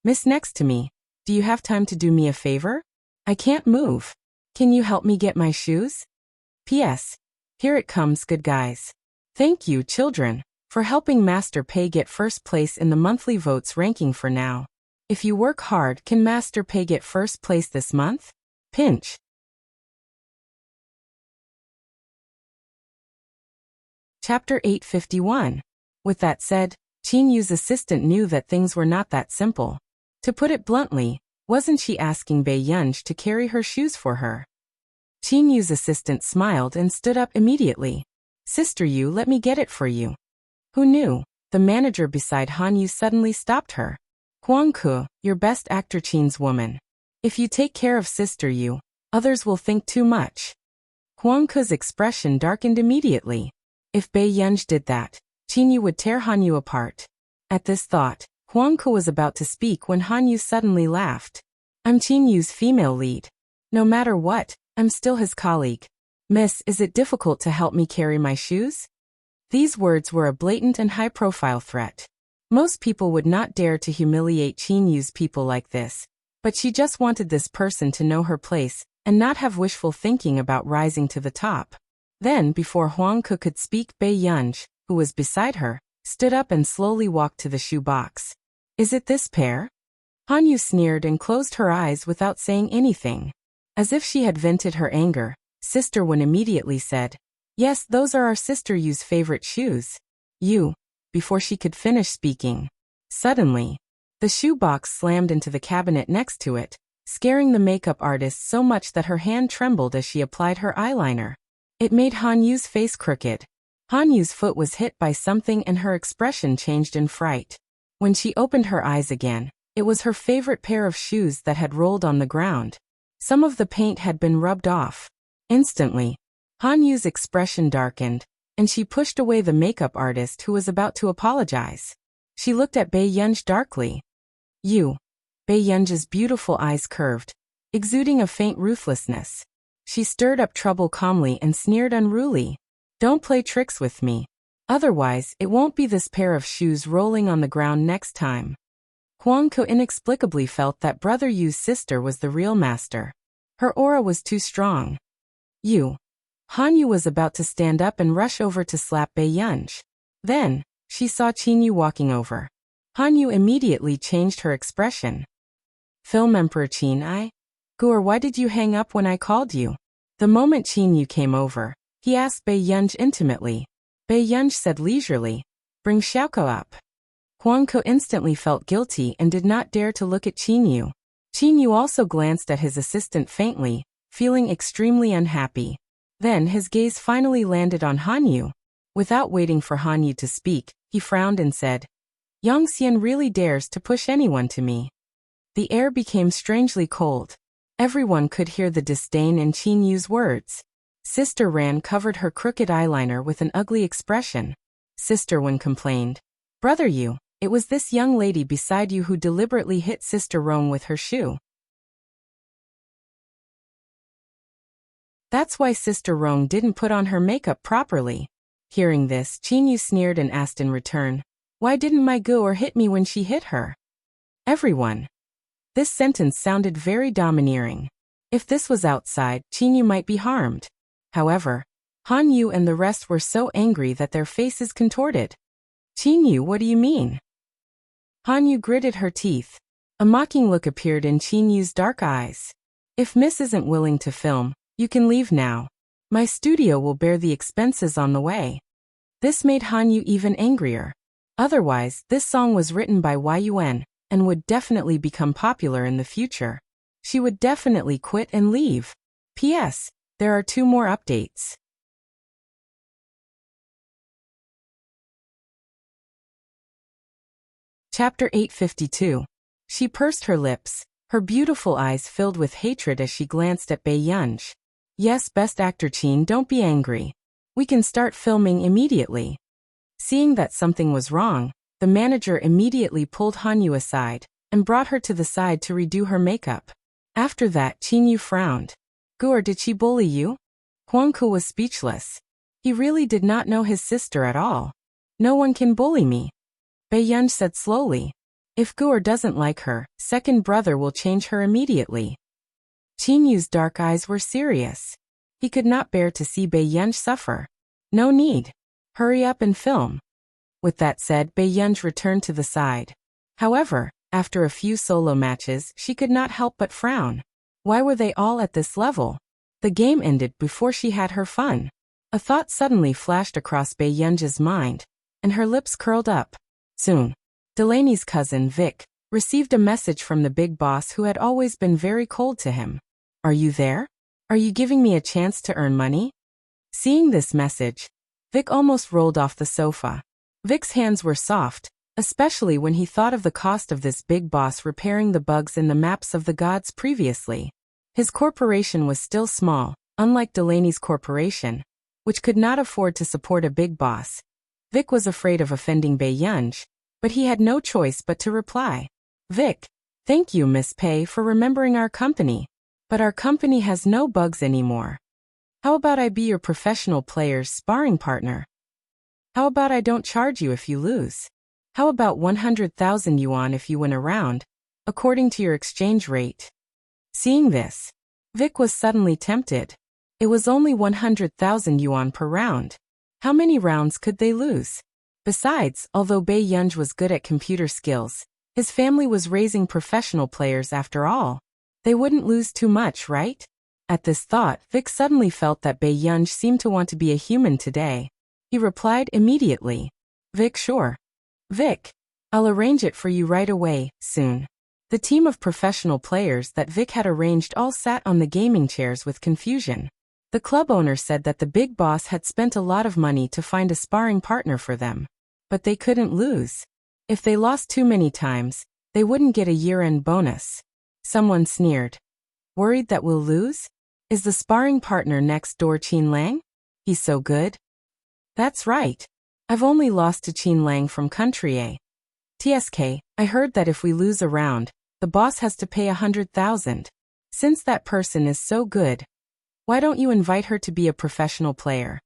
Speaker 1: Miss next to me, do you have time to do me a favor? I can't move. Can you help me get my shoes? P.S. Here it comes, good guys. Thank you, children, for helping Master Pei get first place in the monthly votes ranking for now. If you work hard, can Master Pei get first place this month? Pinch. Chapter 851. With that said, Qinyu's assistant knew that things were not that simple. To put it bluntly, wasn't she asking Bei Yunj to carry her shoes for her? Qinyu's assistant smiled and stood up immediately. Sister Yu, let me get it for you. Who knew? The manager beside Hanyu suddenly stopped her. Huangke, your best actor Qin's woman. If you take care of Sister Yu, others will think too much. Huangke's expression darkened immediately. If Bei Yunj did that, Qinyu would tear Hanyu apart. At this thought, Huangke was about to speak when Hanyu suddenly laughed. I'm Qinyu's female lead. No matter what, I'm still his colleague. Miss, is it difficult to help me carry my shoes? These words were a blatant and high-profile threat. Most people would not dare to humiliate Qinyu's people like this, but she just wanted this person to know her place and not have wishful thinking about rising to the top. Then, before Huangke could speak, Bei Yunj, who was beside her, stood up and slowly walked to the shoe box. Is it this pair? Hanyu sneered and closed her eyes without saying anything. As if she had vented her anger, Sister Wen immediately said, Yes, those are our Sister Yu's favorite shoes. Before she could finish speaking. Suddenly, the shoe box slammed into the cabinet next to it, scaring the makeup artist so much that her hand trembled as she applied her eyeliner. It made Hanyu's face crooked. Hanyu's foot was hit by something and her expression changed in fright. When she opened her eyes again, it was her favorite pair of shoes that had rolled on the ground. Some of the paint had been rubbed off. Instantly, Hanyu's expression darkened, and she pushed away the makeup artist who was about to apologize. She looked at Bei Yunj darkly. Bei Yunj's beautiful eyes curved, exuding a faint ruthlessness. She stirred up trouble calmly and sneered unruly. Don't play tricks with me. Otherwise, it won't be this pair of shoes rolling on the ground next time. Huangke inexplicably felt that Brother Yu's sister was the real master. Her aura was too strong. Hanyu was about to stand up and rush over to slap Bei Yunj. Then, she saw Qinyu walking over. Hanyu immediately changed her expression. Film Emperor Qin, why did you hang up when I called you? The moment Qinyu came over, he asked Bei Yunj intimately. Bei Yunj said leisurely, Bring Xiaoko up. Huangke instantly felt guilty and did not dare to look at Qinyu. Qinyu also glanced at his assistant faintly, feeling extremely unhappy. Then his gaze finally landed on Hanyu. Without waiting for Hanyu to speak, he frowned and said, Yongxian really dares to push anyone to me. The air became strangely cold. Everyone could hear the disdain in Qinyu's words. Sister Ran covered her crooked eyeliner with an ugly expression. Sister Wen complained, Brother Yu, it was this young lady beside you who deliberately hit Sister Rong with her shoe. That's why Sister Rong didn't put on her makeup properly. Hearing this, Qinyu sneered and asked in return, Why didn't my Guor hit me when she hit her? Everyone. This sentence sounded very domineering. If this was outside, Qinyu might be harmed. However, Han Yu and the rest were so angry that their faces contorted. Qinyu, what do you mean? Han Yu gritted her teeth. A mocking look appeared in Qinyu's dark eyes. If Miss isn't willing to film, you can leave now. My studio will bear the expenses on the way. This made Han Yu even angrier. Otherwise, this song was written by Yuen and would definitely become popular in the future. She would definitely quit and leave. P.S. There are 2 more updates. Chapter 852. She pursed her lips, her beautiful eyes filled with hatred as she glanced at Bai Yunj. Yes, best actor Qin, don't be angry. We can start filming immediately. Seeing that something was wrong, the manager immediately pulled Han Yu aside and brought her to the side to redo her makeup. After that, Qinyu frowned. Guor, did she bully you? Huangku was speechless. He really did not know his sister at all. No one can bully me. Bai Yunj said slowly. If Guor doesn't like her, second brother will change her immediately. Qinyu's dark eyes were serious. He could not bear to see Bai Yunj suffer. No need. Hurry up and film. With that said, Bai Yunj returned to the side. However, after a few solo matches, she could not help but frown. Why were they all at this level? The game ended before she had her fun. A thought suddenly flashed across Bai Yunj's mind, and her lips curled up. Soon, Delaney's cousin, Vic, received a message from the big boss who had always been very cold to him. Are you there? Are you giving me a chance to earn money? Seeing this message, Vic almost rolled off the sofa. Vic's hands were soft, especially when he thought of the cost of this big boss repairing the bugs in the maps of the gods previously. His corporation was still small, unlike Delaney's corporation, which could not afford to support a big boss. Vic was afraid of offending Bai Yunj, but he had no choice but to reply. Vic, thank you, Miss Pei, for remembering our company. But our company has no bugs anymore. How about I be your professional player's sparring partner? How about I don't charge you if you lose? How about 100,000 yuan if you win a round, according to your exchange rate? Seeing this, Vic was suddenly tempted. It was only 100,000 yuan per round. How many rounds could they lose? Besides, although Bai Yunj was good at computer skills, his family was raising professional players after all. They wouldn't lose too much, right? At this thought, Vic suddenly felt that Bai Yunj seemed to want to be a human today. He replied immediately. Vic, sure. Vic, I'll arrange it for you right away, soon. The team of professional players that Vic had arranged all sat on the gaming chairs with confusion. The club owner said that the big boss had spent a lot of money to find a sparring partner for them. But they couldn't lose. If they lost too many times, they wouldn't get a year-end bonus. Someone sneered. Worried that we'll lose? Is the sparring partner next door Qin Lang? He's so good. That's right. I've only lost to Qin Lang from Country A. TSK, I heard that if we lose a round, the boss has to pay 100,000. Since that person is so good, why don't you invite her to be a professional player?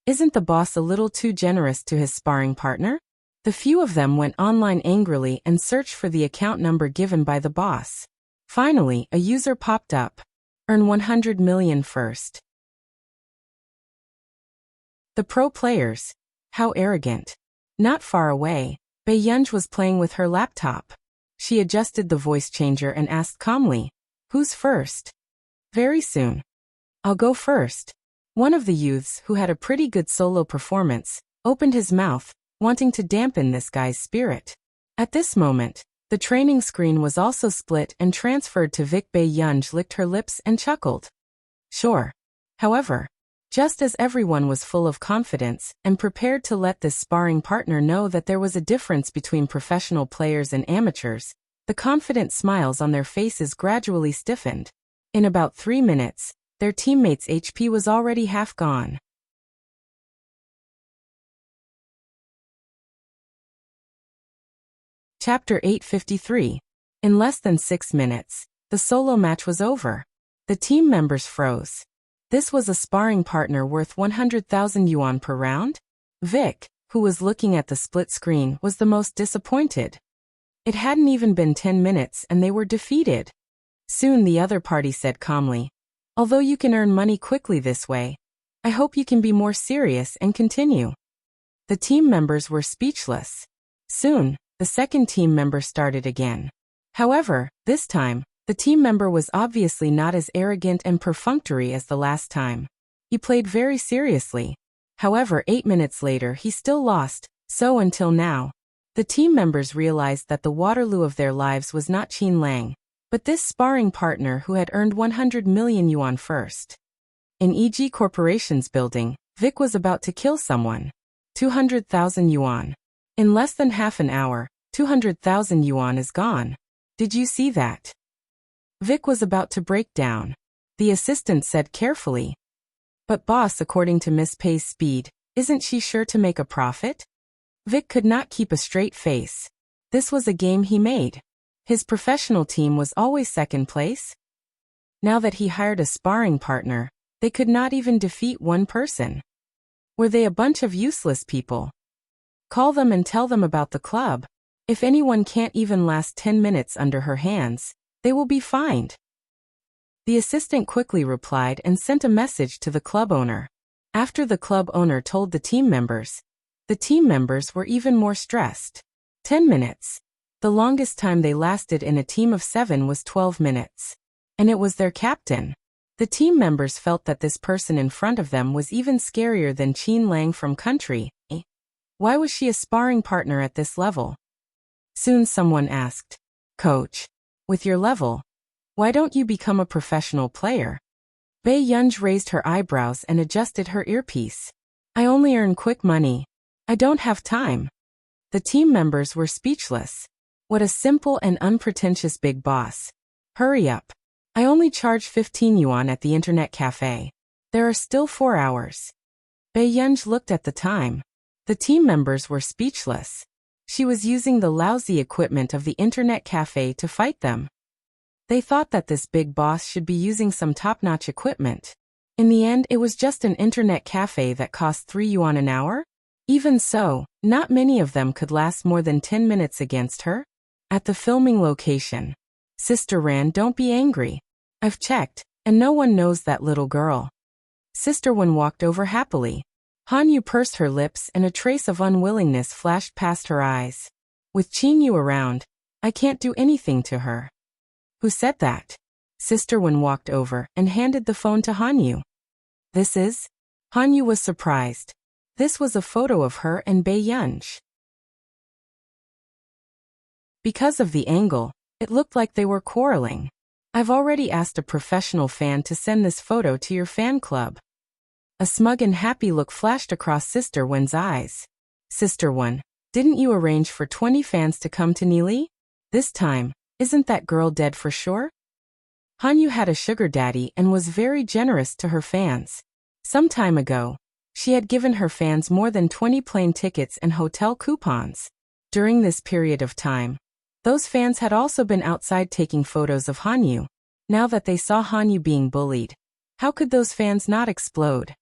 Speaker 1: Isn't the boss a little too generous to his sparring partner? The few of them went online angrily and searched for the account number given by the boss. Finally, a user popped up. Earn 100 million first. The pro players. How arrogant. Not far away, Bai Yunj was playing with her laptop. She adjusted the voice changer and asked calmly, who's first? Very soon. I'll go first. One of the youths, who had a pretty good solo performance, opened his mouth, wanting to dampen this guy's spirit. At this moment, the training screen was also split and transferred to Vic. Bai Yunj licked her lips and chuckled. Sure. However, just as everyone was full of confidence and prepared to let this sparring partner know that there was a difference between professional players and amateurs, the confident smiles on their faces gradually stiffened. In about 3 minutes, their teammates' HP was already half gone. Chapter 853. In less than 6 minutes, the solo match was over. The team members froze. This was a sparring partner worth 100,000 yuan per round? Vic, who was looking at the split screen, was the most disappointed. It hadn't even been 10 minutes and they were defeated. Soon the other party said calmly, "Although you can earn money quickly this way, I hope you can be more serious and continue." The team members were speechless. Soon, the second team member started again. However, this time, the team member was obviously not as arrogant and perfunctory as the last time. He played very seriously. However, 8 minutes later he still lost, so until now. The team members realized that the Waterloo of their lives was not Qin Lang, but this sparring partner who had earned 100 million yuan first. In EG Corporation's building, Vic was about to kill someone. 200,000 yuan. In less than half an hour, 200,000 yuan is gone. Did you see that? Vic was about to break down. The assistant said carefully. But boss, according to Miss Pei's speed, isn't she sure to make a profit? Vic could not keep a straight face. This was a game he made. His professional team was always second place. Now that he hired a sparring partner, they could not even defeat one person. Were they a bunch of useless people? Call them and tell them about the club. If anyone can't even last 10 minutes under her hands, they will be fined. The assistant quickly replied and sent a message to the club owner. After the club owner told the team members were even more stressed. 10 minutes. The longest time they lasted in a team of 7 was 12 minutes. And it was their captain. The team members felt that this person in front of them was even scarier than Qin Lang from country. Why was she a sparring partner at this level? Soon someone asked, "Coach, with your level, why don't you become a professional player?" Bei Yunj raised her eyebrows and adjusted her earpiece. "I only earn quick money. I don't have time." The team members were speechless. What a simple and unpretentious big boss. Hurry up. I only charge 15 yuan at the internet cafe. There are still 4 hours. Bei Yunj looked at the time. The team members were speechless. She was using the lousy equipment of the internet cafe to fight them. They thought that this big boss should be using some top-notch equipment. In the end, it was just an internet cafe that cost 3 yuan an hour? Even so, not many of them could last more than 10 minutes against her. At the filming location. "Sister Ran, don't be angry. I've checked, and no one knows that little girl." Sister Wen walked over happily. Han Yu pursed her lips and a trace of unwillingness flashed past her eyes. "With Qin Yu around, I can't do anything to her." "Who said that?" Sister Wen walked over and handed the phone to Han Yu. "This is?" Han Yu was surprised. This was a photo of her and Bei Yunj. Because of the angle, it looked like they were quarreling. "I've already asked a professional fan to send this photo to your fan club." A smug and happy look flashed across Sister Wen's eyes. "Sister Wen, didn't you arrange for 20 fans to come to Nili? This time, isn't that girl dead for sure?" Han Yu had a sugar daddy and was very generous to her fans. Some time ago, she had given her fans more than 20 plane tickets and hotel coupons. During this period of time, those fans had also been outside taking photos of Han Yu. Now that they saw Han Yu being bullied, how could those fans not explode?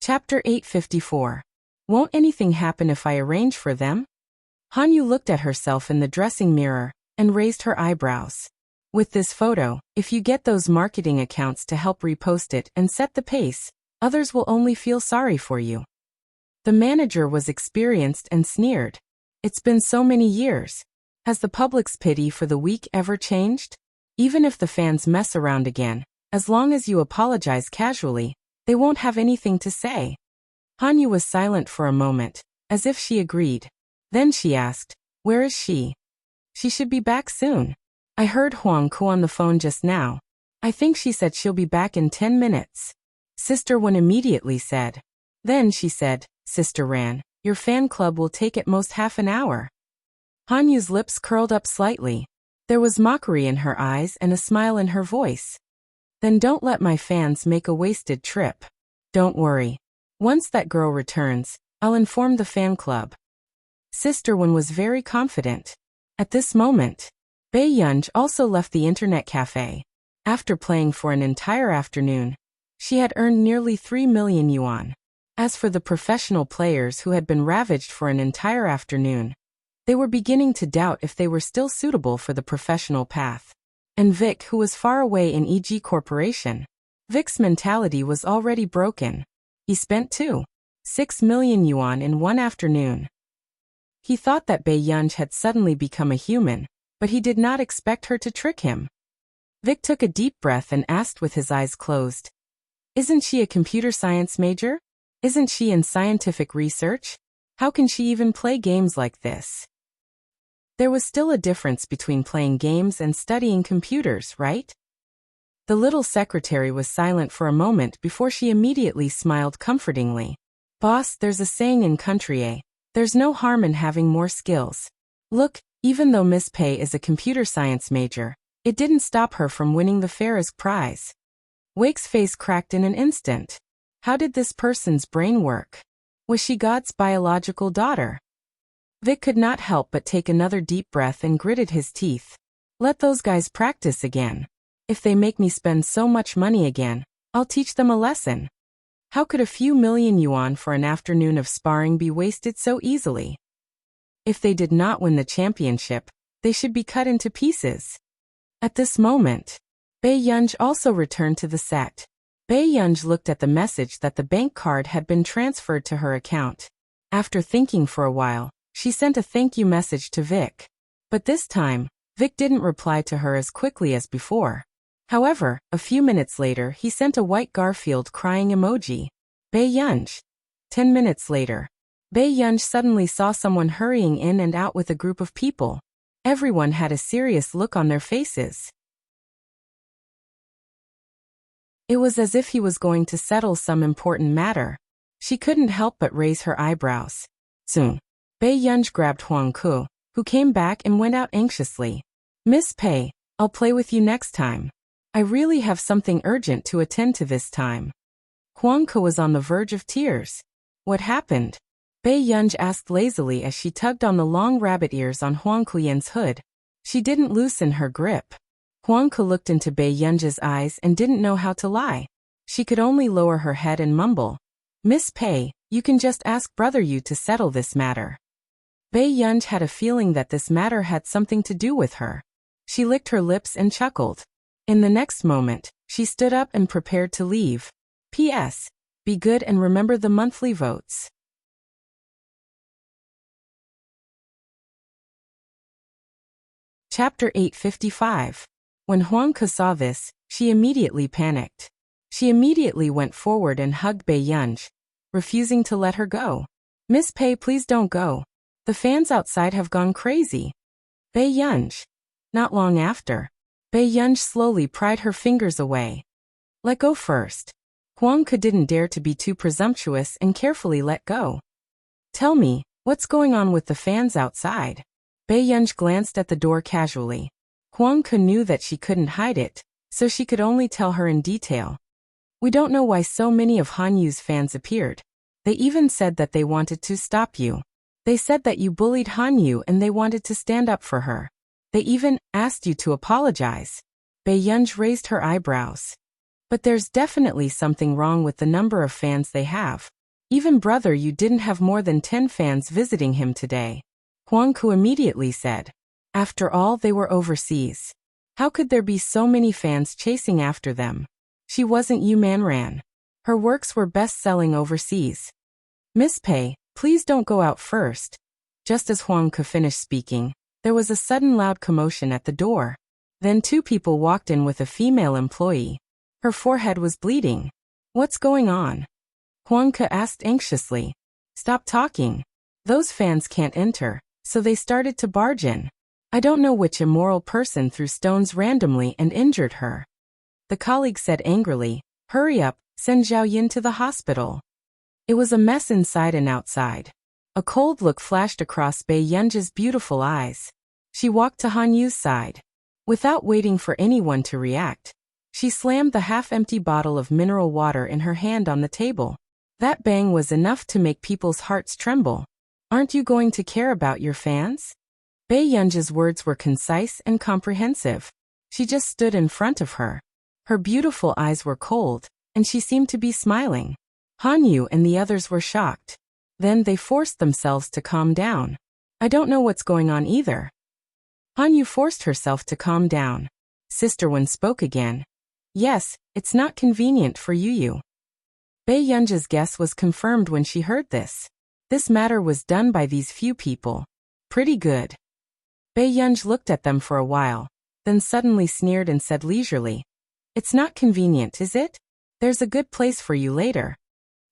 Speaker 1: Chapter 854. Won't anything happen if I arrange for them? Han Yu looked at herself in the dressing mirror and raised her eyebrows. With this photo, if you get those marketing accounts to help repost it and set the pace, others will only feel sorry for you. The manager was experienced and sneered. "It's been so many years. Has the public's pity for the weak ever changed? Even if the fans mess around again, as long as you apologize casually, they won't have anything to say." Han Yu was silent for a moment, as if she agreed. Then she asked, "Where is she?" "She should be back soon. I heard Huang Ku on the phone just now. I think she said she'll be back in 10 minutes. Sister Wen immediately said. Then she said, "Sister Ran, your fan club will take at most half an hour." Han Yu's lips curled up slightly. There was mockery in her eyes and a smile in her voice. "Then don't let my fans make a wasted trip. Don't worry. Once that girl returns, I'll inform the fan club." Sister Wen was very confident. At this moment, Bei Yunj also left the internet cafe. After playing for an entire afternoon, she had earned nearly 3 million yuan. As for the professional players who had been ravaged for an entire afternoon, they were beginning to doubt if they were still suitable for the professional path. And Vic, who was far away in EG Corporation, Vic's mentality was already broken. He spent 6 million yuan in one afternoon. He thought that Bei Yunj had suddenly become a human, but he did not expect her to trick him. Vic took a deep breath and asked with his eyes closed, "Isn't she a computer science major? Isn't she in scientific research? How can she even play games like this?" There was still a difference between playing games and studying computers, right? The little secretary was silent for a moment before she immediately smiled comfortingly. "Boss, there's a saying in country A. There's no harm in having more skills. Look, even though Miss Pei is a computer science major, it didn't stop her from winning the Ferris prize." Wake's face cracked in an instant. How did this person's brain work? Was she God's biological daughter? Vic could not help but take another deep breath and gritted his teeth. "Let those guys practice again. If they make me spend so much money again, I'll teach them a lesson." How could a few million yuan for an afternoon of sparring be wasted so easily? If they did not win the championship, they should be cut into pieces. At this moment, Bei Yunj also returned to the set. Bei Yunj looked at the message that the bank card had been transferred to her account. After thinking for a while, she sent a thank you message to Vic. But this time, Vic didn't reply to her as quickly as before. However, a few minutes later he sent a white Garfield crying emoji. Bei Yunj. 10 minutes later, Bei Yunj suddenly saw someone hurrying in and out with a group of people. Everyone had a serious look on their faces. It was as if he was going to settle some important matter. She couldn't help but raise her eyebrows. Soon, Bei Yunj grabbed Huang Ku, who came back and went out anxiously. "Miss Pei, I'll play with you next time. I really have something urgent to attend to this time." Huang Ku was on the verge of tears. "What happened?" Bei Yunj asked lazily as she tugged on the long rabbit ears on Huang Kuyen's hood. She didn't loosen her grip. Huang Ku looked into Bei Yunj's eyes and didn't know how to lie. She could only lower her head and mumble, "Miss Pei, you can just ask Brother Yu to settle this matter." Bei Yunj had a feeling that this matter had something to do with her. She licked her lips and chuckled. In the next moment, she stood up and prepared to leave. P.S. Be good and remember the monthly votes. Chapter 855. When Huang Ke saw this, she immediately panicked. She immediately went forward and hugged Bei Yunj, refusing to let her go. "Miss Pei, please don't go. The fans outside have gone crazy." Bei Yunj. Not long after, Bei Yunj slowly pried her fingers away. "Let go first." Huang Ke didn't dare to be too presumptuous and carefully let go. "Tell me, what's going on with the fans outside?" Bei Yunj glanced at the door casually. Huang Ke knew that she couldn't hide it, so she could only tell her in detail. "We don't know why so many of Han Yu's fans appeared. They even said that they wanted to stop you. They said that you bullied Han Yu and they wanted to stand up for her. They even asked you to apologize." Bei Yunj raised her eyebrows. "But there's definitely something wrong with the number of fans they have. Even Brother Yu didn't have more than 10 fans visiting him today." Huang Ku immediately said. After all, they were overseas. How could there be so many fans chasing after them? She wasn't Yu Manran. Her works were best-selling overseas. "Miss Pei, please don't go out first." Just as Huang Ke finished speaking, there was a sudden loud commotion at the door. Then 2 people walked in with a female employee. Her forehead was bleeding. "What's going on?" Huang Ke asked anxiously. "Stop talking. Those fans can't enter." So they started to barge in. "I don't know which immoral person threw stones randomly and injured her." The colleague said angrily, "Hurry up, send Zhao Yin to the hospital." It was a mess inside and outside. A cold look flashed across Bei Yunj's beautiful eyes. She walked to Han Yu's side. Without waiting for anyone to react, she slammed the half-empty bottle of mineral water in her hand on the table. That bang was enough to make people's hearts tremble. "Aren't you going to care about your fans?" Bei Yunj's words were concise and comprehensive. She just stood in front of her. Her beautiful eyes were cold, and she seemed to be smiling. Hanyu and the others were shocked. Then they forced themselves to calm down. I don't know what's going on either. Hanyu forced herself to calm down. Sister Wen spoke again. Yes, it's not convenient for Yu. Bei Yunja's guess was confirmed when she heard this. This matter was done by these few people. Pretty good. Bei Yunj looked at them for a while, then suddenly sneered and said leisurely, "It's not convenient, is it? There's a good place for you later."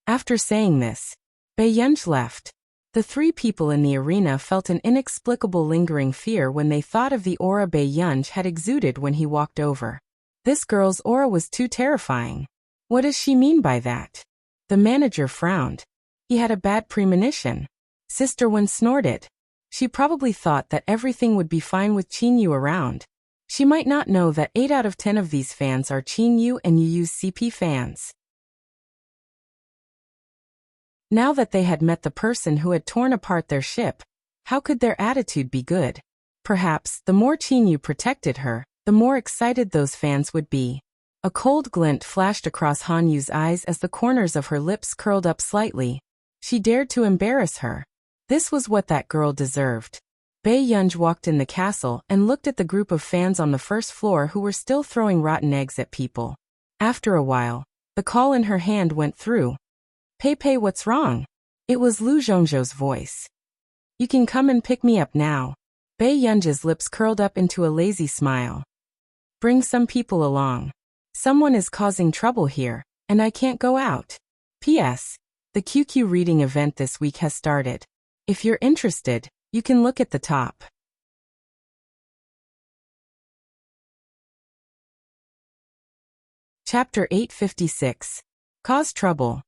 Speaker 1: After saying this, Bei Yunj left. The three people in the arena felt an inexplicable lingering fear when they thought of the aura Bei Yunj had exuded when he walked over. This girl's aura was too terrifying. What does she mean by that? The manager frowned. He had a bad premonition. Sister Wen snorted. She probably thought that everything would be fine with Qin around. She might not know that 8 out of 10 of these fans are Qin and Yu's CP fans. Now that they had met the person who had torn apart their ship, how could their attitude be good? Perhaps, the more Qin protected her, the more excited those fans would be. A cold glint flashed across Hanyu's eyes as the corners of her lips curled up slightly. She dared to embarrass her. This was what that girl deserved. Bei Yunj walked in the castle and looked at the group of fans on the first floor who were still throwing rotten eggs at people. After a while, the call in her hand went through. "Pei, what's wrong?" It was Lu Zhongzhou's voice. "You can come and pick me up now." Bei Yunj's lips curled up into a lazy smile. "Bring some people along. Someone is causing trouble here, and I can't go out. P.S. The QQ reading event this week has started. If you're interested, you can look at the top." Chapter 856. Cause Trouble.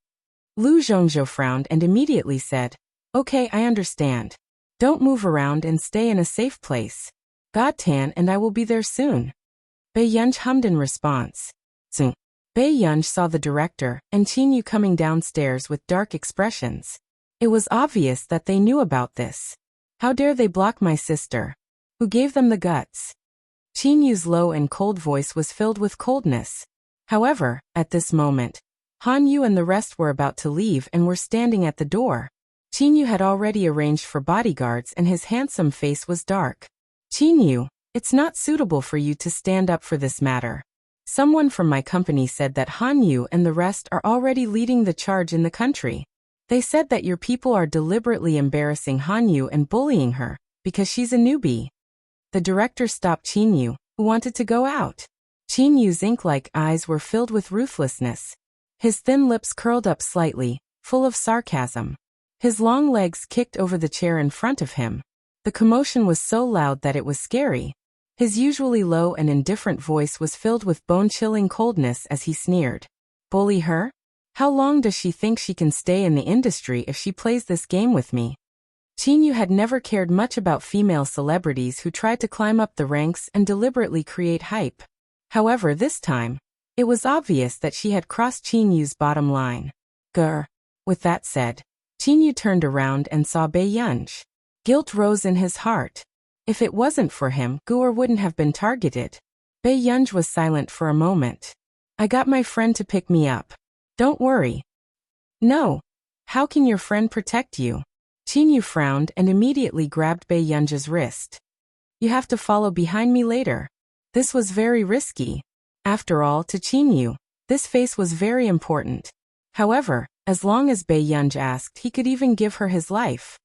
Speaker 1: Lu Zhongzhou frowned and immediately said, "Okay, I understand. Don't move around and stay in a safe place. God Tan and I will be there soon." Bei Yunj hummed in response. Zing. Bei Yunj saw the director and Qin coming downstairs with dark expressions. It was obvious that they knew about this. How dare they block my sister? Who gave them the guts? Qin low and cold voice was filled with coldness. However, at this moment, Hanyu and the rest were about to leave and were standing at the door. Qin had already arranged for bodyguards and his handsome face was dark. "Qin, it's not suitable for you to stand up for this matter. Someone from my company said that Hanyu and the rest are already leading the charge in the country. They said that your people are deliberately embarrassing Hanyu and bullying her, because she's a newbie." The director stopped Qin, who wanted to go out. Qin ink-like eyes were filled with ruthlessness. His thin lips curled up slightly, full of sarcasm. His long legs kicked over the chair in front of him. The commotion was so loud that it was scary. His usually low and indifferent voice was filled with bone-chilling coldness as he sneered. "Bully her? How long does she think she can stay in the industry if she plays this game with me?" Qin had never cared much about female celebrities who tried to climb up the ranks and deliberately create hype. However, this time, it was obvious that she had crossed Qin bottom line. Grr. With that said, Qin turned around and saw Bei Yunj. Guilt rose in his heart. If it wasn't for him, Guer wouldn't have been targeted. Bei Yunj was silent for a moment. "I got my friend to pick me up. Don't worry." "No. How can your friend protect you?" Qin frowned and immediately grabbed Bei Yunj's wrist. "You have to follow behind me later." This was very risky. After all, to Qin, this face was very important. However, as long as Bei Yunj asked, he could even give her his life.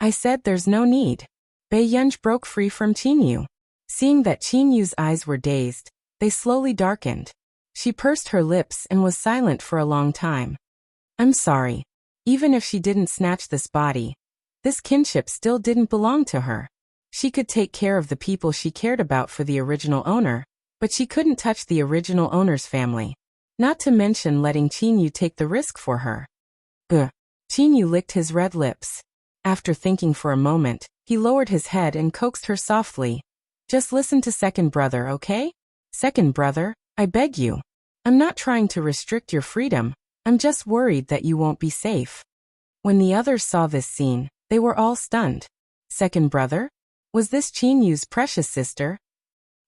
Speaker 1: "I said there's no need." Bei Yunj broke free from Qin. Seeing that Qin eyes were dazed, they slowly darkened. She pursed her lips and was silent for a long time. "I'm sorry. Even if she didn't snatch this body, this kinship still didn't belong to her. She could take care of the people she cared about for the original owner, but she couldn't touch the original owner's family. Not to mention letting Qin take the risk for her." Qin licked his red lips. After thinking for a moment, he lowered his head and coaxed her softly. "Just listen to second brother, okay? Second brother, I beg you. I'm not trying to restrict your freedom, I'm just worried that you won't be safe." When the others saw this scene, they were all stunned. Second brother? Was this Qin precious sister?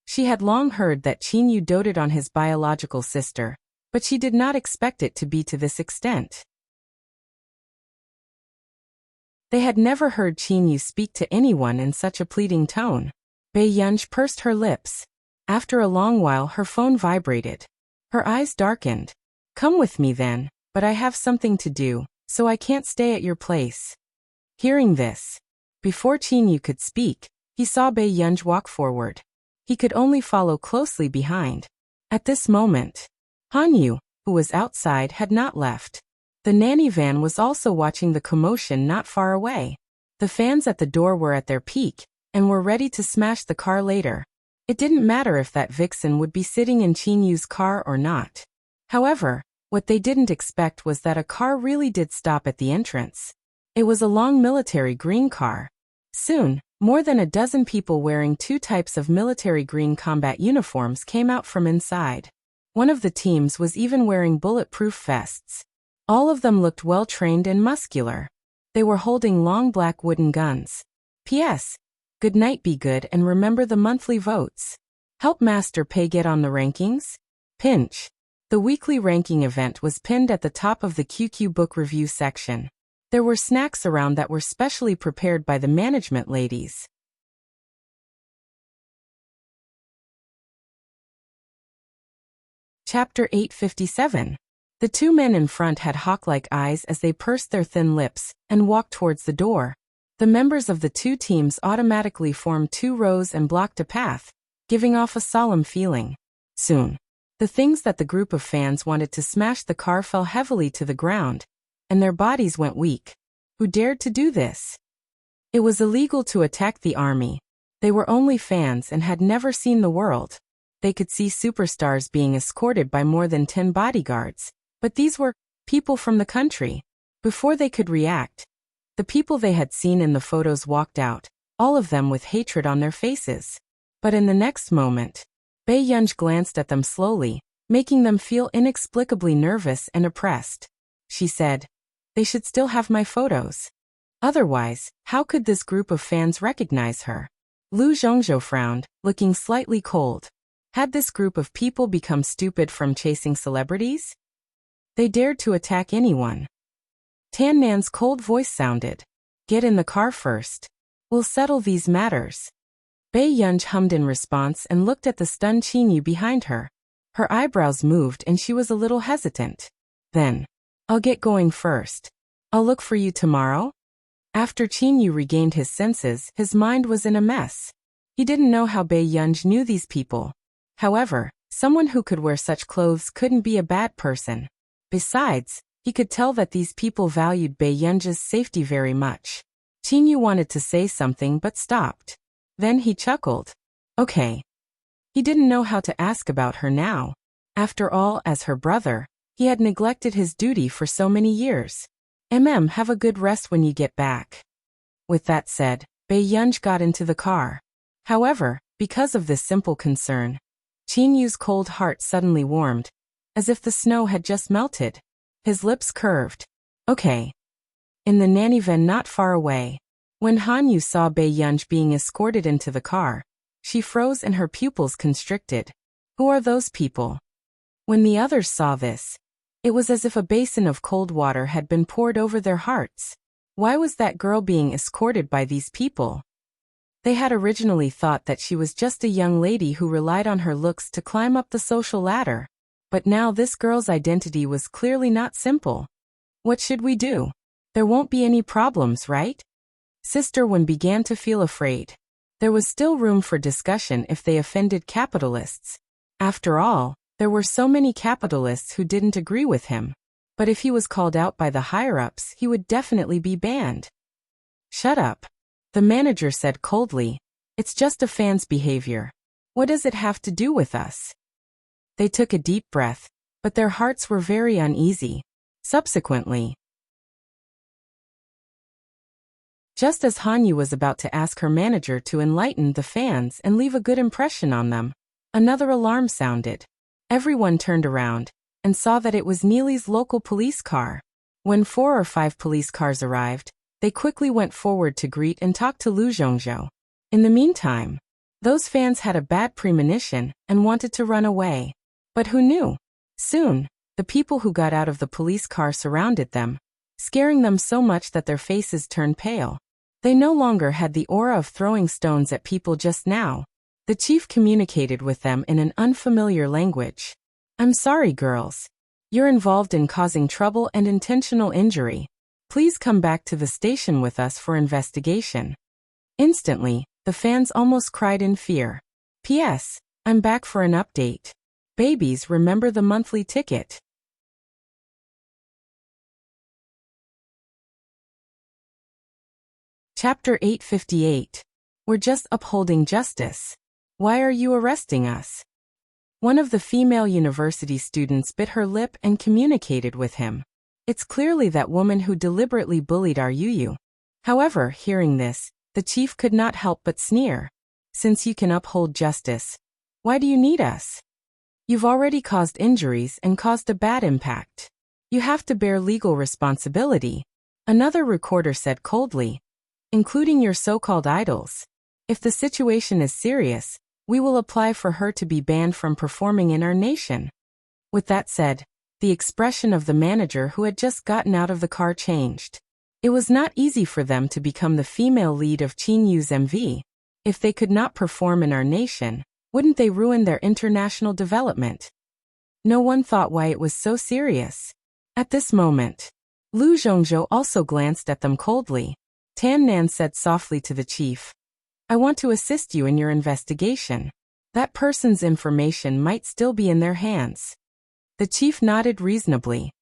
Speaker 1: She had long heard that Qin doted on his biological sister, but she did not expect it to be to this extent. They had never heard Qin Yu speak to anyone in such a pleading tone. Bei Yunj pursed her lips. After a long while her phone vibrated. Her eyes darkened. Come with me then, but I have something to do, so I can't stay at your place. Hearing this, before Qin Yu could speak, he saw Bei Yunj walk forward. He could only follow closely behind. At this moment, Han Yu, who was outside, had not left. The nanny van was also watching the commotion not far away. The fans at the door were at their peak, and were ready to smash the car later. It didn't matter if that vixen would be sitting in Qin Yu's car or not. However, what they didn't expect was that a car really did stop at the entrance. It was a long military green car. Soon, more than a dozen people wearing two types of military green combat uniforms came out from inside. One of the teams was even wearing bulletproof vests. All of them looked well-trained and muscular. They were holding long black wooden guns. P.S. Good night, be good, and remember the monthly votes. Help Master Pei get on the rankings? Pinch. The weekly ranking event was pinned at the top of the QQ book review section. There were snacks around that were specially prepared by the management ladies. Chapter 857. The two men in front had hawk-like eyes as they pursed their thin lips and walked towards the door. The members of the two teams automatically formed two rows and blocked a path, giving off a solemn feeling. Soon, the things that the group of fans wanted to smash the car fell heavily to the ground, and their bodies went weak. Who dared to do this? It was illegal to attack the army. They were only fans and had never seen the world. They could see superstars being escorted by more than 10 bodyguards. But these were people from the country. Before they could react, the people they had seen in the photos walked out, all of them with hatred on their faces. But in the next moment, Bei Yunj glanced at them slowly, making them feel inexplicably nervous and oppressed. She said, "They should still have my photos. Otherwise, how could this group of fans recognize her?" Lu Zhongzhou frowned, looking slightly cold. Had this group of people become stupid from chasing celebrities? They dared to attack anyone. Tan Nan's cold voice sounded. "Get in the car first. We'll settle these matters." Bei Yunj hummed in response and looked at the stunned Qin Yu behind her. Her eyebrows moved and she was a little hesitant. Then, "I'll get going first. I'll look for you tomorrow?" After Qin Yu regained his senses, his mind was in a mess. He didn't know how Bei Yunj knew these people. However, someone who could wear such clothes couldn't be a bad person. Besides, he could tell that these people valued Bei Yunj's safety very much. Qin Yu wanted to say something but stopped. Then he chuckled. Okay. He didn't know how to ask about her now. After all, as her brother, he had neglected his duty for so many years. Have a good rest when you get back. With that said, Bei Yunj got into the car. However, because of this simple concern, Qin Yu's cold heart suddenly warmed, as if the snow had just melted. His lips curved. Okay. In the nanny van not far away, when Han Yu saw Bei Yunj being escorted into the car, she froze and her pupils constricted. Who are those people? When the others saw this, it was as if a basin of cold water had been poured over their hearts. Why was that girl being escorted by these people? They had originally thought that she was just a young lady who relied on her looks to climb up the social ladder. But now this girl's identity was clearly not simple. What should we do? There won't be any problems, right? Sister Wen began to feel afraid. There was still room for discussion if they offended capitalists. After all, there were so many capitalists who didn't agree with him. But if he was called out by the higher-ups, he would definitely be banned. Shut up. The manager said coldly. It's just a fan's behavior. What does it have to do with us? They took a deep breath, but their hearts were very uneasy. Subsequently, just as Han Yu was about to ask her manager to enlighten the fans and leave a good impression on them, another alarm sounded. Everyone turned around and saw that it was Neely's local police car. When 4 or 5 police cars arrived, they quickly went forward to greet and talk to Lu Zhongzhou. In the meantime, those fans had a bad premonition and wanted to run away. But who knew? Soon, the people who got out of the police car surrounded them. scaring them so much that their faces turned pale. They no longer had the aura of throwing stones at people just now. The chief communicated with them in an unfamiliar language. "I'm sorry, girls. You're involved in causing trouble and intentional injury. Please come back to the station with us for investigation." Instantly, the fans almost cried in fear. "P.S. I'm back for an update. Babies, remember the monthly ticket." Chapter 858. We're just upholding justice. Why are you arresting us? One of the female university students bit her lip and communicated with him. It's clearly that woman who deliberately bullied our Yuyu. However, hearing this, the chief could not help but sneer. Since you can uphold justice, why do you need us? You've already caused injuries and caused a bad impact. You have to bear legal responsibility. Another recorder said coldly, including your so-called idols. If the situation is serious, we will apply for her to be banned from performing in our nation. With that said, the expression of the manager who had just gotten out of the car changed. It was not easy for them to become the female lead of Chinyu's MV. If they could not perform in our nation, wouldn't they ruin their international development? No one thought why it was so serious. At this moment, Lu Zhongzhou also glanced at them coldly. Tan Nan said softly to the chief, "I want to assist you in your investigation. That person's information might still be in their hands." The chief nodded reasonably.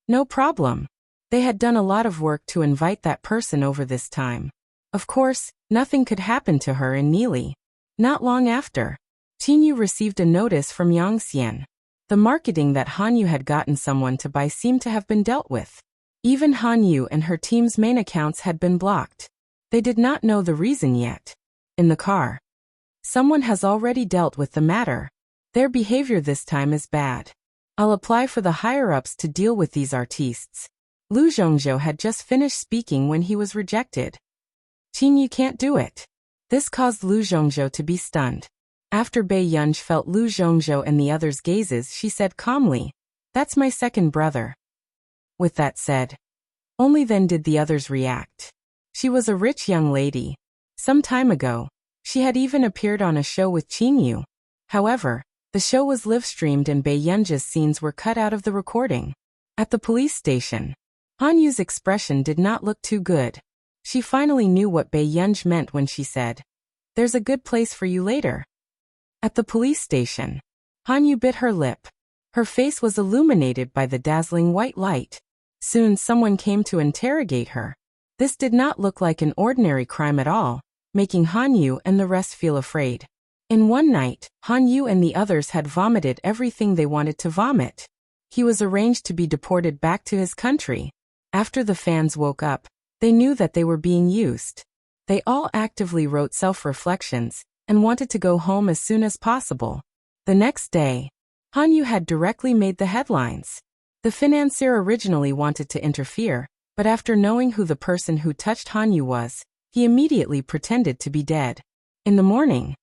Speaker 1: No problem. They had done a lot of work to invite that person over this time. Of course, nothing could happen to her in Neely. Not long after, Qinyu received a notice from Yang Xian. The marketing that Hanyu had gotten someone to buy seemed to have been dealt with. Even Hanyu and her team's main accounts had been blocked. They did not know the reason yet. In the car, someone has already dealt with the matter. Their behavior this time is bad. I'll apply for the higher-ups to deal with these artistes. Lu Zhongzhou had just finished speaking when he was rejected. Qinyu can't do it. This caused Lu Zhongzhou to be stunned. After Bei Yunj felt Lu Zhongzhou and the others' gazes, she said calmly, "That's my second brother." With that said, only then did the others react. She was a rich young lady. Some time ago, she had even appeared on a show with Qinyu. However, the show was live-streamed and Bei Yunj's scenes were cut out of the recording. At the police station, Hanyu's expression did not look too good. She finally knew what Bei Yunj meant when she said, "There's a good place for you later." At the police station, Hanyu bit her lip. Her face was illuminated by the dazzling white light. Soon someone came to interrogate her. This did not look like an ordinary crime at all, making Hanyu and the rest feel afraid. In one night, Hanyu and the others had vomited everything they wanted to vomit. He was arranged to be deported back to his country. After the fans woke up, they knew that they were being used. They all actively wrote self-reflections and wanted to go home as soon as possible. The next day, Hanyu had directly made the headlines. The financier originally wanted to interfere, but after knowing who the person who touched Hanyu was, he immediately pretended to be dead. In the morning,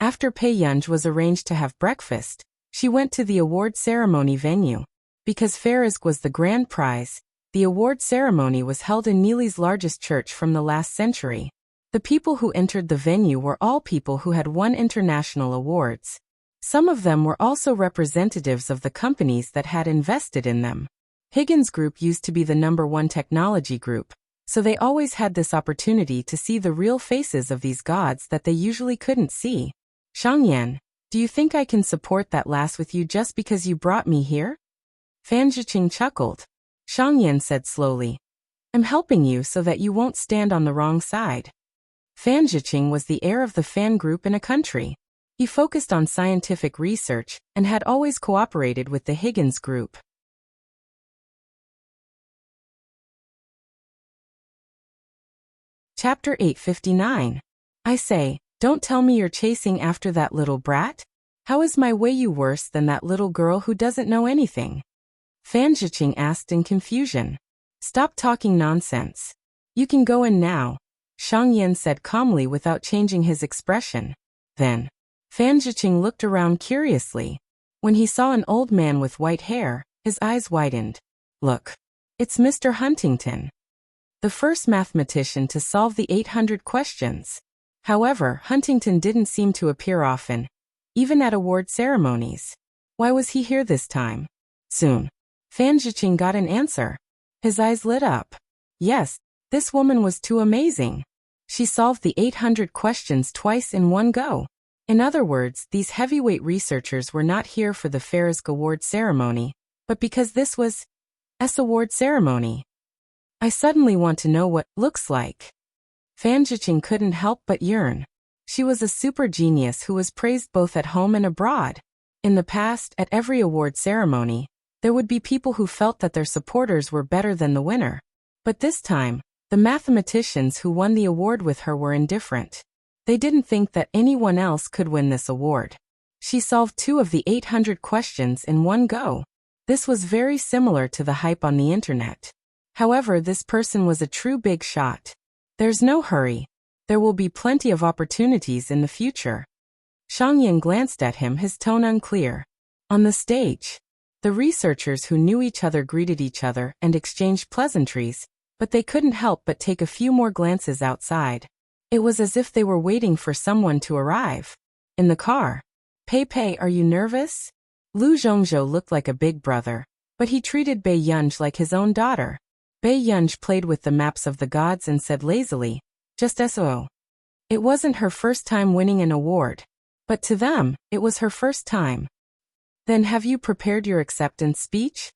Speaker 1: after Pei Yunj was arranged to have breakfast, she went to the award ceremony venue. Because Ferisk was the grand prize, the award ceremony was held in Neely's largest church from the last century. The people who entered the venue were all people who had won international awards. Some of them were also representatives of the companies that had invested in them. Higgins Group used to be the #1 technology group, so they always had this opportunity to see the real faces of these gods that they usually couldn't see. "Shangyan, do you think I can support that lass with you just because you brought me here?" Fan Zhiqing chuckled. Shangyan said slowly, "I'm helping you so that you won't stand on the wrong side." Fan Zhiqing was the heir of the Fan Group in a country. He focused on scientific research and had always cooperated with the Higgins Group. Chapter 859. I say, don't tell me you're chasing after that little brat? How is my Weiyu worse than that little girl who doesn't know anything? Fan Zhiqing asked in confusion. Stop talking nonsense. You can go in now, Shang Yan said calmly without changing his expression. Then, Fan Zhiqing looked around curiously. When he saw an old man with white hair, His eyes widened. Look. It's Mr. Huntington. The first mathematician to solve the 800 questions. However, Huntington didn't seem to appear often, even at award ceremonies. Why was he here this time? Soon, Fan Zhiqing got an answer. His eyes lit up. Yes, this woman was too amazing. She solved the 800 questions twice in one go. In other words, these heavyweight researchers were not here for the Farisk award ceremony, but because this was S award ceremony. I suddenly want to know what looks like. Fan Zhiqing couldn't help but yearn. She was a super genius who was praised both at home and abroad. In the past, at every award ceremony, there would be people who felt that their supporters were better than the winner. But this time, the mathematicians who won the award with her were indifferent. They didn't think that anyone else could win this award. She solved 2 of the 800 questions in one go. This was very similar to the hype on the internet. However, this person was a true big shot. There's no hurry. There will be plenty of opportunities in the future. Shang Yin glanced at him, his tone unclear. On the stage, the researchers who knew each other greeted each other and exchanged pleasantries, but they couldn't help but take a few more glances outside. It was as if they were waiting for someone to arrive. In the car. Pei Pei, are you nervous? Lu Zhongzhou looked like a big brother, but he treated Bei Yunj like his own daughter. Bei Yunj played with the maps of the gods and said lazily, just so. It wasn't her first time winning an award, but to them, it was her first time. Then have you prepared your acceptance speech?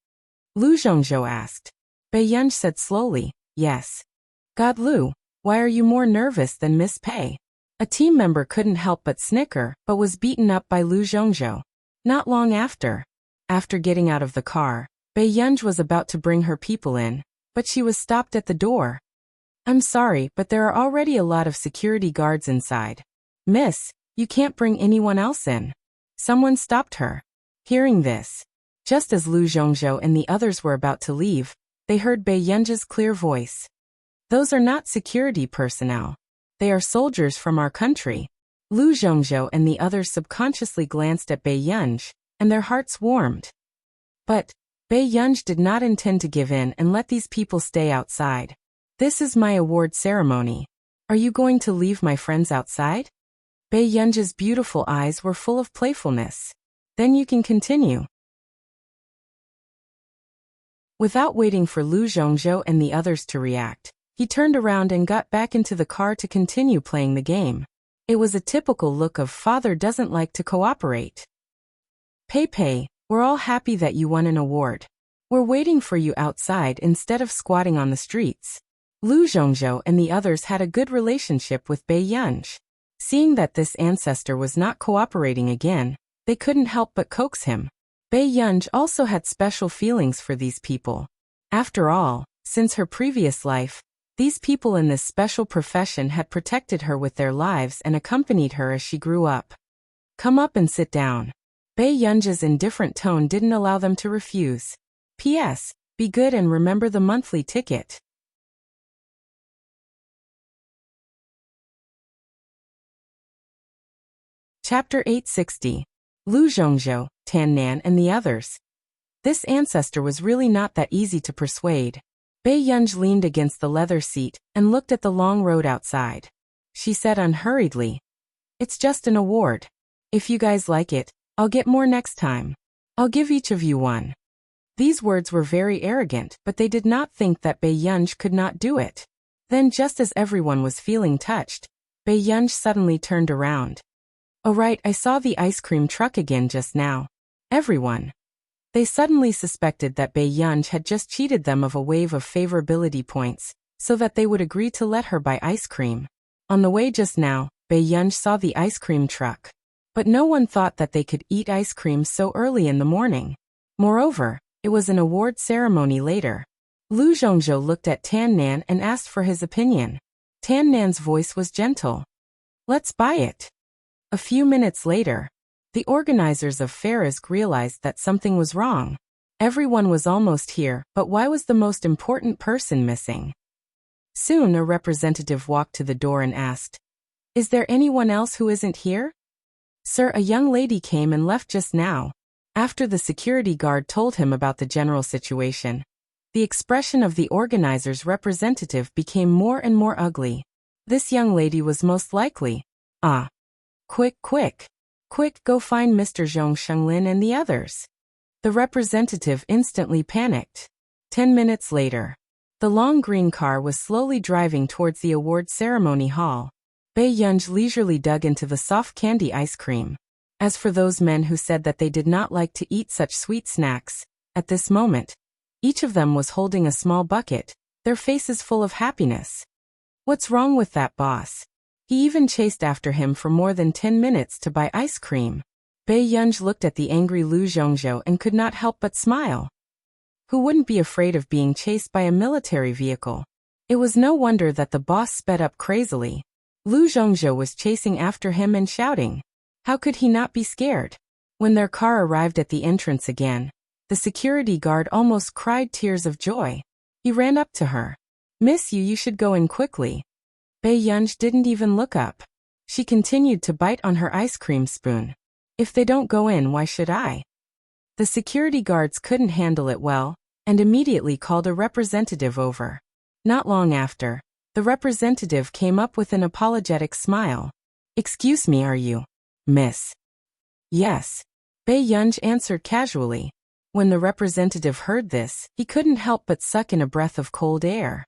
Speaker 1: Lu Zhongzhou asked. Bei Yunj said slowly, yes. God Lu, why are you more nervous than Miss Pei? A team member couldn't help but snicker, but was beaten up by Lu Zhongzhou. Not long after getting out of the car, Bei Yunj was about to bring her people in, but she was stopped at the door. I'm sorry, but there are already a lot of security guards inside. Miss, you can't bring anyone else in. Someone stopped her. Hearing this, just as Lu Zhongzhou and the others were about to leave, they heard Bei Yunj's clear voice. Those are not security personnel. They are soldiers from our country. Lu Zhongzhou and the others subconsciously glanced at Bei Yunj, and their hearts warmed. But Bei Yunj did not intend to give in and let these people stay outside. This is my award ceremony. Are you going to leave my friends outside? Bei Yunj's beautiful eyes were full of playfulness. Then you can continue. Without waiting for Lu Zhongzhou and the others to react, he turned around and got back into the car to continue playing the game. It was a typical look of father doesn't like to cooperate. Pei Pei, we're all happy that you won an award. We're waiting for you outside instead of squatting on the streets. Lu Zhongzhou and the others had a good relationship with Bei Yunj. Seeing that this ancestor was not cooperating again, they couldn't help but coax him. Bei Yunj also had special feelings for these people. After all, since her previous life, these people in this special profession had protected her with their lives and accompanied her as she grew up. Come up and sit down. Bei Yunj's indifferent tone didn't allow them to refuse. P.S. Be good and remember the monthly ticket. Chapter 860. Lu Zhongzhou, Tan Nan and the others. This ancestor was really not that easy to persuade. Bei Yunj leaned against the leather seat and looked at the long road outside. She said unhurriedly, "It's just an award. If you guys like it, I'll get more next time. I'll give each of you one." These words were very arrogant, but they did not think that Bei Yunj could not do it. Then just as everyone was feeling touched, Bei Yunj suddenly turned around. "Oh right, I saw the ice cream truck again just now. Everyone." They suddenly suspected that Bei Yunj had just cheated them of a wave of favorability points, so that they would agree to let her buy ice cream. On the way just now, Bei Yunj saw the ice cream truck. But no one thought that they could eat ice cream so early in the morning. Moreover, it was an award ceremony later. Lu Zhongzhou looked at Tan Nan and asked for his opinion. Tan Nan's voice was gentle. "Let's buy it." A few minutes later, the organizers of Farisk realized that something was wrong. Everyone was almost here, but why was the most important person missing? Soon a representative walked to the door and asked, "Is there anyone else who isn't here?" "Sir, a young lady came and left just now. After the security guard told him about the general situation, the expression of the organizer's representative became more and more ugly. This young lady was most likely. Quick, quick. Quick, go find Mr. Zhong Shenglin and the others. The representative instantly panicked. 10 minutes later, the long green car was slowly driving towards the award ceremony hall. Bei Yunj leisurely dug into the soft candy ice cream. As for those men who said that they did not like to eat such sweet snacks, at this moment, each of them was holding a small bucket, their faces full of happiness. What's wrong with that boss? He even chased after him for more than 10 minutes to buy ice cream. Bei Yunj looked at the angry Lu Zhongzhou and could not help but smile. Who wouldn't be afraid of being chased by a military vehicle? It was no wonder that the boss sped up crazily. Lu Zhongzhou was chasing after him and shouting. How could he not be scared? When their car arrived at the entrance again, the security guard almost cried tears of joy. He ran up to her. Miss you should go in quickly. Bei Yunj didn't even look up. She continued to bite on her ice cream spoon. If they don't go in, why should I? The security guards couldn't handle it well, and immediately called a representative over. Not long after, the representative came up with an apologetic smile. Excuse me, are you Miss? Yes. Bei Yunj answered casually. When the representative heard this, he couldn't help but suck in a breath of cold air.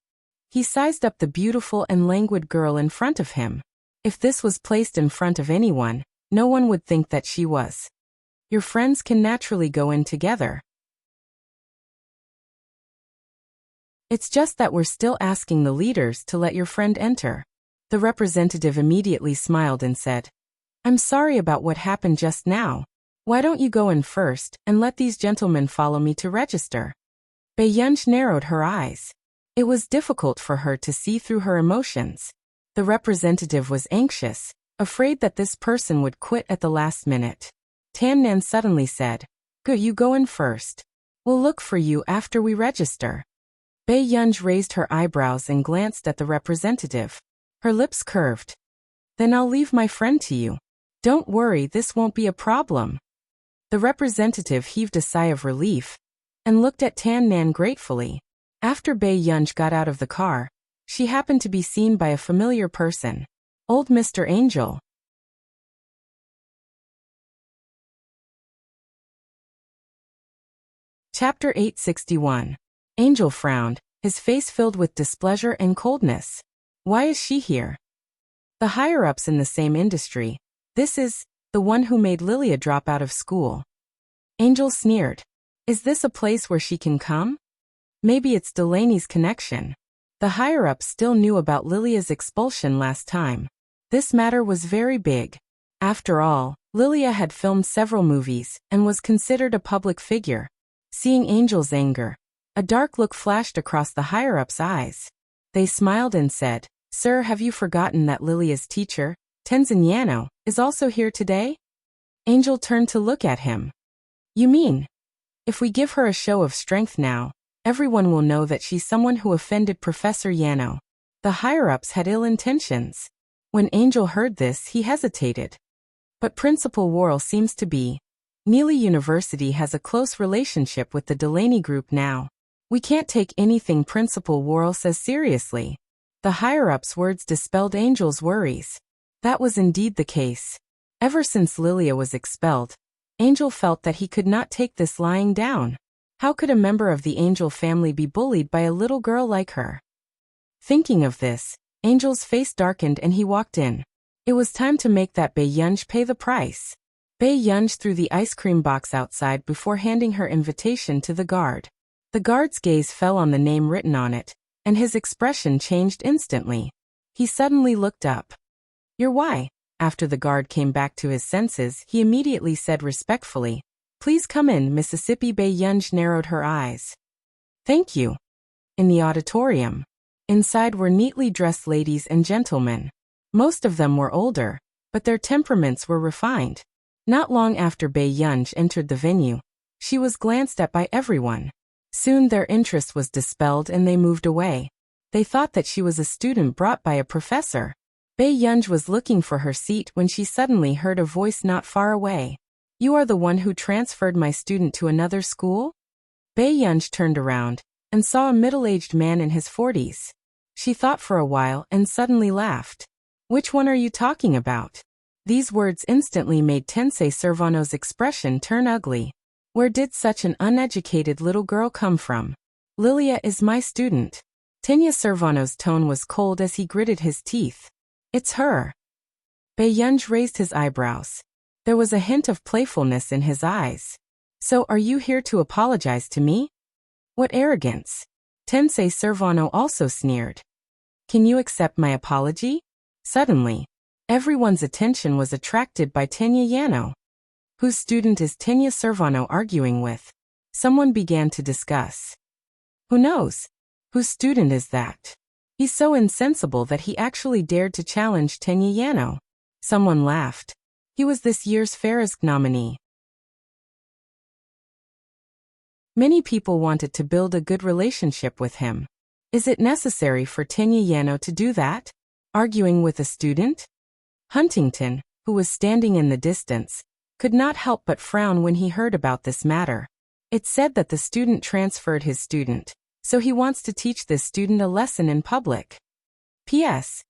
Speaker 1: He sized up the beautiful and languid girl in front of him. If this was placed in front of anyone, no one would think that she was. Your friends can naturally go in together. It's just that we're still asking the leaders to let your friend enter. The representative immediately smiled and said, I'm sorry about what happened just now. Why don't you go in first and let these gentlemen follow me to register? Bei Yunj narrowed her eyes. It was difficult for her to see through her emotions. The representative was anxious, afraid that this person would quit at the last minute. Tan Nan suddenly said, Good, you go in first. We'll look for you after we register. Bei Yunj raised her eyebrows and glanced at the representative. Her lips curved. Then I'll leave my friend to you. Don't worry, this won't be a problem. The representative heaved a sigh of relief and looked at Tan Nan gratefully. After Bei Yunj got out of the car, she happened to be seen by a familiar person. Old Mr. Angel. Chapter 861. Angel frowned, his face filled with displeasure and coldness. Why is she here? The higher-ups in the same industry. This is the one who made Lilia drop out of school. Angel sneered. Is this a place where she can come? Maybe it's Delaney's connection. The higher-ups still knew about Lilia's expulsion last time. This matter was very big. After all, Lilia had filmed several movies and was considered a public figure. Seeing Angel's anger, a dark look flashed across the higher-ups' eyes. They smiled and said, Sir, have you forgotten that Lilia's teacher, Tenzin Yano, is also here today? Angel turned to look at him. You mean, if we give her a show of strength now, everyone will know that she's someone who offended Professor Yano. The higher-ups had ill intentions. When Angel heard this, he hesitated. But Principal Worrell seems to be. Neely University has a close relationship with the Delaney Group now. We can't take anything Principal Worrell says seriously. The higher-ups' words dispelled Angel's worries. That was indeed the case. Ever since Lilia was expelled, Angel felt that he could not take this lying down. How could a member of the Angel family be bullied by a little girl like her? Thinking of this, Angel's face darkened and he walked in. It was time to make that Bei Yunj pay the price. Bei Yunj threw the ice cream box outside before handing her invitation to the guard. The guard's gaze fell on the name written on it, and his expression changed instantly. He suddenly looked up. You're why? After the guard came back to his senses, he immediately said respectfully, Please come in, Mississippi. Bei Yunj narrowed her eyes. Thank you. In the auditorium. Inside were neatly dressed ladies and gentlemen. Most of them were older, but their temperaments were refined. Not long after Bei Yunj entered the venue, she was glanced at by everyone. Soon their interest was dispelled and they moved away. They thought that she was a student brought by a professor. Bei Yunj was looking for her seat when she suddenly heard a voice not far away. You are the one who transferred my student to another school? Bae-yunj turned around and saw a middle-aged man in his 40s. She thought for a while and suddenly laughed. Which one are you talking about? These words instantly made Tensei Servano's expression turn ugly. Where did such an uneducated little girl come from? Lilia is my student. Tensei Servano's tone was cold as he gritted his teeth. It's her. Bae-yunj raised his eyebrows. There was a hint of playfulness in his eyes. So are you here to apologize to me? What arrogance. Tensei Servano also sneered. Can you accept my apology? Suddenly, everyone's attention was attracted by Tenya Yano. Whose student is Tenya Servano arguing with? Someone began to discuss. Who knows? Whose student is that? He's so insensible that he actually dared to challenge Tenya Yano. Someone laughed. He was this year's Farisk nominee. Many people wanted to build a good relationship with him. Is it necessary for Tenya Yano to do that? Arguing with a student? Huntington, who was standing in the distance, could not help but frown when he heard about this matter. It said that the student transferred his student, so he wants to teach this student a lesson in public. P.S.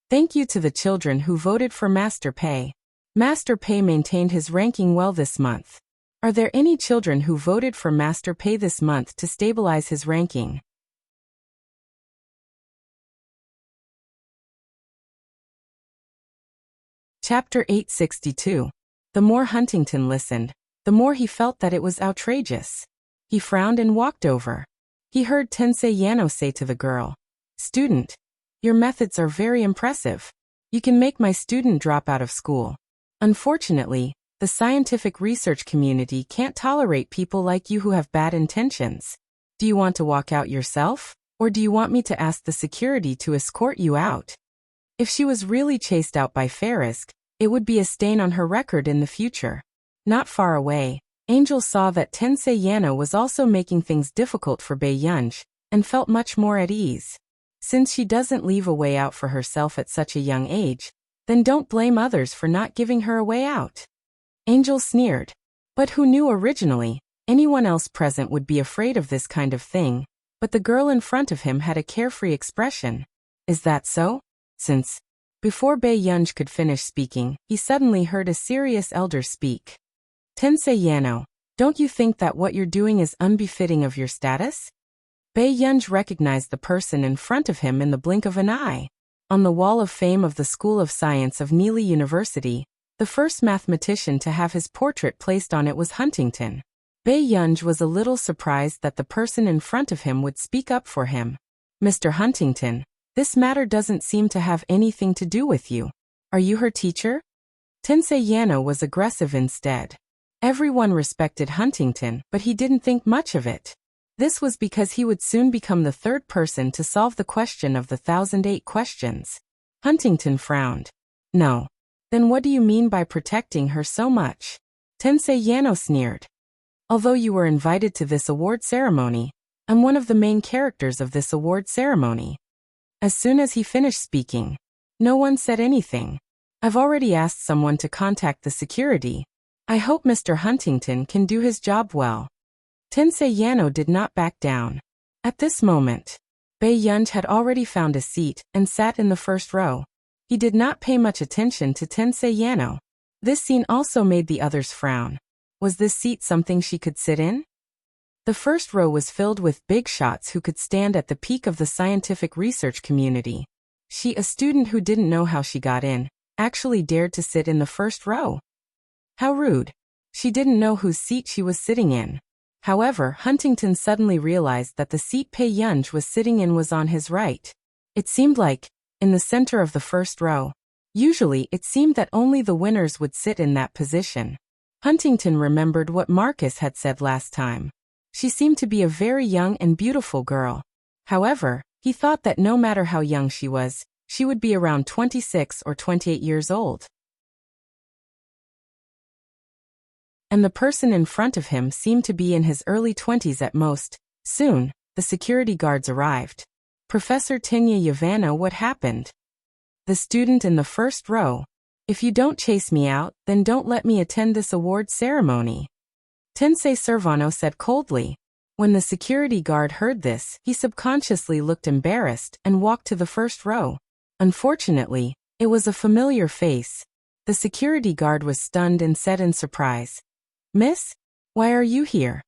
Speaker 1: Thank you to the children who voted for Master Pei. Master Pei maintained his ranking well this month. Are there any children who voted for Master Pei this month to stabilize his ranking? Chapter 862. The more Huntington listened, the more he felt that it was outrageous. He frowned and walked over. He heard Tensei Yano say to the girl, "Student, your methods are very impressive. You can make my student drop out of school. Unfortunately, the scientific research community can't tolerate people like you who have bad intentions. Do you want to walk out yourself, or do you want me to ask the security to escort you out?" If she was really chased out by Farisk, it would be a stain on her record in the future. Not far away, Angel saw that Tensei Yano was also making things difficult for Bae-yunj, and felt much more at ease. Since she doesn't leave a way out for herself at such a young age, then don't blame others for not giving her a way out. Angel sneered. But who knew originally, anyone else present would be afraid of this kind of thing, but the girl in front of him had a carefree expression. Is that so? Since, before Bae-yunj could finish speaking, he suddenly heard a serious elder speak. Tensei Yano, don't you think that what you're doing is unbefitting of your status? Bae-yunj recognized the person in front of him in the blink of an eye. On the wall of fame of the School of Science of Neely University, the first mathematician to have his portrait placed on it was Huntington. Bae-yunj was a little surprised that the person in front of him would speak up for him. Mr. Huntington, this matter doesn't seem to have anything to do with you. Are you her teacher? Tensei Yano was aggressive instead. Everyone respected Huntington, but he didn't think much of it. This was because he would soon become the third person to solve the question of the 1008 questions. Huntington frowned. No. Then what do you mean by protecting her so much? Tensei Yano sneered. Although you were invited to this award ceremony, I'm one of the main characters of this award ceremony. As soon as he finished speaking, no one said anything. I've already asked someone to contact the security. I hope Mr. Huntington can do his job well. Tensei Yano did not back down. At this moment, Bae-yunj had already found a seat and sat in the first row. He did not pay much attention to Tensei Yano. This scene also made the others frown. Was this seat something she could sit in? The first row was filled with big shots who could stand at the peak of the scientific research community. She, a student who didn't know how she got in, actually dared to sit in the first row. How rude. She didn't know whose seat she was sitting in. However, Huntington suddenly realized that the seat Bae-yunj was sitting in was on his right. It seemed like, in the center of the first row. Usually, it seemed that only the winners would sit in that position. Huntington remembered what Marcus had said last time. She seemed to be a very young and beautiful girl. However, he thought that no matter how young she would be around 26 or 28 years old. And the person in front of him seemed to be in his early 20s at most. Soon, the security guards arrived. Professor Tenya Yavana, what happened? The student in the first row. If you don't chase me out, then don't let me attend this award ceremony, Tensei Servano said coldly. When the security guard heard this, he subconsciously looked embarrassed and walked to the first row. Unfortunately, it was a familiar face. The security guard was stunned and said in surprise, "Miss, why are you here?"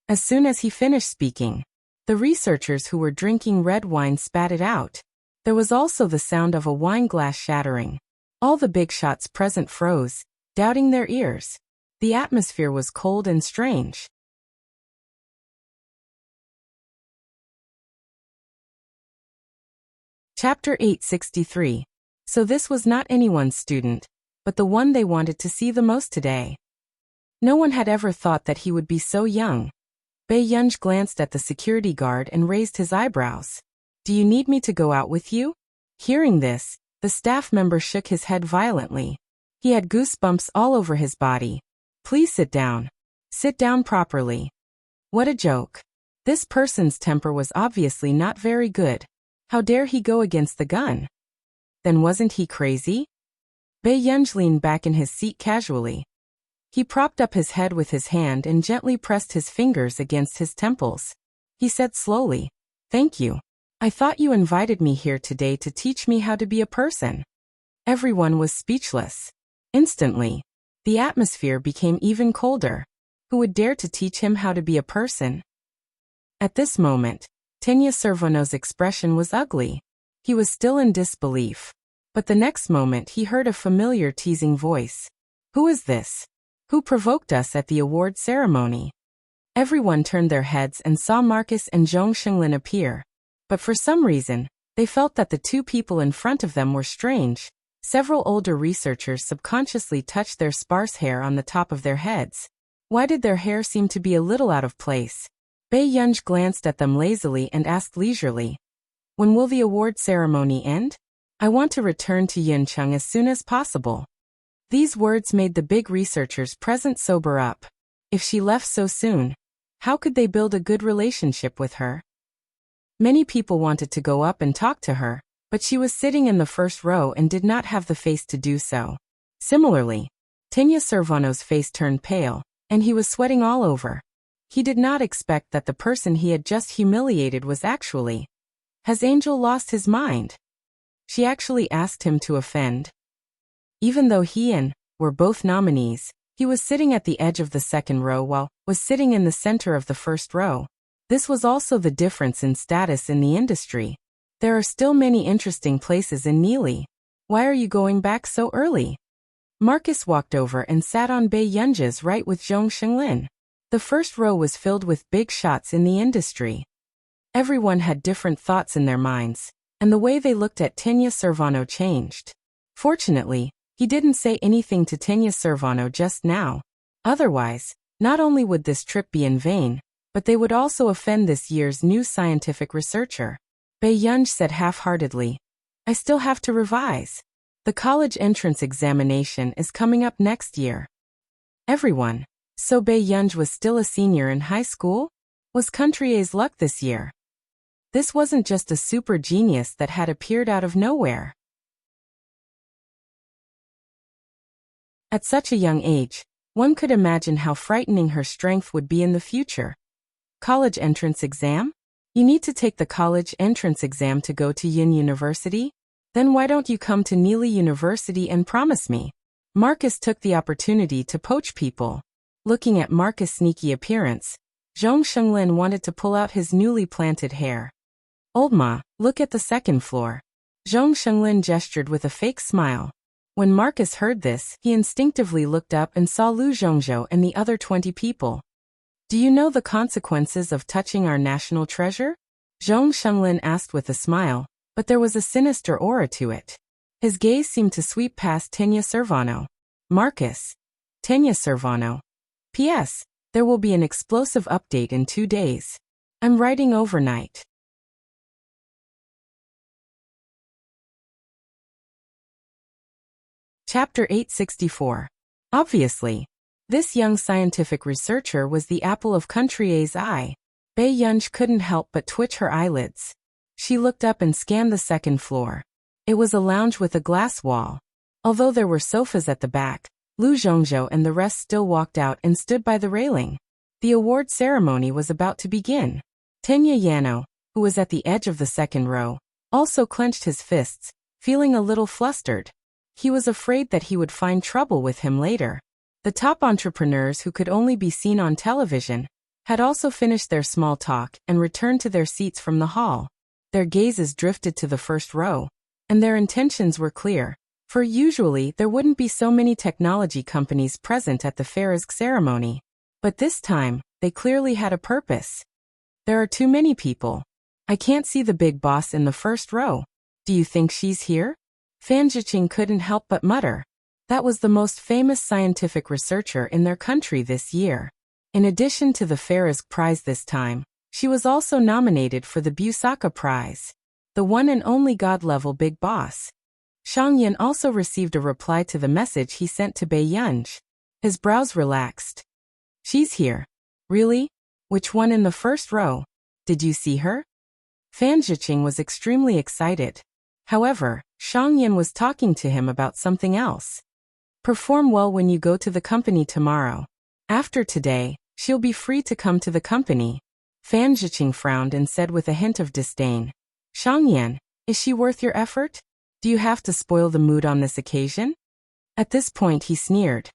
Speaker 1: As soon as he finished speaking, the researchers who were drinking red wine spat it out. There was also the sound of a wine glass shattering. All the big shots present froze, doubting their ears. The atmosphere was cold and strange. Chapter 863. So this was not anyone's student, but the one they wanted to see the most today. No one had ever thought that he would be so young. Bei Yunj glanced at the security guard and raised his eyebrows. "Do you need me to go out with you?" Hearing this, the staff member shook his head violently. He had goosebumps all over his body. "Please sit down. Sit down properly." What a joke. This person's temper was obviously not very good. How dare he go against the gun? Then wasn't he crazy? Bei Yunj leaned back in his seat casually. He propped up his head with his hand and gently pressed his fingers against his temples. He said slowly, "Thank you. I thought you invited me here today to teach me how to be a person." Everyone was speechless. Instantly, the atmosphere became even colder. Who would dare to teach him how to be a person? At this moment, Tenya Servano's expression was ugly. He was still in disbelief. But the next moment he heard a familiar teasing voice. "Who is this? Who provoked us at the award ceremony?" Everyone turned their heads and saw Marcus and Zhong Shenglin appear. But for some reason, they felt that the two people in front of them were strange. Several older researchers subconsciously touched their sparse hair on the top of their heads. Why did their hair seem to be a little out of place? Bei Yunj glanced at them lazily and asked leisurely, "When will the award ceremony end? I want to return to Yincheng as soon as possible." These words made the big researchers present sober up. If she left so soon, how could they build a good relationship with her? Many people wanted to go up and talk to her, but she was sitting in the first row and did not have the face to do so. Similarly, Tenya Servano's face turned pale, and he was sweating all over. He did not expect that the person he had just humiliated was actually. Has Angel lost his mind? She actually asked him to offend. Even though he and were both nominees, he was sitting at the edge of the second row while was sitting in the center of the first row. This was also the difference in status in the industry. There are still many interesting places in Neely. Why are you going back so early? Marcus walked over and sat on Bei Yunj's right with Zhong Shenglin. The first row was filled with big shots in the industry. Everyone had different thoughts in their minds, and the way they looked at Tenya Servano changed. Fortunately, he didn't say anything to Tenya Servano just now. Otherwise, not only would this trip be in vain, but they would also offend this year's new scientific researcher. Bei Yunj said half-heartedly, "I still have to revise. The college entrance examination is coming up next year." Everyone. So Bei Yunj was still a senior in high school? Was Countrier's luck this year? This wasn't just a super genius that had appeared out of nowhere. At such a young age, one could imagine how frightening her strength would be in the future. College entrance exam? You need to take the college entrance exam to go to Yin University? Then why don't you come to Neely University and promise me? Marcus took the opportunity to poach people. Looking at Marcus' sneaky appearance, Zhong Shenglin wanted to pull out his newly planted hair. "Old Ma, look at the second floor." Zhong Shenglin gestured with a fake smile. When Marcus heard this, he instinctively looked up and saw Lu Zhongzhou and the other 20 people. "Do you know the consequences of touching our national treasure?" Zhong Shenglin asked with a smile, but there was a sinister aura to it. His gaze seemed to sweep past Tenya Servano. "Marcus. Tenya Servano. P.S. There will be an explosive update in 2 days. I'm writing overnight." Chapter 864. Obviously, this young scientific researcher was the apple of Countrier's eye. Bei Yunj couldn't help but twitch her eyelids. She looked up and scanned the second floor. It was a lounge with a glass wall. Although there were sofas at the back, Lu Zhongzhou and the rest still walked out and stood by the railing. The award ceremony was about to begin. Tenya Yano, who was at the edge of the second row, also clenched his fists, feeling a little flustered. He was afraid that he would find trouble with him later. The top entrepreneurs, who could only be seen on television, had also finished their small talk and returned to their seats from the hall. Their gazes drifted to the first row, and their intentions were clear, for usually there wouldn't be so many technology companies present at the Farisk ceremony. But this time, they clearly had a purpose. There are too many people. I can't see the big boss in the first row. Do you think she's here? Fan Zhiqing couldn't help but mutter. That was the most famous scientific researcher in their country this year. In addition to the Farisk Prize this time, she was also nominated for the Busaka Prize, the one and only God-level big boss. Shang Yan also received a reply to the message he sent to Bai Yunj. His brows relaxed. She's here. Really? Which one in the first row? Did you see her? Fan Zhiqing was extremely excited. However, Shang Yan was talking to him about something else. Perform well when you go to the company tomorrow. After today, she'll be free to come to the company. Fan Zhiqing frowned and said with a hint of disdain. Shang Yan, is she worth your effort? Do you have to spoil the mood on this occasion? At this point he sneered.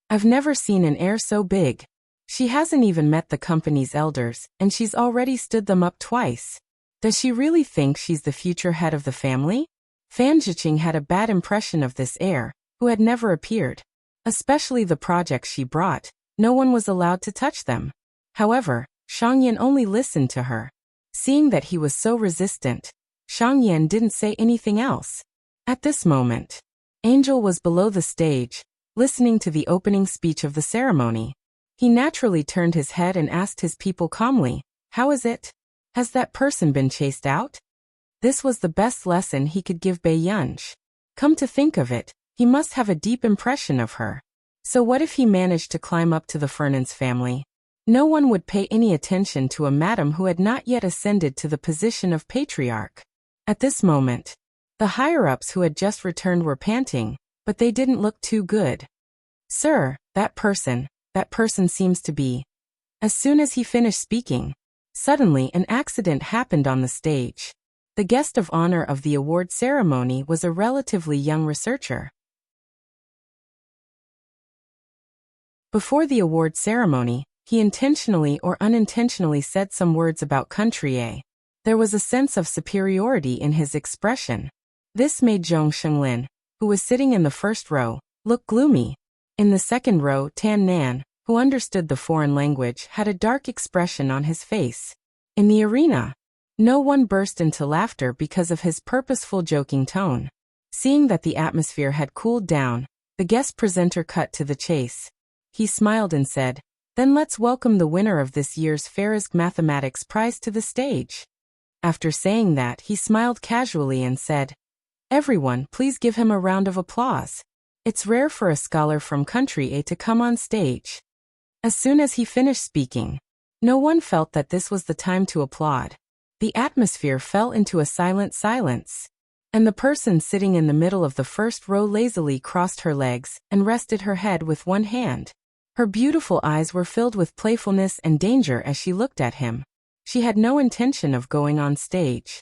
Speaker 1: I've never seen an heir so big. She hasn't even met the company's elders, and she's already stood them up twice. Does she really think she's the future head of the family? Fan Zhiqing had a bad impression of this heir, who had never appeared. Especially the projects she brought, no one was allowed to touch them. However, Shang Yan only listened to her. Seeing that he was so resistant, Shang Yan didn't say anything else. At this moment, Angel was below the stage, listening to the opening speech of the ceremony. He naturally turned his head and asked his people calmly, "How is it? Has that person been chased out?" This was the best lesson he could give Bai Yunj. Come to think of it, he must have a deep impression of her. So what if he managed to climb up to the Fernan's family? No one would pay any attention to a madam who had not yet ascended to the position of patriarch. At this moment, the higher-ups who had just returned were panting, but they didn't look too good. Sir, that person seems to be. As soon as he finished speaking, suddenly an accident happened on the stage. The guest of honor of the award ceremony was a relatively young researcher. Before the award ceremony, he intentionally or unintentionally said some words about country A. There was a sense of superiority in his expression. This made Zhong Shenglin, who was sitting in the first row, look gloomy. In the second row, Tan Nan, who understood the foreign language, had a dark expression on his face. In the arena, no one burst into laughter because of his purposeful joking tone. Seeing that the atmosphere had cooled down, the guest presenter cut to the chase. He smiled and said, "Then let's welcome the winner of this year's Farisk Mathematics Prize to the stage." After saying that, he smiled casually and said, "Everyone, please give him a round of applause. It's rare for a scholar from country A to come on stage." As soon as he finished speaking, no one felt that this was the time to applaud. The atmosphere fell into a silent silence, and the person sitting in the middle of the first row lazily crossed her legs and rested her head with one hand. Her beautiful eyes were filled with playfulness and danger as she looked at him. She had no intention of going on stage.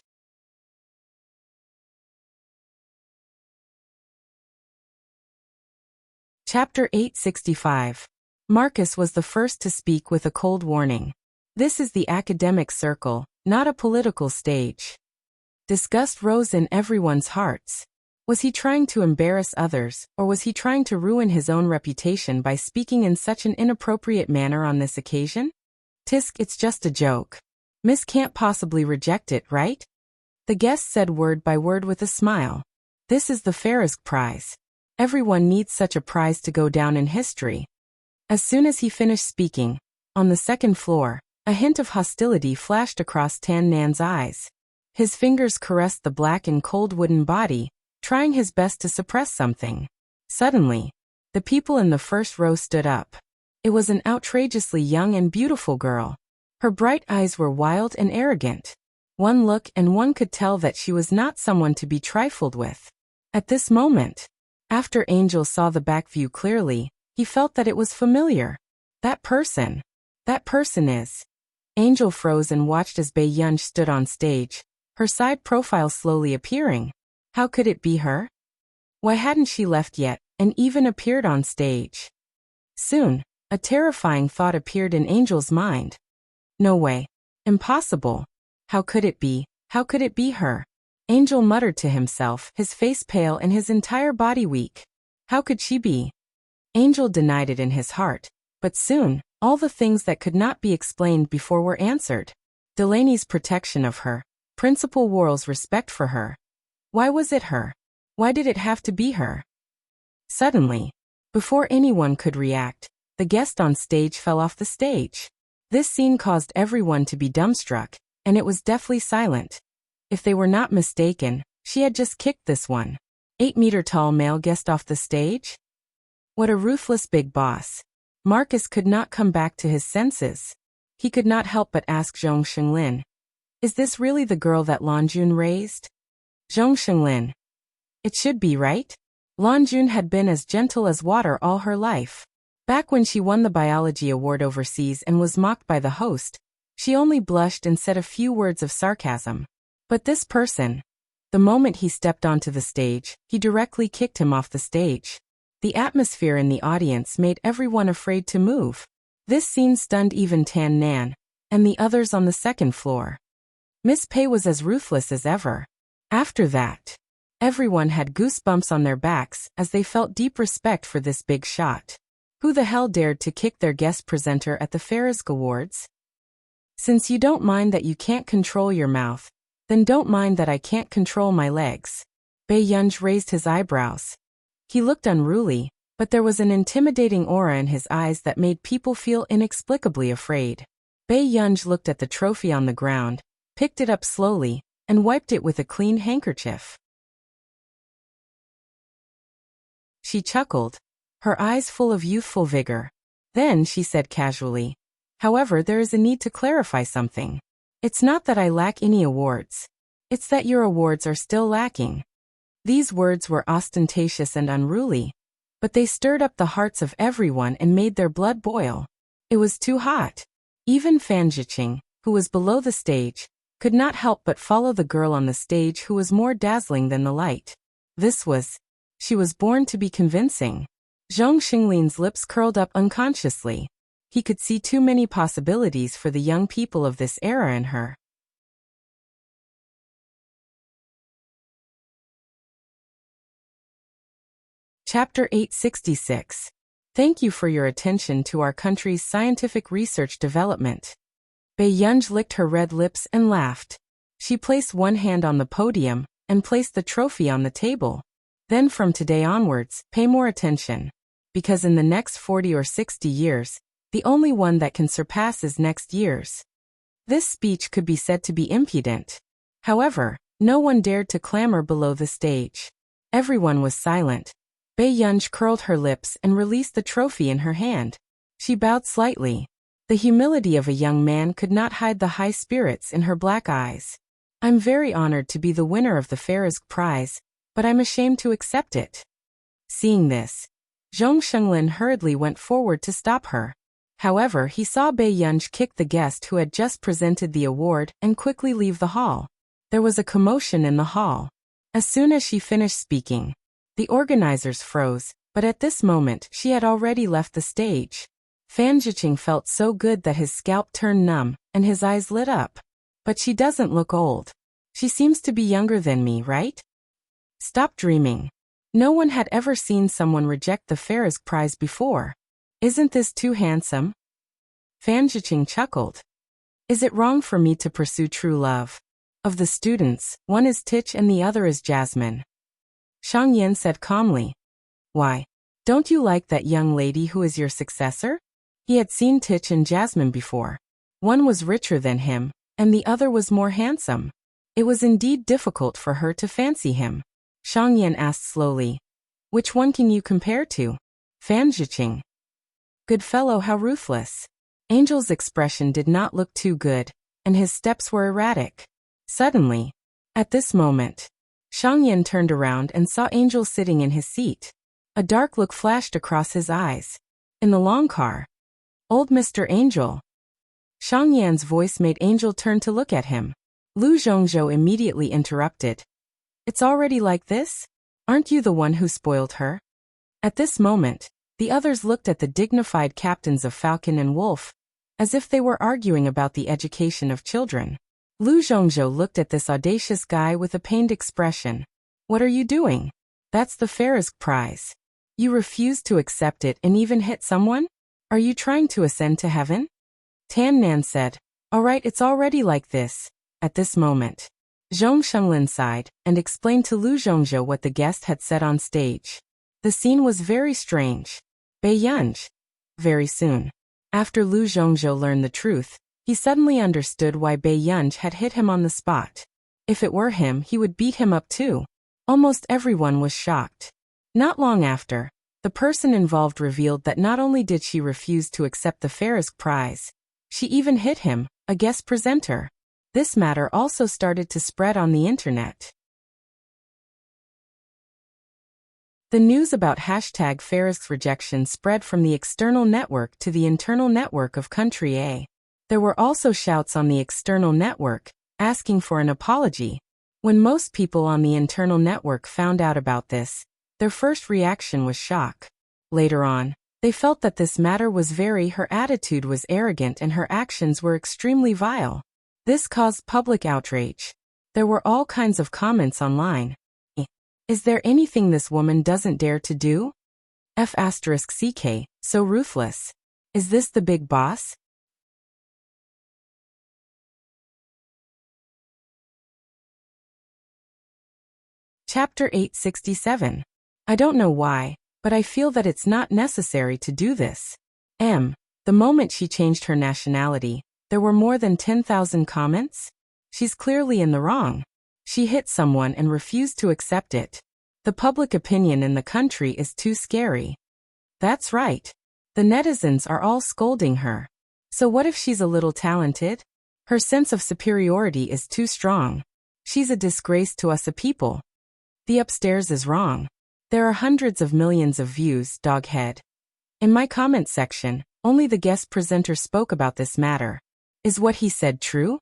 Speaker 1: Chapter 865. Marcus was the first to speak with a cold warning. This is the academic circle, not a political stage. Disgust rose in everyone's hearts. Was he trying to embarrass others, or was he trying to ruin his own reputation by speaking in such an inappropriate manner on this occasion? Tisk, it's just a joke. Miss can't possibly reject it, right? The guest said word by word with a smile. This is the Farisk Prize. Everyone needs such a prize to go down in history. As soon as he finished speaking, on the second floor, a hint of hostility flashed across Tan Nan's eyes. His fingers caressed the black and cold wooden body, trying his best to suppress something. Suddenly, the people in the first row stood up. It was an outrageously young and beautiful girl. Her bright eyes were wild and arrogant. One look and one could tell that she was not someone to be trifled with. At this moment, After Angel saw the back view clearly, he felt that it was familiar. That person is. Angel froze and watched as Bae Yunj stood on stage, her side profile slowly appearing. How could it be her? Why hadn't she left yet, and even appeared on stage? Soon, a terrifying thought appeared in Angel's mind. No way. Impossible. How could it be? How could it be her? Angel muttered to himself, his face pale and his entire body weak. How could she be? Angel denied it in his heart, but soon, all the things that could not be explained before were answered. Delaney's protection of her, Principal Worrell's respect for her. Why was it her? Why did it have to be her? Suddenly, before anyone could react, the guest on stage fell off the stage. This scene caused everyone to be dumbstruck, and it was deathly silent. If they were not mistaken, she had just kicked this 8-meter-tall male guest off the stage? What a ruthless big boss. Marcus could not come back to his senses. He could not help but ask Zhong Xinglin, "Is this really the girl that Lanjun raised?" Zhong Xinglin. It should be, right? Lanjun had been as gentle as water all her life. Back when she won the biology award overseas and was mocked by the host, she only blushed and said a few words of sarcasm. But this person, the moment he stepped onto the stage, he directly kicked him off the stage. The atmosphere in the audience made everyone afraid to move. This scene stunned even Tan Nan, and the others on the second floor. Miss Pei was as ruthless as ever. After that, everyone had goosebumps on their backs as they felt deep respect for this big shot. Who the hell dared to kick their guest presenter at the Ferris Awards? Since you don't mind that you can't control your mouth, then don't mind that I can't control my legs. Bae Yunj raised his eyebrows. He looked unruly, but there was an intimidating aura in his eyes that made people feel inexplicably afraid. Bae Yunj looked at the trophy on the ground, picked it up slowly, and wiped it with a clean handkerchief. She chuckled, her eyes full of youthful vigor. Then she said casually, "However, there is a need to clarify something. It's not that I lack any awards. It's that your awards are still lacking." These words were ostentatious and unruly, but they stirred up the hearts of everyone and made their blood boil. It was too hot. Even Fan Zhiqing, who was below the stage, could not help but follow the girl on the stage who was more dazzling than the light. She was born to be convincing. Zhong Xinglin's lips curled up unconsciously. He could see too many possibilities for the young people of this era in her. Chapter 866. Thank you for your attention to our country's scientific research development. Bae Yunj licked her red lips and laughed. She placed one hand on the podium and placed the trophy on the table. Then from today onwards, pay more attention. Because in the next 40 or 60 years, the only one that can surpass is next year's. This speech could be said to be impudent. However, no one dared to clamor below the stage. Everyone was silent. Bae Yunj curled her lips and released the trophy in her hand. She bowed slightly. The humility of a young man could not hide the high spirits in her black eyes. "I'm very honored to be the winner of the Ferris Prize, but I'm ashamed to accept it." Seeing this, Zhong Xinglin hurriedly went forward to stop her. However, he saw Bae Yunj kick the guest who had just presented the award and quickly leave the hall. There was a commotion in the hall. As soon as she finished speaking, the organizers froze, but at this moment she had already left the stage. Fan Zhiqing felt so good that his scalp turned numb, and his eyes lit up. "But she doesn't look old. She seems to be younger than me, right?" Stop dreaming. No one had ever seen someone reject the Ferris Prize before. "Isn't this too handsome?" Fan Zhiqing chuckled. "Is it wrong for me to pursue true love? Of the students, one is Tich and the other is Jasmine." Shang Yan said calmly. "Why? Don't you like that young lady who is your successor?" He had seen Tich and Jasmine before. One was richer than him, and the other was more handsome. It was indeed difficult for her to fancy him. Shang Yan asked slowly, "Which one can you compare to?" Fan Zhiqing. "Good fellow, how ruthless." Angel's expression did not look too good, and his steps were erratic. Suddenly, at this moment, Shang Yan turned around and saw Angel sitting in his seat. A dark look flashed across his eyes. In the long car. Old Mr. Angel. Xiang Yan's voice made Angel turn to look at him. Lu Zhongzhou immediately interrupted. It's already like this? Aren't you the one who spoiled her? At this moment, the others looked at the dignified captains of Falcon and Wolf, as if they were arguing about the education of children. Lu Zhongzhou looked at this audacious guy with a pained expression. What are you doing? That's the Farisk prize. You refused to accept it and even hit someone? Are you trying to ascend to heaven? Tan Nan said, All right, it's already like this. At this moment, Zhong Shenglin sighed and explained to Lu Zhongzhou what the guest had said on stage. The scene was very strange. Bei Yunj. Very soon. After Lu Zhongzhou learned the truth, he suddenly understood why Bei Yunj had hit him on the spot. If it were him, he would beat him up too. Almost everyone was shocked. Not long after, the person involved revealed that not only did she refuse to accept the Farisk prize, she even hit him, a guest presenter. This matter also started to spread on the internet. The news about #Farisk's rejection spread from the external network to the internal network of Country A. There were also shouts on the external network, asking for an apology. When most people on the internal network found out about this, their first reaction was shock. Later on, they felt that this matter was her attitude was arrogant and her actions were extremely vile. This caused public outrage. There were all kinds of comments online. Is there anything this woman doesn't dare to do? F***ck, so ruthless. Is this the big boss? Chapter 867. I don't know why, but I feel that it's not necessary to do this. The moment she changed her nationality, there were more than 10,000 comments? She's clearly in the wrong. She hit someone and refused to accept it. The public opinion in the country is too scary. That's right. The netizens are all scolding her. So what if she's a little talented? Her sense of superiority is too strong. She's a disgrace to us a people. The upstairs is wrong. There are hundreds of millions of views, doghead. In my comment section, only the guest presenter spoke about this matter. Is what he said true?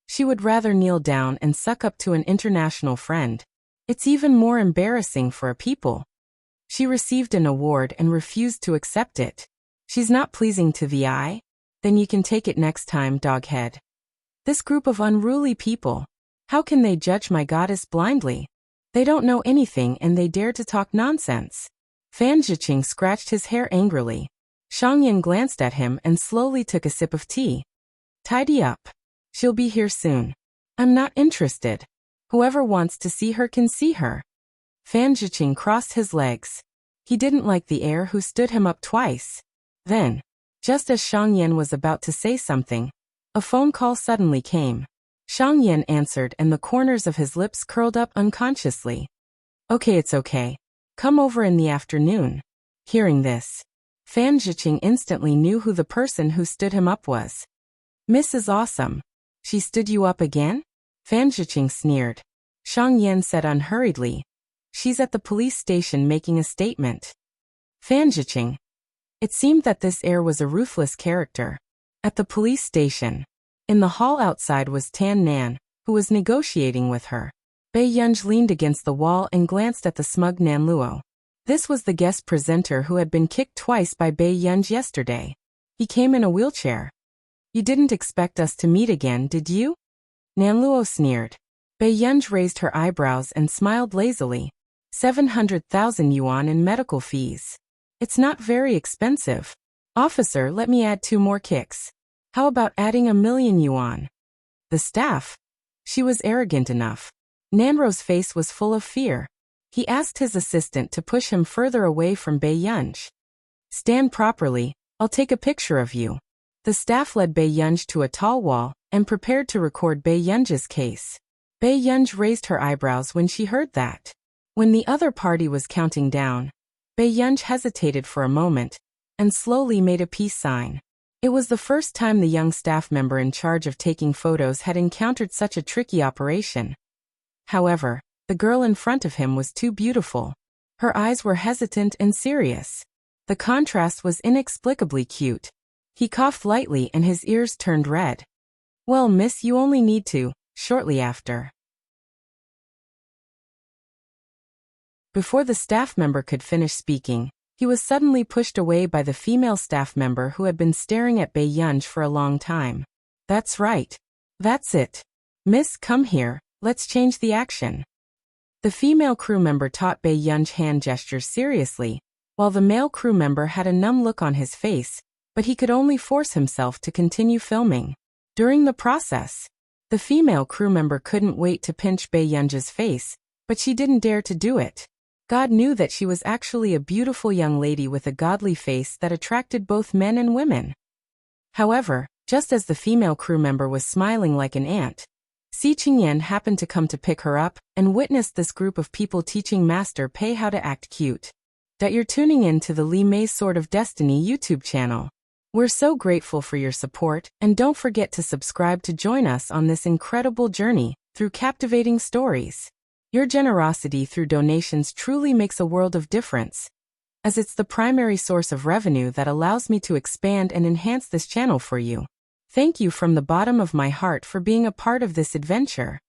Speaker 1: She would rather kneel down and suck up to an international friend. It's even more embarrassing for a people. She received an award and refused to accept it. She's not pleasing to the eye? Then you can take it next time, doghead. This group of unruly people. How can they judge my goddess blindly? They don't know anything and they dare to talk nonsense. Fan Zhiqing scratched his hair angrily. Xiang Yan glanced at him and slowly took a sip of tea. Tidy up. She'll be here soon. I'm not interested. Whoever wants to see her can see her. Fan Zhiqing crossed his legs. He didn't like the heir who stood him up twice. Then, just as Xiang Yan was about to say something, a phone call suddenly came. Xiang Yan answered and the corners of his lips curled up unconsciously. Okay, it's okay. Come over in the afternoon. Hearing this, Fan Zhiqing instantly knew who the person who stood him up was. Mrs. Awesome. She stood you up again? Fan Zhiqing sneered. Xiang Yan said unhurriedly. She's at the police station making a statement. Fan Zhiqing. It seemed that this heir was a ruthless character. At the police station. In the hall outside was Tan Nan, who was negotiating with her. Bei Yunj leaned against the wall and glanced at the smug Nan Luo. This was the guest presenter who had been kicked twice by Bei Yunj yesterday. He came in a wheelchair. You didn't expect us to meet again, did you? Nan Luo sneered. Bei Yunj raised her eyebrows and smiled lazily. 700,000 yuan in medical fees. It's not very expensive. Officer, let me add 2 more kicks. How about adding 1,000,000 yuan? The staff? She was arrogant enough. Nanro's face was full of fear. He asked his assistant to push him further away from Bei Yunj. Stand properly, I'll take a picture of you. The staff led Bei Yunj to a tall wall and prepared to record Bei Yunj's case. Bei Yunj raised her eyebrows when she heard that. When the other party was counting down, Bei Yunj hesitated for a moment and slowly made a peace sign. It was the first time the young staff member in charge of taking photos had encountered such a tricky operation. However, the girl in front of him was too beautiful. Her eyes were hesitant and serious. The contrast was inexplicably cute. He coughed lightly and his ears turned red. "Well, miss, you only need to," shortly after. Before the staff member could finish speaking, he was suddenly pushed away by the female staff member who had been staring at Bae Yunj for a long time. "That's right. That's it. Miss, come here, let's change the action." The female crew member taught Bae Yunj hand gestures seriously, while the male crew member had a numb look on his face, but he could only force himself to continue filming. During the process, the female crew member couldn't wait to pinch Bae Yunj's face, but she didn't dare to do it. God knew that she was actually a beautiful young lady with a godly face that attracted both men and women. However, just as the female crew member was smiling like an ant, Si Qingyan happened to come to pick her up and witnessed this group of people teaching Master Pei how to act cute. That you're tuning in to the Li Mei's Sword of Destiny YouTube channel. We're so grateful for your support, and don't forget to subscribe to join us on this incredible journey through captivating stories. Your generosity through donations truly makes a world of difference, as it's the primary source of revenue that allows me to expand and enhance this channel for you. Thank you from the bottom of my heart for being a part of this adventure.